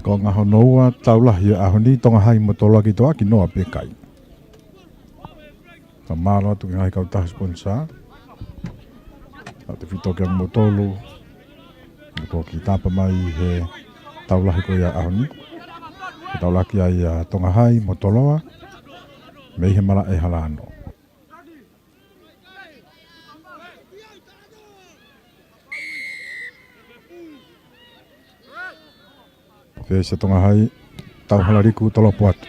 Ko ngā honoua taulahi ahoni tonga hai mo Toloa ki toa ki noa pekai. Ka mālo atu ki ngai kautaha sponsor. Te whito ki ang mo tolu. Ko ki tāpa mai he taulahi ko ia ahoni. Ke taulaki ai tonga hai mo Toloa. Mei he mara e Hala'ano. Fe se tonga hai tau halariku tolo puatu.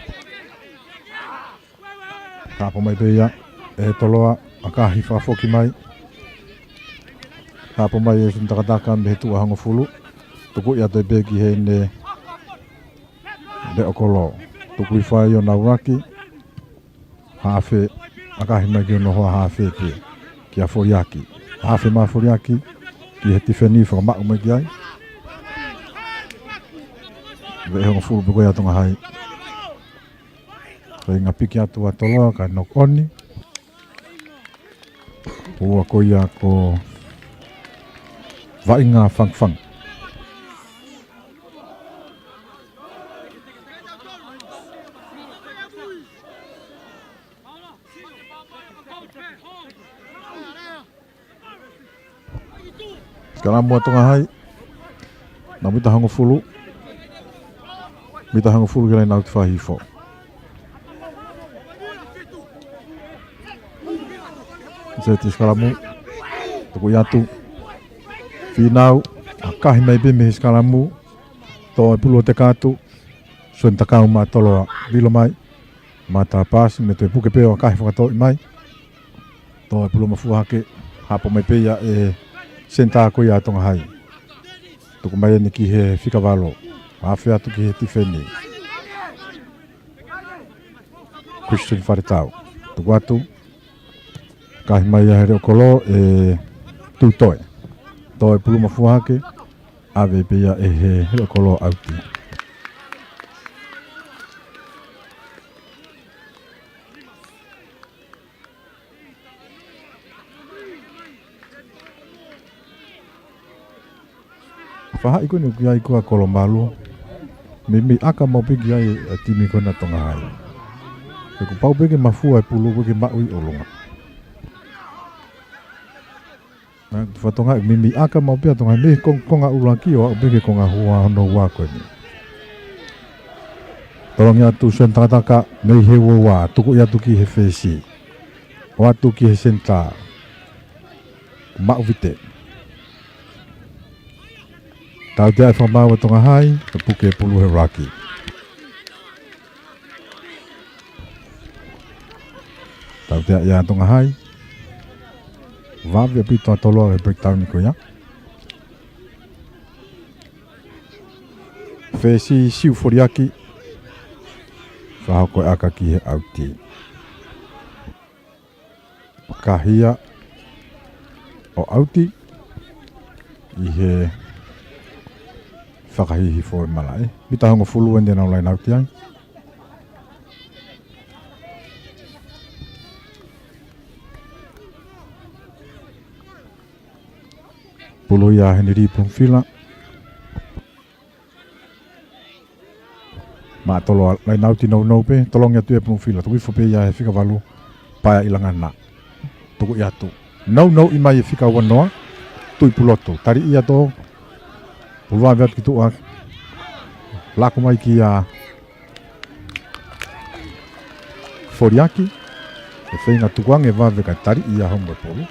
Kāpo mai peia e Toloa akahi whafoki mai. Kāpo mai e sintakataka me he tua hango fulu. Tuku ia te begi he ne le okolo. Tuku i whai o nauraki. Hawhe akahi mai ki o nohoa hawhe ki a foriaki. Hawhe maa foriaki ki he tifeni whakamau mai ki ai. Ve hongo fulu pe koe atonga hai. Koe ngā piki atu a Toloa ka nokoni. Ua koe a ko vai ngā whangwhang. Sekarang mua tonga hai. Nā mita hongo fulu. Mita hango fulu kilai nau te whahifo. Se te skaramu. Tuku iatu. Whinau. A kahi mai be me he skaramu. Tō e pulu o te kātu. Suen takau mā Toloa. Vilo mai. Mā tā pāsi me te puke peo a kahi whakatoi mai. Tō e pulu mafuahake. Hapo mai peia e sentā koe a tonga hai. Tuku mai ene ki he whikawalo. Hawhi atu ki he tifeni. Christian wharetau. Tuku atu. Kahi mai a here o kolo e tūtoe. Tō e pulu mafuahake. Awe pia e he here o kolo auti. Whahai koe ni uki ai kua kolo malu. Me aka mau piki ai a timi kona tonga hai. E ku pau peke mafua e pulu peke maui o longa. Whatonga e me aka mau pia tonga me konga uraki o peke konga hua hono wā koe ni. Tolongi atu sen takataka mei he wā tuku i atu ki he whesi. O atu ki he senta. Mau vite. Tau te ai whamau e tonga hai, te puke pulu he raki. Tau te ai tonga hai. Wawe pito a Toloa e breakdown ni ko ia. Whesi siu foriaki. Whahau koe aka ki he auti. Kahia o auti. I he whakahihi fōi malai. Mita hongo fulu ende nau lai nauti ai. Pulu ia heni ripung whila. Ma Toloa lai nauti nau pe. Tolongi atu e pung whila. Tuki whape ia he whikawalu. Paia ilanga na. Tuku i atu. Nau i mai e whikawanoa. Tui puloto. Tari ia tō. Pulwa viat ki tuak. Lako mai ki a foriaki. E whainga tukuang e wawe ka tari i a hongo polu.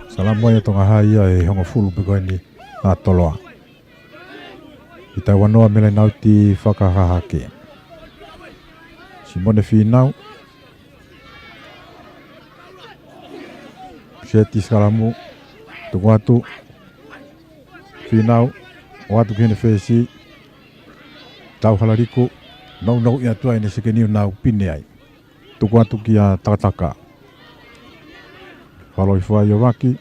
Salamu ai tonga hai ia e hongo fulu pe koe ni nā Toloa. I tai wanoa mele nauti whakahahake. Simone Finau. Seti skalamu. Tuku atu. Finau. O atu kene whesi. Tau halariku. Nau i atua ene seke niu nau pine ai. Tuku atu ki a takataka. Whaloi whai o raki.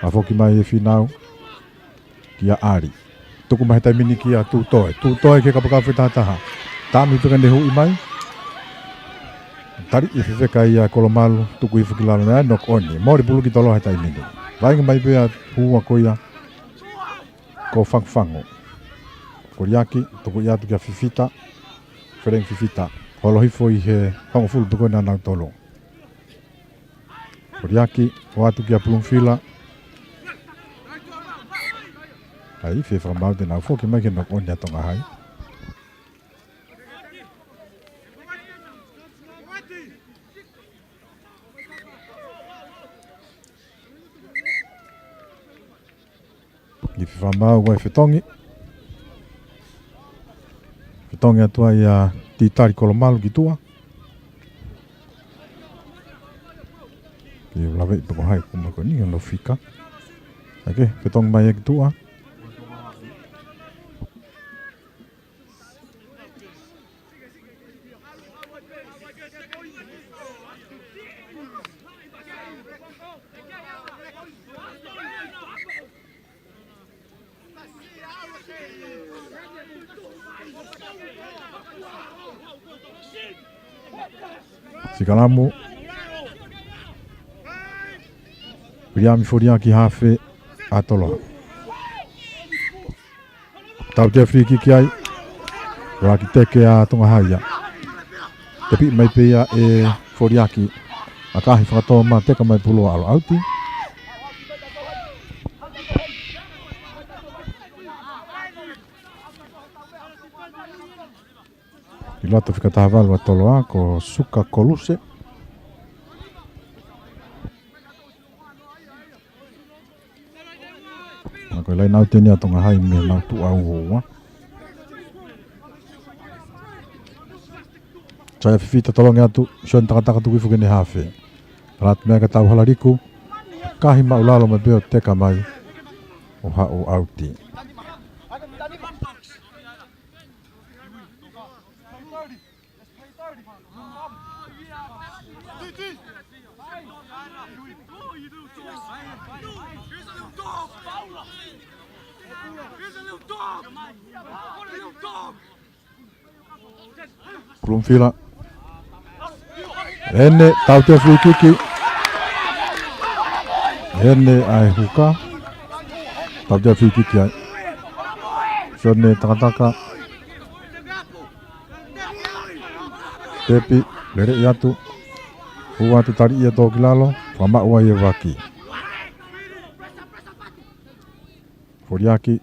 A whoki mai e Finau. Ki a Ari. Tuku mahi taimini ki a Tūtoe. Tūtoe ke kapakawhi tātaha. Tāmi pekande hui mai. tari I fefeka ia kolomalu tuku I whakilalo nea nok oni. Mori pulu ki tolo hai tai minu. Vainga mai pia hua koia ko whangwhango. Koriaki tuku ia tukia fifita. Whereng fifita. Holo hifo I he whango fulu tuku na nau tolo. Koriaki o atu kia plumfila. Ai fe whamau te nau fōki mai ke nok oni a tonga hai. I whamau wai whetongi. Whetongi atua ia titari kolomalu ki tua. Ki lawe I pako hai kumako ni no fika. Ake, whetongi mai ki tua. Sikalamu Priami foria ki hafe a Toloa. Tau te free kick ai. Raki teke a tonga haia. Te pi mai pia e foria ki a kahi whakatoa ma teka mai puloa alo auti. I loto whakatahavalu a Toloa ko suka koluse. Ko lai nau teni a tonga hai me nau tu au hoa. Chai fifita tolongi atu, shon takataka tuki fukene hafe. Rat mea ka tau halariku, kahi maulalo me beo teka mai o ha o auti. Plumfila. Enne tau te free kiki. Enne ai huka. Tau te free kiki ai. Shone takataka. Tepi lere iatu. Hua tu tari ia toki lalo. Wama ua ia waki. Foriaki.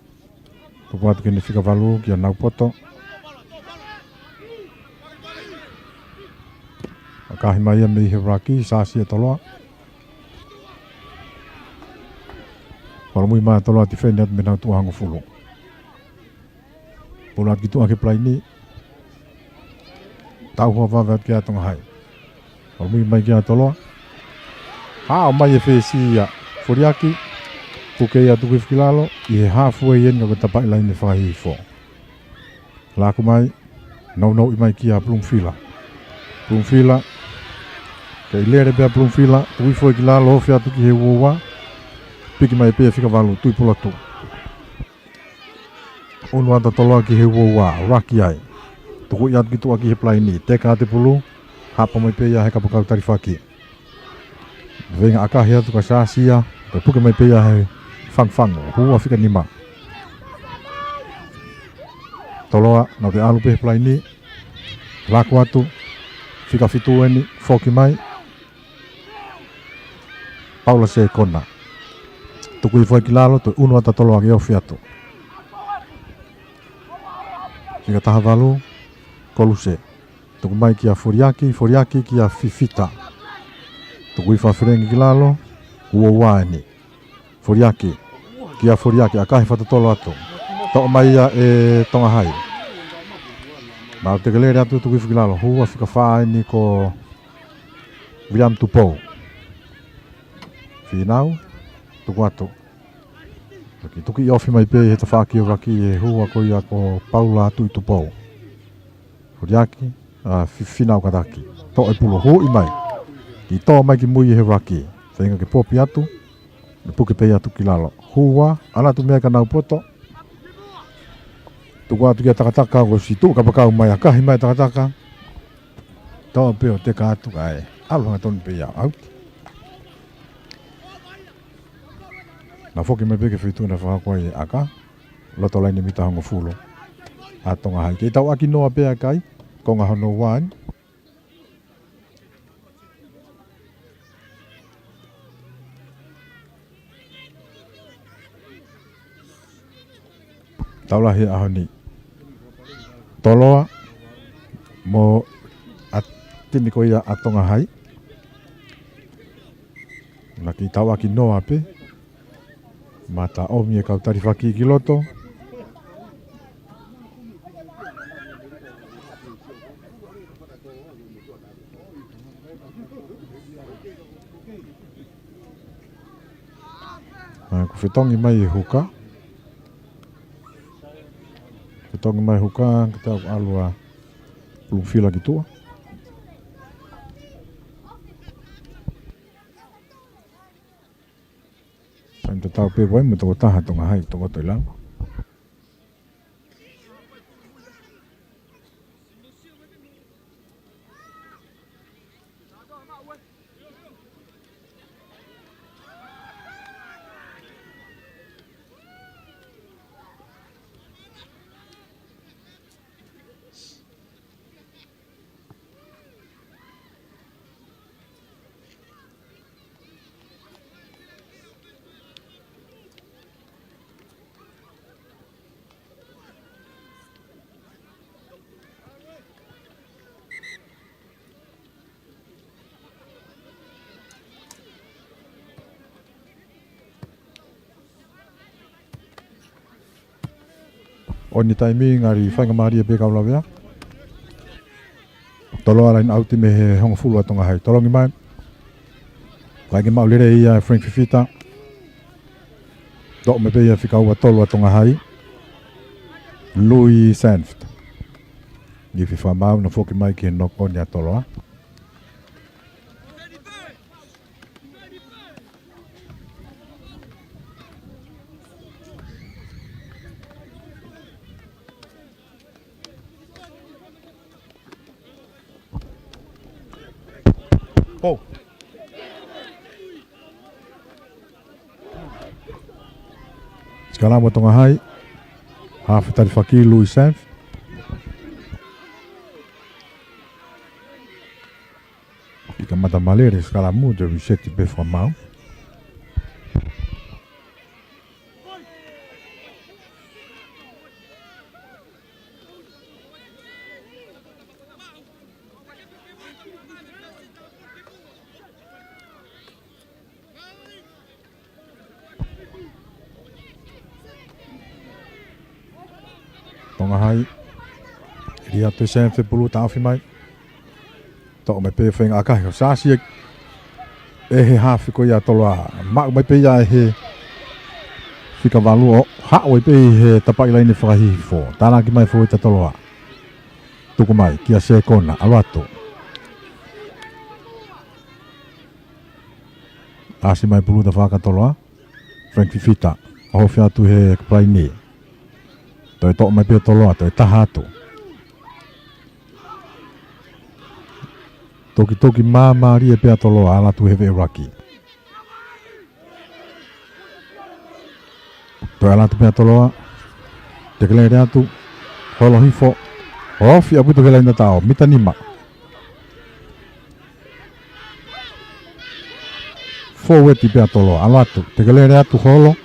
Tupu atu kini fika valu kia nau poto. Kahi mai me he raki sasi Toloa. Para mui mai Toloa ti fene at menau tu hango fulu. Pola ki tu ake plai ni. Tau hoa vavat kia tonga hai. Para mui mai kia Toloa. Ha mai e fesi ya foriaki. Puke ya tuki fikilalo I he hafu e yen ngako tapai lai ne whahi fo. Laku mai no I mai kia plumfila. Plumfila. Kei lere bea plumfila, tui foi ki la lofi atu ki he uowa. Piki mai pia fika walu, tui pula tu. Unu ata Toloa ki he uowa, raki ai. Tuku I atu ki tua ki he plai ni, teka ate pulu, hapa mai pia he kapakau tarifaki. Venga akahi atu ka saasia, pe puke mai pia he fangfango, hua fika nima. Toloa, na te alu pe he plai ni, laku atu, fika fitu eni, foki mai. Paula se kona. Tuku I foi ki lalo, tu unu ata Toloa ki au fiatu. Fika taha valu, koluse. Tuku mai ki a foriaki ki a fifita. Tuku I whawhirengi ki lalo, ua waeni. Foriaki, ki a foriaki, a kahi whatatolo atu. Toko mai ia e tonga hai. Mau te galere atu tuku I fiki lalo, hua fika whaeni ko William Tupou. Finau, tuku atu. Tuki I ofi mai pe he ta whaki o raki e hua ko ia ko Paula atu I Tupou. Foriaki, finau kataki. To e pulo hui mai. I to mai ki mui he raki. Whainga ke popi atu, ne puke pe atu ki lalo. Hua, ala tu mea ka nau poto. Tuku atu kia takataka o si tu kapakau mai a kahi mai takataka. Tau peo te kātu kai. Alu hanga tonu pe ia au. Na foki mai peke whitu na whakakua i aka. Loto laini mita hongo fulo. A tonga hai. Kei tau aki noa pea kai. Konga hono wāni. Taulahi aho ni Toloa mo atini ko ia atonga hai na ki tawa ki noa pe mata omi e kautari whaki ki loto ku whetongi mai e huka Tonga mai huka kita alua belum fila gitu. Sampai tahu pe boy muto tahan tonga hai tonga toilang. Oni taimi ngari whainga maria pe kaula wea. Toloa lain auti me he hongo fulu atonga hai. Tolongi mai. Kaingi mau lere ia Frank Fifita. Dok me pe ia whikau tolo atonga hai. Louis Sanft. Gifi whamau na whoki mai ki he noko ni a Toloa. Oh. Sekarang tonga hai. Half tadi fakir Louis Sanf. Ika mata malere sekarang mu de reset pe famau. Tonga hai. Ria te sen te pulu tau fi mai. Tok me pe whenga akahi o sāsi e he hawhi ko ia Toloa. Mak mai pe ia he whika walu o hao pe he tapai laini whakahihi fo. Tāna ki mai fo i ta Toloa. Tuku mai kia se kona aluato. Asi mai pulu ta whaka Toloa. Frank Fifita. Aho whiatu he kaplai ni. Toi tok mai pe Toloa, toi tahatu. Toki mama ria pe Toloa, ala tu hewe raki. Toi ala tu pe Toloa, te kele rea tu, holo hifo, ofi apu tu kele ina tau, mita nima. Foweti pe Toloa, ala tu, te kele rea tu holo,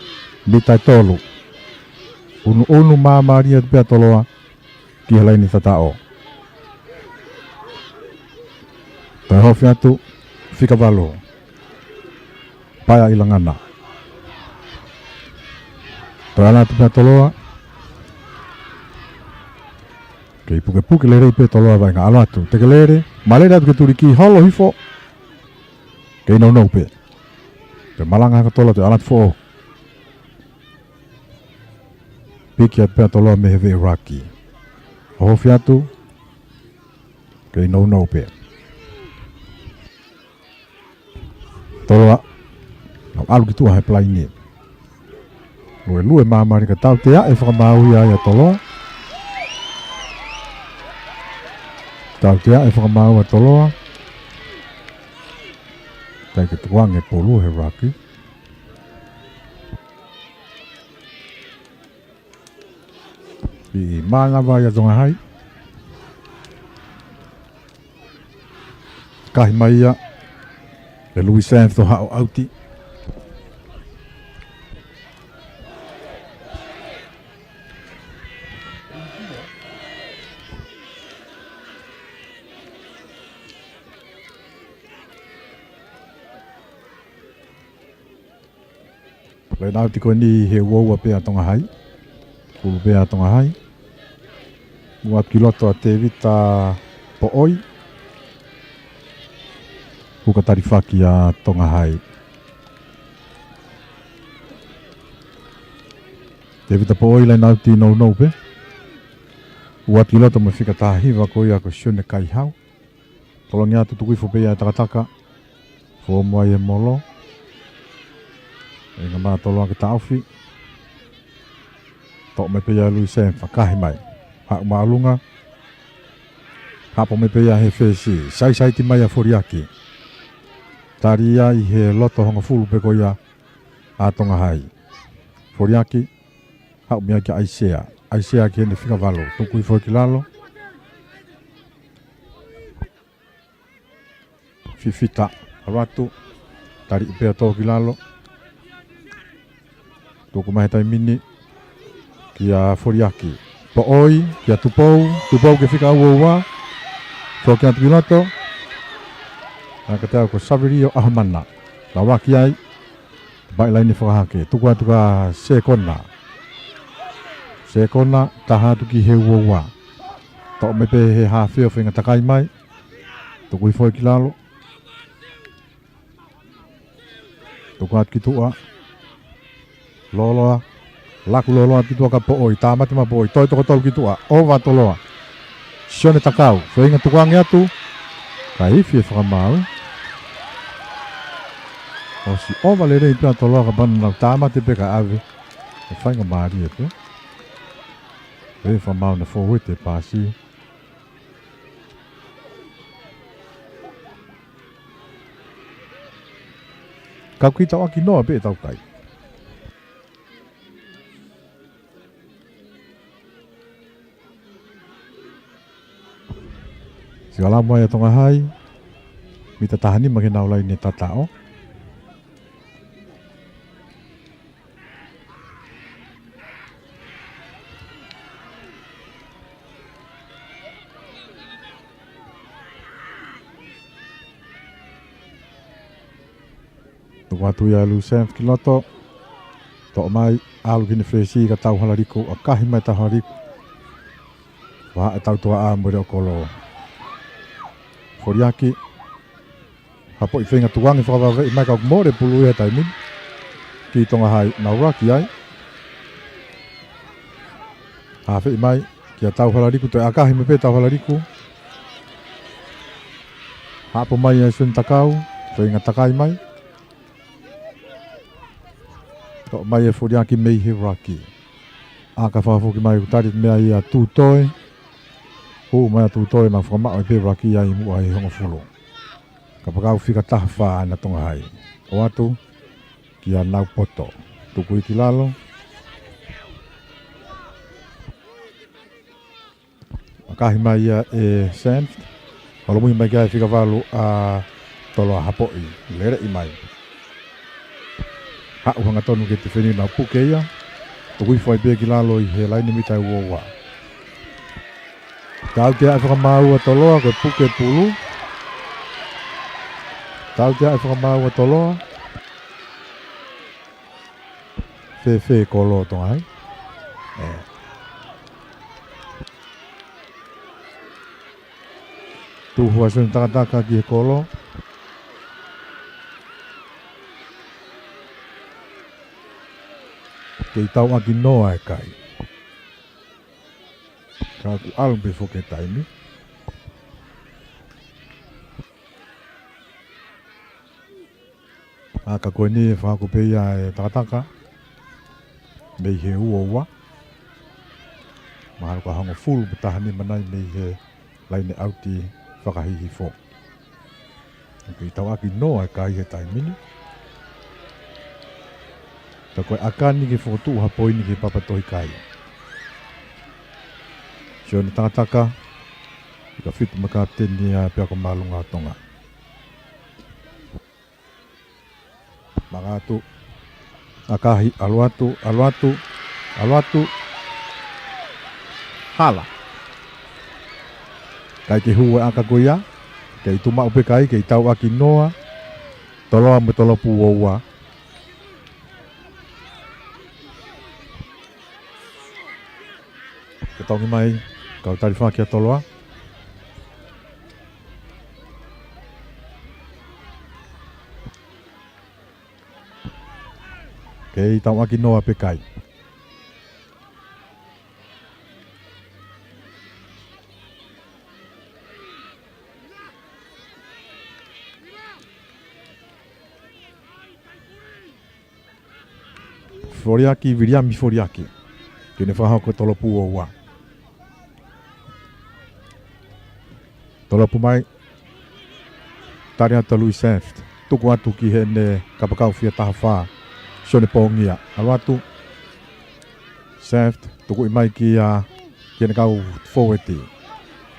mita tolu. Unu mama ria pe Toloa ki hala ini tatao. Tai hofi atu fika valo. Paya ilangana. Tai ala pe Toloa. Kei puke lere pe Toloa vai nga ala atu. Te lere, malere atu ke turiki holo hifo. Kei no pe. Te malanga ka Toloa te ala fo. Piki at pea Toloa me hewe raki. Oho fiatu. Kei no pe. Toloa. Alu ki tua he plai ni. Lue mamari ka tau te a e whakamau ia Toloa. Tau tia e whakamau a Toloa. Tai ke tuang e polu he Rugby. I maanga vai a Tonga hai. Kahi mai ia. E Louis Sands to hao auti. Lai nau tiko ni he wau pe a Tonga hai. Kulu pe a Tonga hai. Mua kiloto a te vita po oi. Kuka tarifaki a Tonga hai. Te vita po oi lai nau ti nou pe. Ua kiloto me fika tahiwa ko ia ko shone kai hau. Tolongi atu tukuifo pe a takataka. Fo mua e molo. E ngā mā toloa ki tauwhi. Tok me pia lui sen whakahi mai. Hak maalunga. Hapo me pia he whesi. Sai ti mai a Foriaki. Tari ia i he loto honga fulu pe ko ia a Tonga hai. Foriaki. Hak mea ki Aisea. Aisea ki hene whika valo. Tukui fo ki lalo. Fifita. Aratu. Tari i pia tō ki lalo. Toko mai tai mini ki a Foriaki. Po oi ki a Tupou ke fika ua. So ki a Tukilato. Na ka tau ko Saverio Ahamana. La waki ai. Bai lai ni whakahake. Tuka sekona. Sekona taha tuki he ua. Tau me pe he hawheo whinga takai mai. Tuku i foi ki lalo. Tuku at ki tua. Loloa, laku loloa titua ka po oi, tāmati ma po oi, toi toko tau ki tua, ova Toloa. Sione takau, whainga tukuangi atu, ka iwi e whakamau. O si ova le rei pia Toloa ka bananau, tāmati pe ka ave, e whainga maari e pe. E whamau na whauete pāsi. Kau ki tau aki noa pe tau kai. Si ala mo ya Tonga hai, mita tahani maki naulai ni tatao. Tuku atu ya lu sen kiloto, to mai alu kini fresi ka tau halariko, a kahi mai tau halariko. Wa tau tua a mwere o kolo. Foriaki. Hapo i whenga tuangi whakawawe i mai kau more pulu ia tai min. Ki Tonga hai nauraki ai. Hawhi i mai ki a tau halariku toi akahi me pe tau halariku. Hapo mai e sun takau. Whenga takai mai. Tok mai e Foriaki mei he raki. Aka whafuki mai utarit mea i a tūtoi. O mai atu toi ma whakamao i pe raki ai mua i honga fulu. Ka pakau whika taha whaa na Tonga hai. O atu ki a nau poto. Tuku i ki lalo. Akahi mai ia e Sand. Halomui mai kia e whika walu a Toloa hapoi. Lere i mai. Hau hanga tonu ke te wheni nau puke ia. Tuku i whai pe ki lalo i he laini mitai uowa. Tau tia e whakamau a Toloa koe puke pulu. Tau tia e whakamau a Toloa. Whe kolo tonga hai. Tuhua sun takataka ki he kolo. Kei tau aki noa e kai. Kau ku alun pe foke taimi. Aka koe ni e whaku pe ia e takataka. Mei he ua ua. Maharu ka hanga fulu putahani manai mei he laine auti whakahihi fo. I tau aki noa e kai he taimini. Ta koe akani ke whotu hapoini ke papatohi kai. Sio ni tangataka, i ka whitu makapteni a pia ko malunga Tonga. Magatu, akahi aluatu, hala. Kai ke hua aka goia, kei tuma upe kai, kei tau aki noa, Toloa me Tolopu oua. Ke tongi mai, kau tarifaa kia Toloa. Kei tau aki noa pe kai. Foriaki, viriami foriaki. Kene whahau ko Tolopu oua. Tolopu mai. Tariha talui seft. Tuku atu ki hene kapakau fia taha whaa. Sione pongia. Aluatu. Seft. Tuku imai ki kene kau forwardi.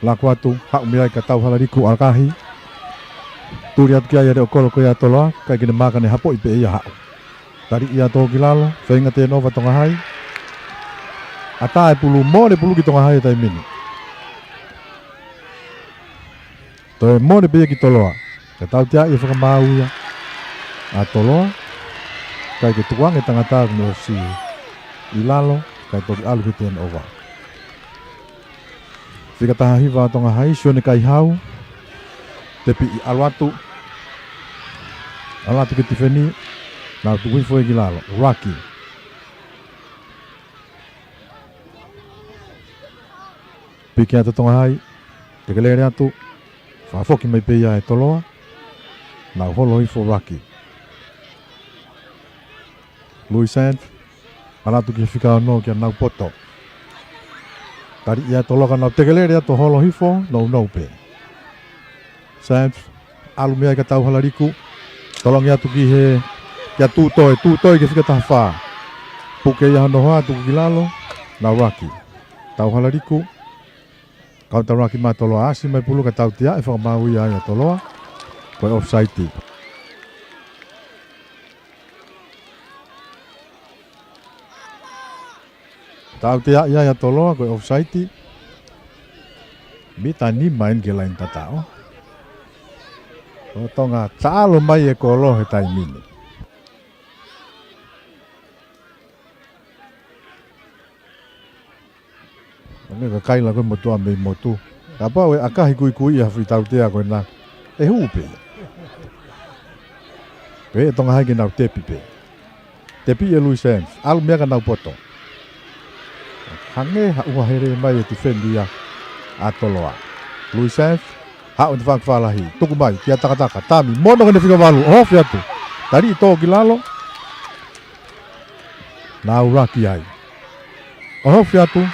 Laku atu. Hau miai ka tau halariku alkahi. Turi atu kia yare okoro ko ia Toloa. Kai kene makane hapo ipe ia hau. Tari ia tō ki lalo, whainga te nova tonga hai. Ata e pulu, mōre pulu ki tonga hai tai mini. Tō e mōre pia ki Toloa. Ka tau tia ia whakamau ia. A Toloa. Kai ke tuang e tangata kune o si i lalo. Kai tō ki alu ki te nova. Whika taha hiwa tonga hai, sione kai hau. Tepi i aluatu. Aluatu ki tifeni. Nau tu wifo e gilalo, Rugby. Piki ata tonga hai, te kelere atu, whaafoki mai peia e Toloa, nau holo hifo Rugby. Louis Sand, alatu ki whikao no kia nau poto. Tari ia Toloa ka nau te kelere atu holo hifo, nau pe. Sand, alu mea ka tau halariku, tolongi atu ki he kia tūtoi ke whika taha whaa. Puke ia hano hoa tuku ki lalo, nau Rugby. Tau halariku, kau tau Rugby mai Toloa asi mai pulu ka tau tia e whakamau ia ia Toloa, koe offside. Tau tia ia Toloa, koe offside. Mita ni main ke lain tatao. O tonga talo mai e kolo he tai mini. Nga kai la koe motua mei motu. Ka pau e akahi kui ia whi tau tea koe na. E hupe. Pe e tonga haike nau tepi pe. Tepi e Louis Sands. Alu mea ka nau poto. Hange ha ua here mai e tifendi ia a Toloa. Louis Sands. Ha o te whakawhalahi. Tuku mai kia takataka. Tami. Mono kene whika walu. Hofi atu. Tari i tō ki lalo. Nau Rugby ai. Hofi atu.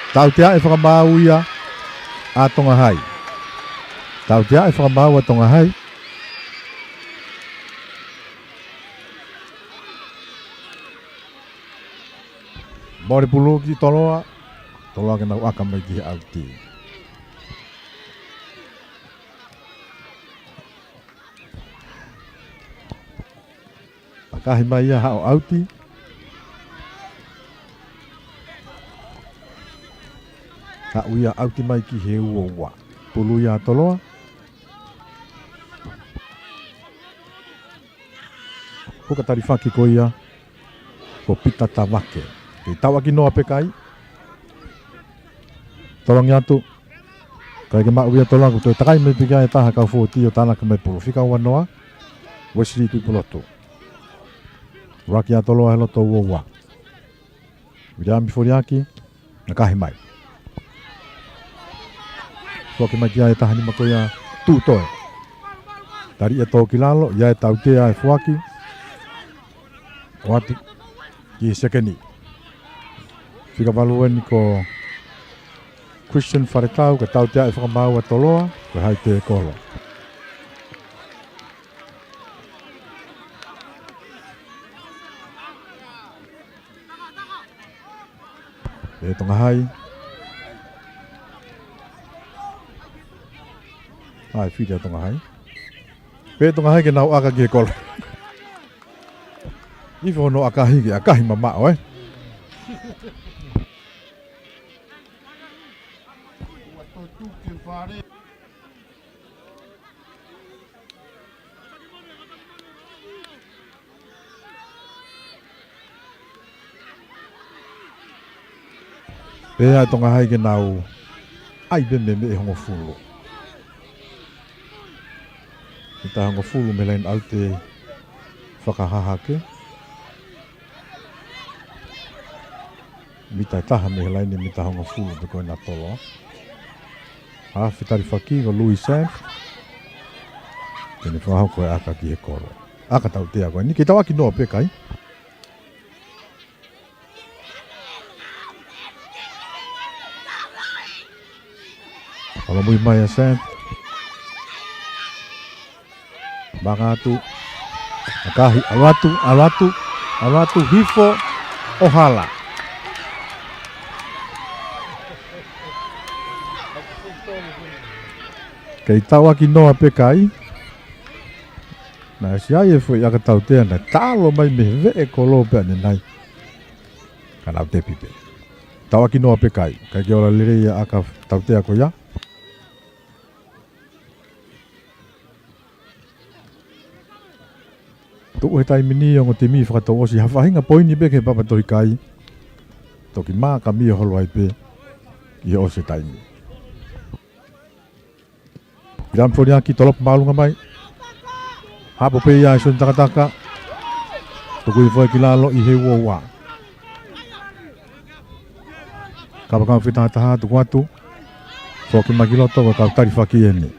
Tau tia e whakamau ia a tonga hai. Tau tia e whakamau a tonga hai. Mōre pulu ki Toloa. Toloa ke nau aka mai ki auti. Akahi mai ia hao auti. Ka uia auti mai ki he uoua. Pulu ia Toloa. Kuka tarifaki ko ia. Ko pita tawake. Kei tawaki noa pekai. Tolongi atu. Kai ke mau ia Toloa. Kuto takai me pika e taha kau fōti o tānaka mai pulu. Whika ua noa. Wesley tupuloto. Rugby a Toloa he loto uoua. Viriami foriaki. Nakahi mai. Toki mai kia e tahani mako ia tūtoe. Tari e tō ki lalo, ia e tau tea e fuaki. O atu, ki e sekeni. Whika walueni ko Christian wharetau ka tau tea e whakamau a Toloa, ka hai te kolo. E tonga hai. Ai whiria tonga hai. Pe tonga hai ke nau aka ki e kolo. Iwo no akahi ki akahi mamao Pea tonga hai ke nau ai beme me e hongo fulu. Ita hongo fulu me lain au te whakahahake. Mita taha me lain e mita hongo fulu te koe na Toloa. Whitari whaki ko Louis Sanf. Tene whahau koe aka ki he koro. Aka tau te koe. Ni ke tau aki noa pe kai. Kalau mui mai a Sanf. Banga atu. Akahi alatu hifo ohala. Kei tau aki noa pe kai. Na si ai e fwoi aka tau tea na talo mai me vee kolo pe ane nai. Kanau te pipe. Tau aki noa pe kai. Kai ke ora lere ia aka tau tea ko ia. Tuu he tai mini o te mi whakatau osi hawhahinga poini pe ke papatoi kai. Toki maa ka mi holo ai pe. I ose tai mi. Bilang fo aki tolop malunga mai. Hapo pe ia son takataka. Tuku i fo ki lalo i he wa. Kapa kama fita taha tuku atu. Fo ki magiloto ko kau tari whaki eni.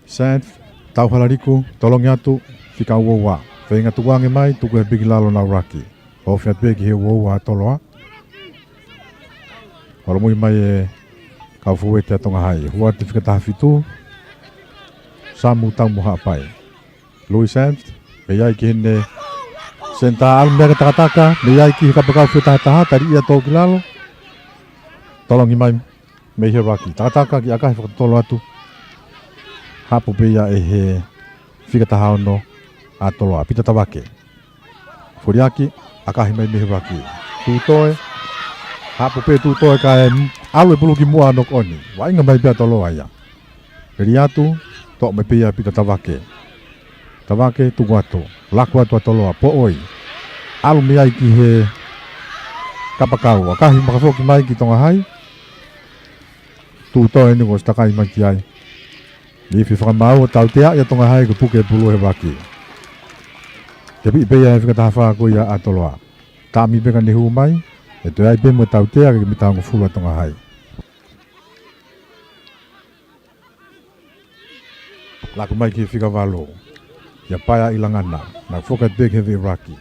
Sanf, tau halariku, tolongi atu, fika wa. Whenga tukuange mai, tuku he bigi lalo na raki. O fiat pe ki he wa Toloa. Wala mui mai e kau fuwe te atonga hai. Hua te whikataha fitu. Samu tau muha pai. Louis Sanf, me iai ki hene senta alu mea takataka. Me iai ki hikapa kau whikataha taha. Tari ia tō ki lalo. Tolongi mai me he raki. Takataka ki akahi whakatolo atu. Hapo pe ia e he whikataha ono a Toloa. Pita tawake. Furiaki, akahi mai me he raki. Tūtoe. Hapo pe tūtoe ka e alu e pulu ki mua anok oni. Wainga mai pia Toloa ia. Peri atu, tok me pia pita tawake. Tawake tuku atu. Laku atu a Toloa. Po oi. Alu me ai ki he kapakau. Akahi makafoki mai ki tonga hai. Tūtoe ni ko stakai mai ki ai. Ni whiwhakamau o tau tea ia tonga hai ko puke pulu he waki. Te pi pia e whikataha whako ia a Toloa. Tā mi peka ni hu mai. E te ai pe mo tau tea ke mi tango fulu a tonga hai. Laku mai ki whika walo. Ia paia ilangana. Na whoka te peke he raki.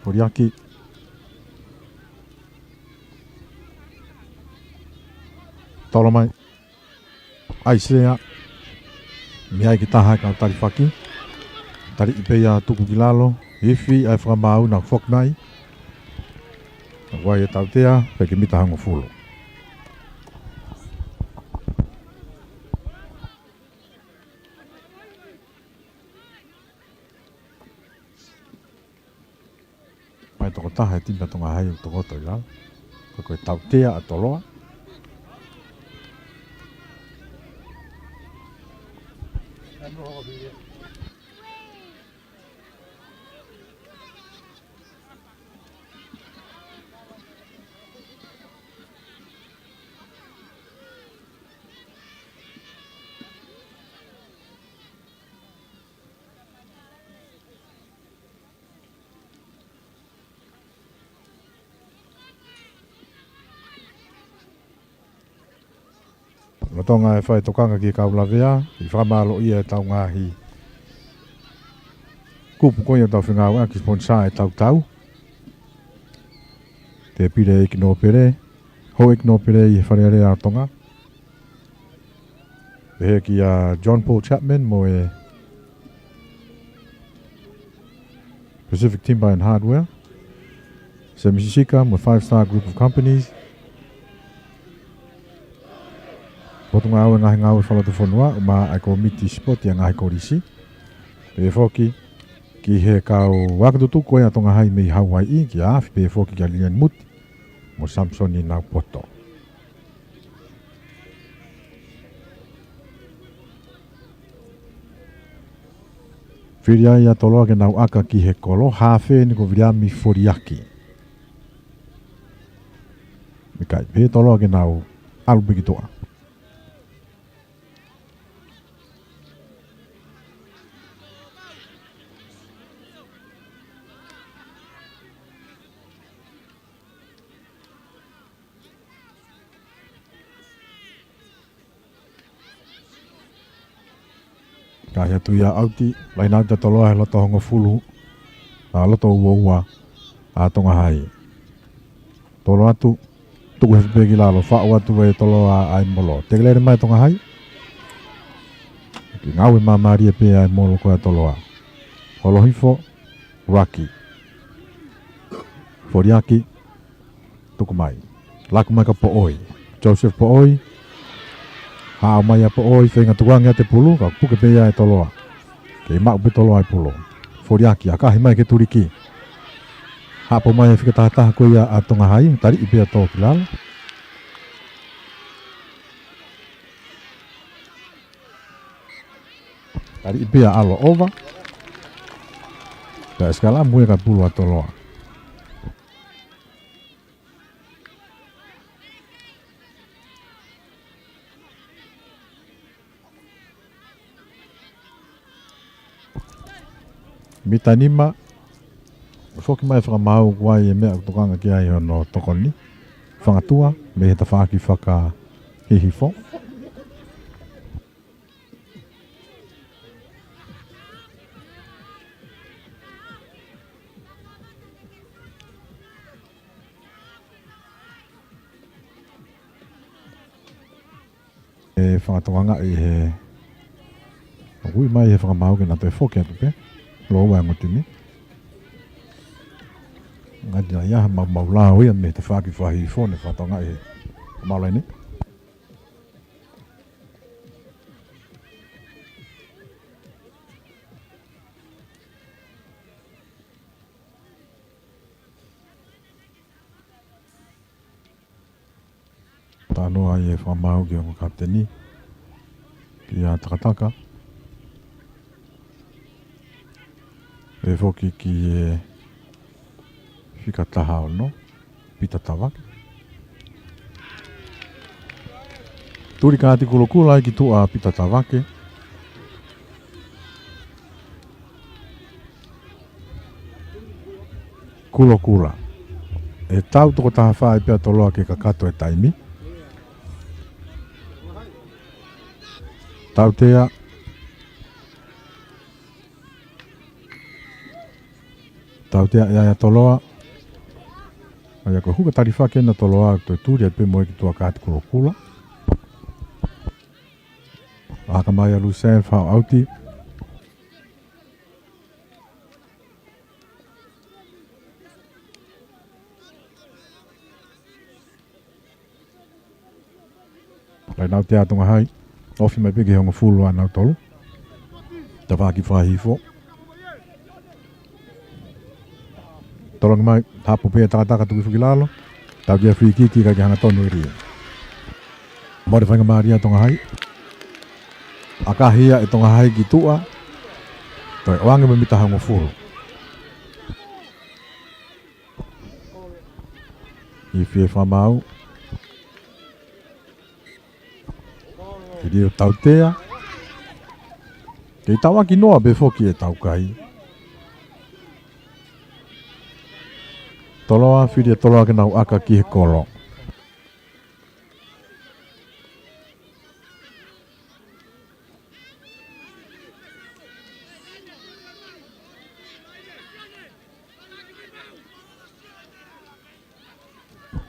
Horiaki. Tolo mai. Ai sea. Mi ai ki taha ka tari whaki. Tari ipe ia tuku ki lalo. Hifi ai whakamau na whok mai. Wai e tau tea, peke mita hango fulu. Mai toko taha e tina tonga hai o toko to i lalo. Ko e tau tea a Toloa. Matonga e whai tokanga ki kaulawea, i whamalo ia e tau ngahi. Kupu koe o tau whingau a ki sponsa e tau tau. Te pire e ki no pere, Hoik no pere I wharearea a Tonga. He ki a John Paul Chapman mo e Pacific Timber and Hardware. Se Mississika mo 5-star group of companies. Potunga awe ngahi ngawe whalatu whanua ma ai ko miti spot ia ngahi ko risi. Pe foki ki he kau wakatutu koe a Tonga hai mei Hawaii ki a afi pe foki ki a Lian Muti mo Samsoni nau poto. Whiria ia Toloa ke nau aka ki he kolo hawhe ni ko viriami foriaki. Mikai pe Toloa ke nau alubiki toa. Ka hea tu ia auti, lai nau te Toloa he loto hongo fulu, a loto ua a Tonga hai. Tolo atu, tuku he pegi lalo, whao atu e Toloa ai molo. Te glere mai Tonga hai? Ki ngau e mamari e pe ai molo koe a Toloa. Holohifo, Raki. Foriaki, tuku mai. Laku mai ka Po'oi. Joseph Po'oi, hao mai a Po'oi whenga tuangi a te pulu, ka puke pea e Toloa. Ke mau pe Toloa e pulo. Foriaki, a kahi mai ke turiki. Hapo mai e whikatahataha koe ia a Tonga hai, tari I pea tō ki lala. Tari I pea alo ova. Ka eskala mue ka pulu a Toloa. Mitanima, foki mai whakamau kuai e mea tokanga ki ai hono tokoni. Whangatua, me he ta whaki whaka hihifo. E whangatokanga I he hui mai he whakamau ke nato e foki atu pe. Loa ngotini. Ngadi ia maula ia me te whaki whahi fone whatonga e maulai ni. Tānoa I e whamau ki o kapteni. Ki a takataka. E foki ki e whikataha ono, pita tawaki. Turi kāti kulokula ki tu a pita tawaki. Kulokula. E tau toko taha whae pia Toloa ke kakato e taimi. Tau tea. Tau tea ia Toloa. Ai ko huka tarifa ke na Toloa to turi pe mo ki tua kāti kulokula. Aka mai a Lucien whao auti. Lai nau te atunga hai. Ofi mai peke honga fulu a nau tolu. Ta whaki whahifo. Tolong mai hapo pea takataka tuki whakilalo. Tau kia whikiki ka ki hanga tonu I ria. Mori whainga maaria tonga hai. Aka hia e tonga hai ki tua. Toi oange me mita honga fulu. I whie whamau. Ki rio tau tea. Kei tau aki noa be foki e tau kai. Toloa, whiria Toloa ke nau aka ki he kolo.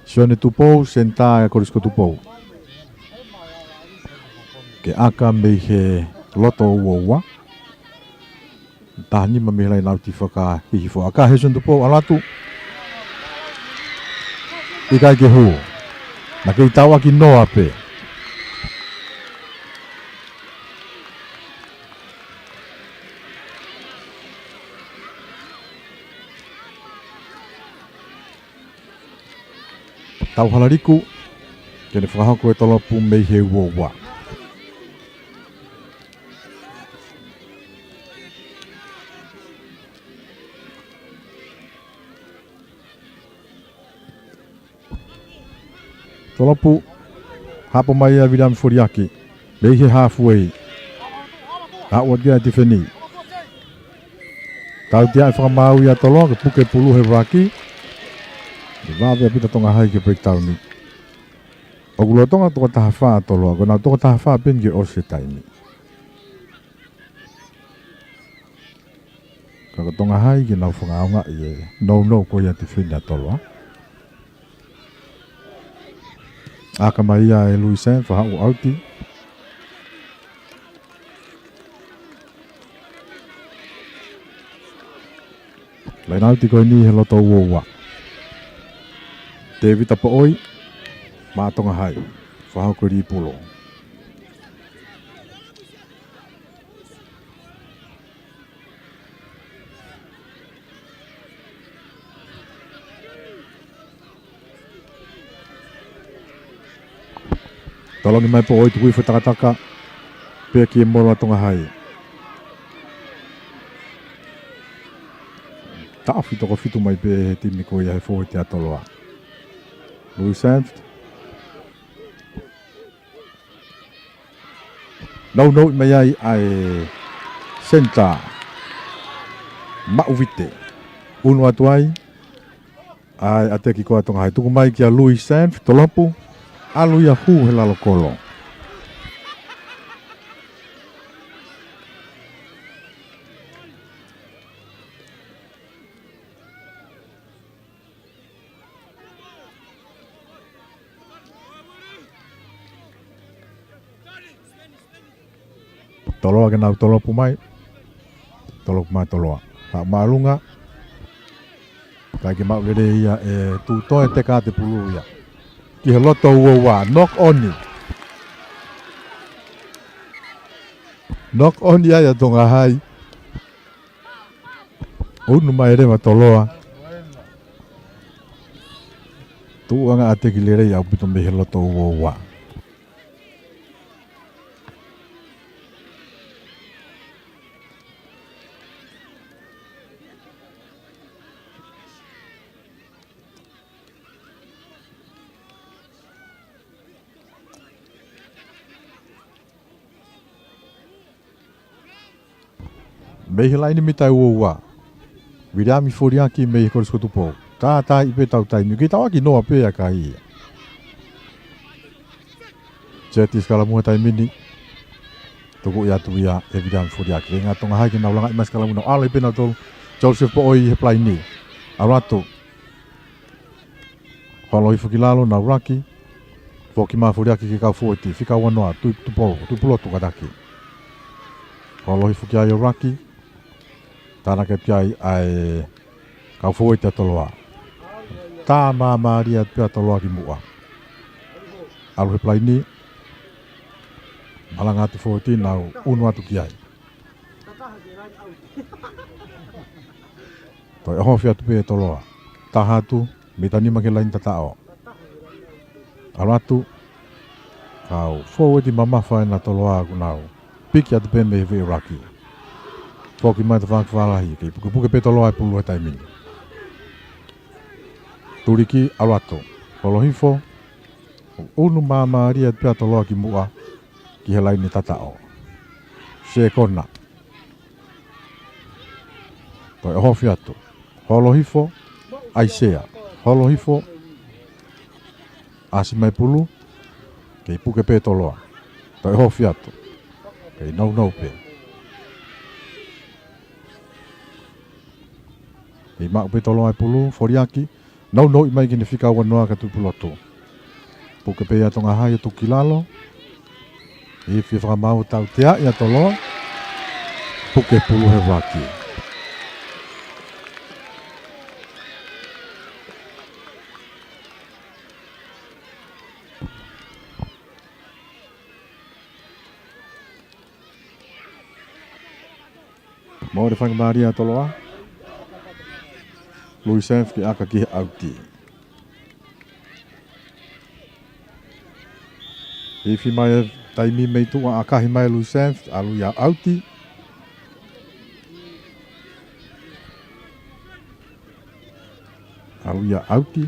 Sione Tupou senta e korisko Tupou. Ke aka me he loto uoua. Tahani ma me lai nau ti whaka hihifo. Aka he son Tupou alatu. Ika ke hu. Na kei tawa ki noa pe. Tau halariku, kene whakahako e tolopu mei he uoua. Tolopu, hapo mai a vidam furiaki, mei he halfway. Hawa dia te wheni. Tau tia e whakamau ia tolo, ke puke pulu he waki. Vawe pita tonga hai ke breakdown ni. O kulo tonga toka taha whaa toloa, kona toka taha whaa pen ke ose taimi. Kaka tonga hai ke nau whangaunga i e no ko ia te whina toloa. Aka mai ia e Louis Saint whahau auti. Lai nauti koe ni he loto uoua. David apa oi, matonga hai, whahau ko ripulo. Tolongi mai po oi tukui whatakataka, pia ki e moro atonga hai. Tawhi toko fitu mai pe he timi ko ia he fōi te atoloa. Louis Saint. Nau mai ai ai senta Mauvite. Unu atu ai ai ate ki ko atonga hai. Tuku mai ki a Louis Saint, tolopu, alu ia hu he lalo kolo. Toloa ke nau tolopu mai. Tolopu mai toloa. Ha marunga. Kai ke mau lere ia e tu toe te ka te pulu ia. Ki he loto uoua. Knock on ni. Knock on ia ia tonga hai. Unu mai rewa toloa. Tu anga ate ki lere ia upito me he loto uoua. Mehi laini mitai uoua. Wirami foriaki mehi korisko Tupou. Tā ipe tau taimi. Ki tawaki noa pea ka ia. Jeti skala mua taimini. Tuku ia tu ia e wirami foriaki. Renga tonga hai ki nau langa ima skala mua. Ala ipe nau tolu. Joseph po oi he plai ni. Arato. Holo ifu ki lalo nau raki. Foki maa foriaki ki kau fuoti. Fika wanoa. Tupou. Tupulo tukataki. Holo ifu ki aio raki. Tāna ke piai ai kau fōi te toloa. Tā māmaria pia toloa ki mua. Alu he plai ni. Alanga atu fōi ti nau unu atu ki ai. Toi ahofi atu pia toloa. Tā hatu, mita nima ke lain tatao. Alu atu, kau fōi ti mamawhai na toloa ku nau. Piki atu pia me he raki. Foki mai te whakawhalahi ki puke pe toloa e pulu e taimini. Turiki aluato. Holohifo. Unu māmaria pia toloa ki mua ki he laini tatao. Se kona. Toi ahofi atu. Holohifo. Aisea. Holohifo. Asi mai pulu. Ki puke pe toloa. Toi ahofi atu. Ki nau pe. I mau pe tolo ai pulu, foriaki, no i mai kini fika wanoa ka Tupou loto. Po ke pea tonga hai tu kilalo. I fi whakamau tau tea i a Toloa. Po ke pulu he waki. Mo re whakamari a Toloa. Lui Senf ki aka ki auti. Ifi mai taimi mei tua akahi mai Lui Senf alu ya auti. Alu ya auti.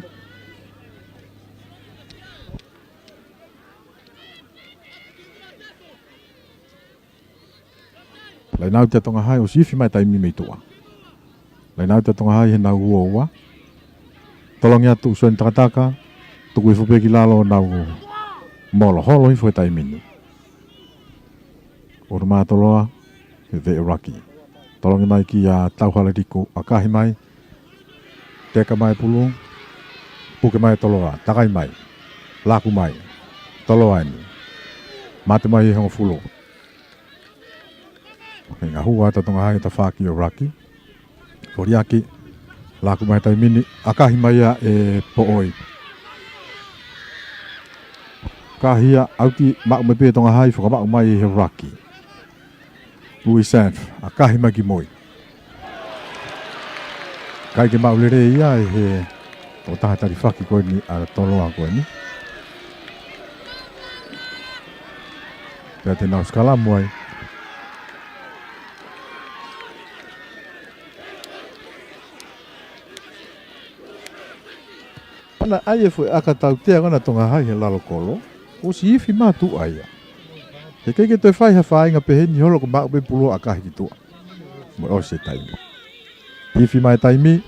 Lai nau te tonga hai o sifi mai taimi mei tua. Lai nau te tonga hai he nau uoua. Tolongi atu usuen takataka. Tuku ifu peki lalo nau molo holo ifu he taimini. Ora maa Toloa he ve raki. Tolongi mai ki a tauhala riku akahi mai. Teka mai pulu. Puke mai Toloa. Takai mai. Laku mai. Toloa ini. Mate mai he hongo fulo. Ngā hua ta tonga hai ta whaki o raki. Horiaki, laku mai taimini, akahi mai a e pooi. Kahia auti mau me pē tonga hai whakamau mai he raki. Louis Sanf, akahi mai ki moi. Kai ke mau lere ia e he o tahatari whaki koe ni a Toloa koe ni. Pea te nau skala moai. Ana aia foi aka tau tea kana tonga hai he lalo kolo. O si ifi mātu aia. He keike toi whai ha whainga peheni holo ko mau pe pulo akahi ki tua. Mo o se taimi. Ifi mai taimi.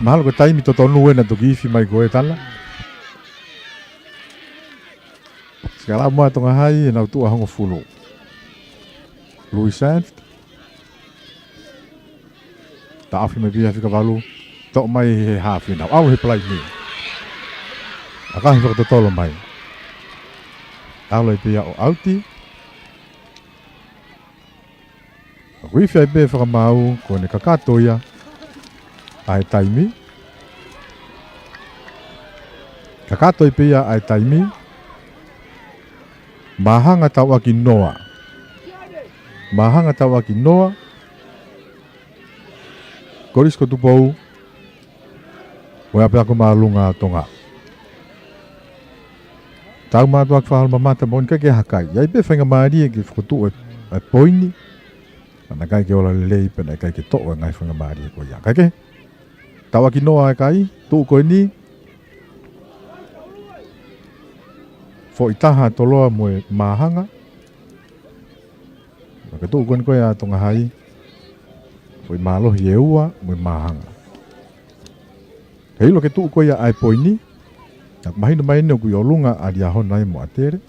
Mahalo ko taimi to tonu wena toki ifi mai goe tala. Sekala mua tonga hai e nau tua hongo fulo. Louis Sanf. Ta afi mai pia fika walu. Tok mai he hafi nau. Au he plai ni. Akahi whakatotolo mai. Aulai pia o auti. Ako iwhi ai pē whakamau ko ne kakatoia. Ai taimi. Kakatoi pia ai taimi. Mahanga tau aki noa. Mahanga tau aki noa. Korisko Tupou. Oia pia ko malunga tonga. Tau mātua ki whahal mamata mo nika ke hakai. Iai pe whainga maari e ki whakutu e poini. Ana kai ke ola lelei pena kai ke toa ngai whainga maari e ko ia. Kai ke? Tau aki noa e kai, tuu koe ni. Fo itaha Toloa mo e mahanga. Ke tuu koe ni koe a tonga hai. Fo i malohi e ua mo e mahanga. Hei lo ke tuu koe ai poini. Nak mahina mai ne ku yolunga a Liahona mo atere.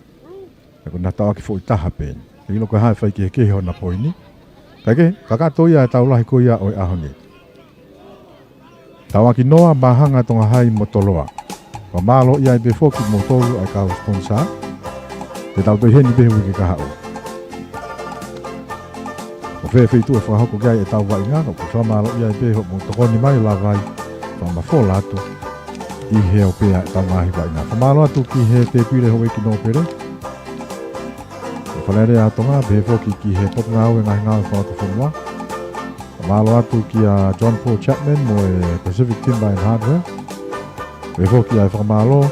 Ko na tawa ki fo itaha pen. Hei lo ko hai fai ki ke hona poini. Kake kakatoia tau lahi ko ia o ahoni. Tawa ki noa mahanga tonga hai mo Toloa. Wa malo ia be foki mo tolu ai ka sponsor. Te tau to heni be wi ka hao. O fe tu e fa hoko gai e tau wa inga ko fa malo ia be ho mo to ni mai la vai. Ma fola atu i he o pea tanga hi waina. Whamalo atu ki he te pire ho ki no pere. Whalere a tonga beho ki he pot ngau e ngai ngau whātu whanua. Whamalo atu ki a John Paul Chapman mo e Pacific Timber and Hardware. Beho ki a whamalo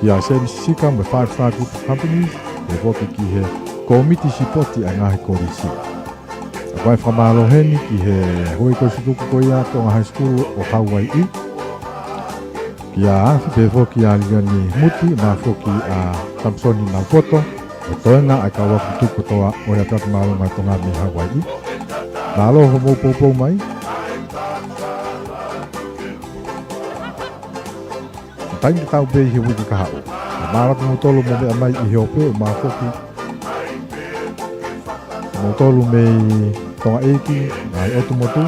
ki a Sen Sika mo 5-star group of companies. Beho ki he komiti sipoti a ngahi korisi. Wai whamalo heni ki he hoi ko situku ko ia tonga high school o Hawaii. Ki a afi pe foki a Liani Muti ma foki a Samsoni na foto. O toenga ai ka waku tuku toa o rea tatu malo mai tonga mi Hawaii. Malo ho mo popo mai. Taingi tau pe he wiki ka hao. Maratu mo tolo mo mea mai i he ope o ma foki. Mo tolu me tonga eki, ngai otu motu,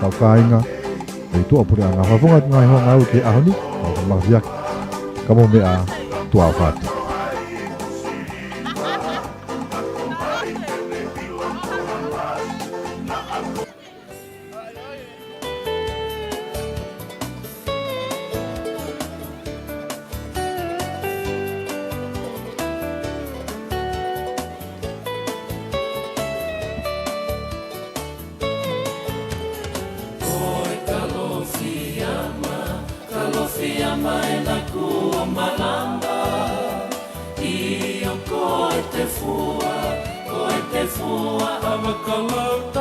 tau kāinga, e tua puri anga whafunga ngai hoa ngau ke ahoni, tau mafiaki, kamo mea tua whātu. Ko e te fua, avakalau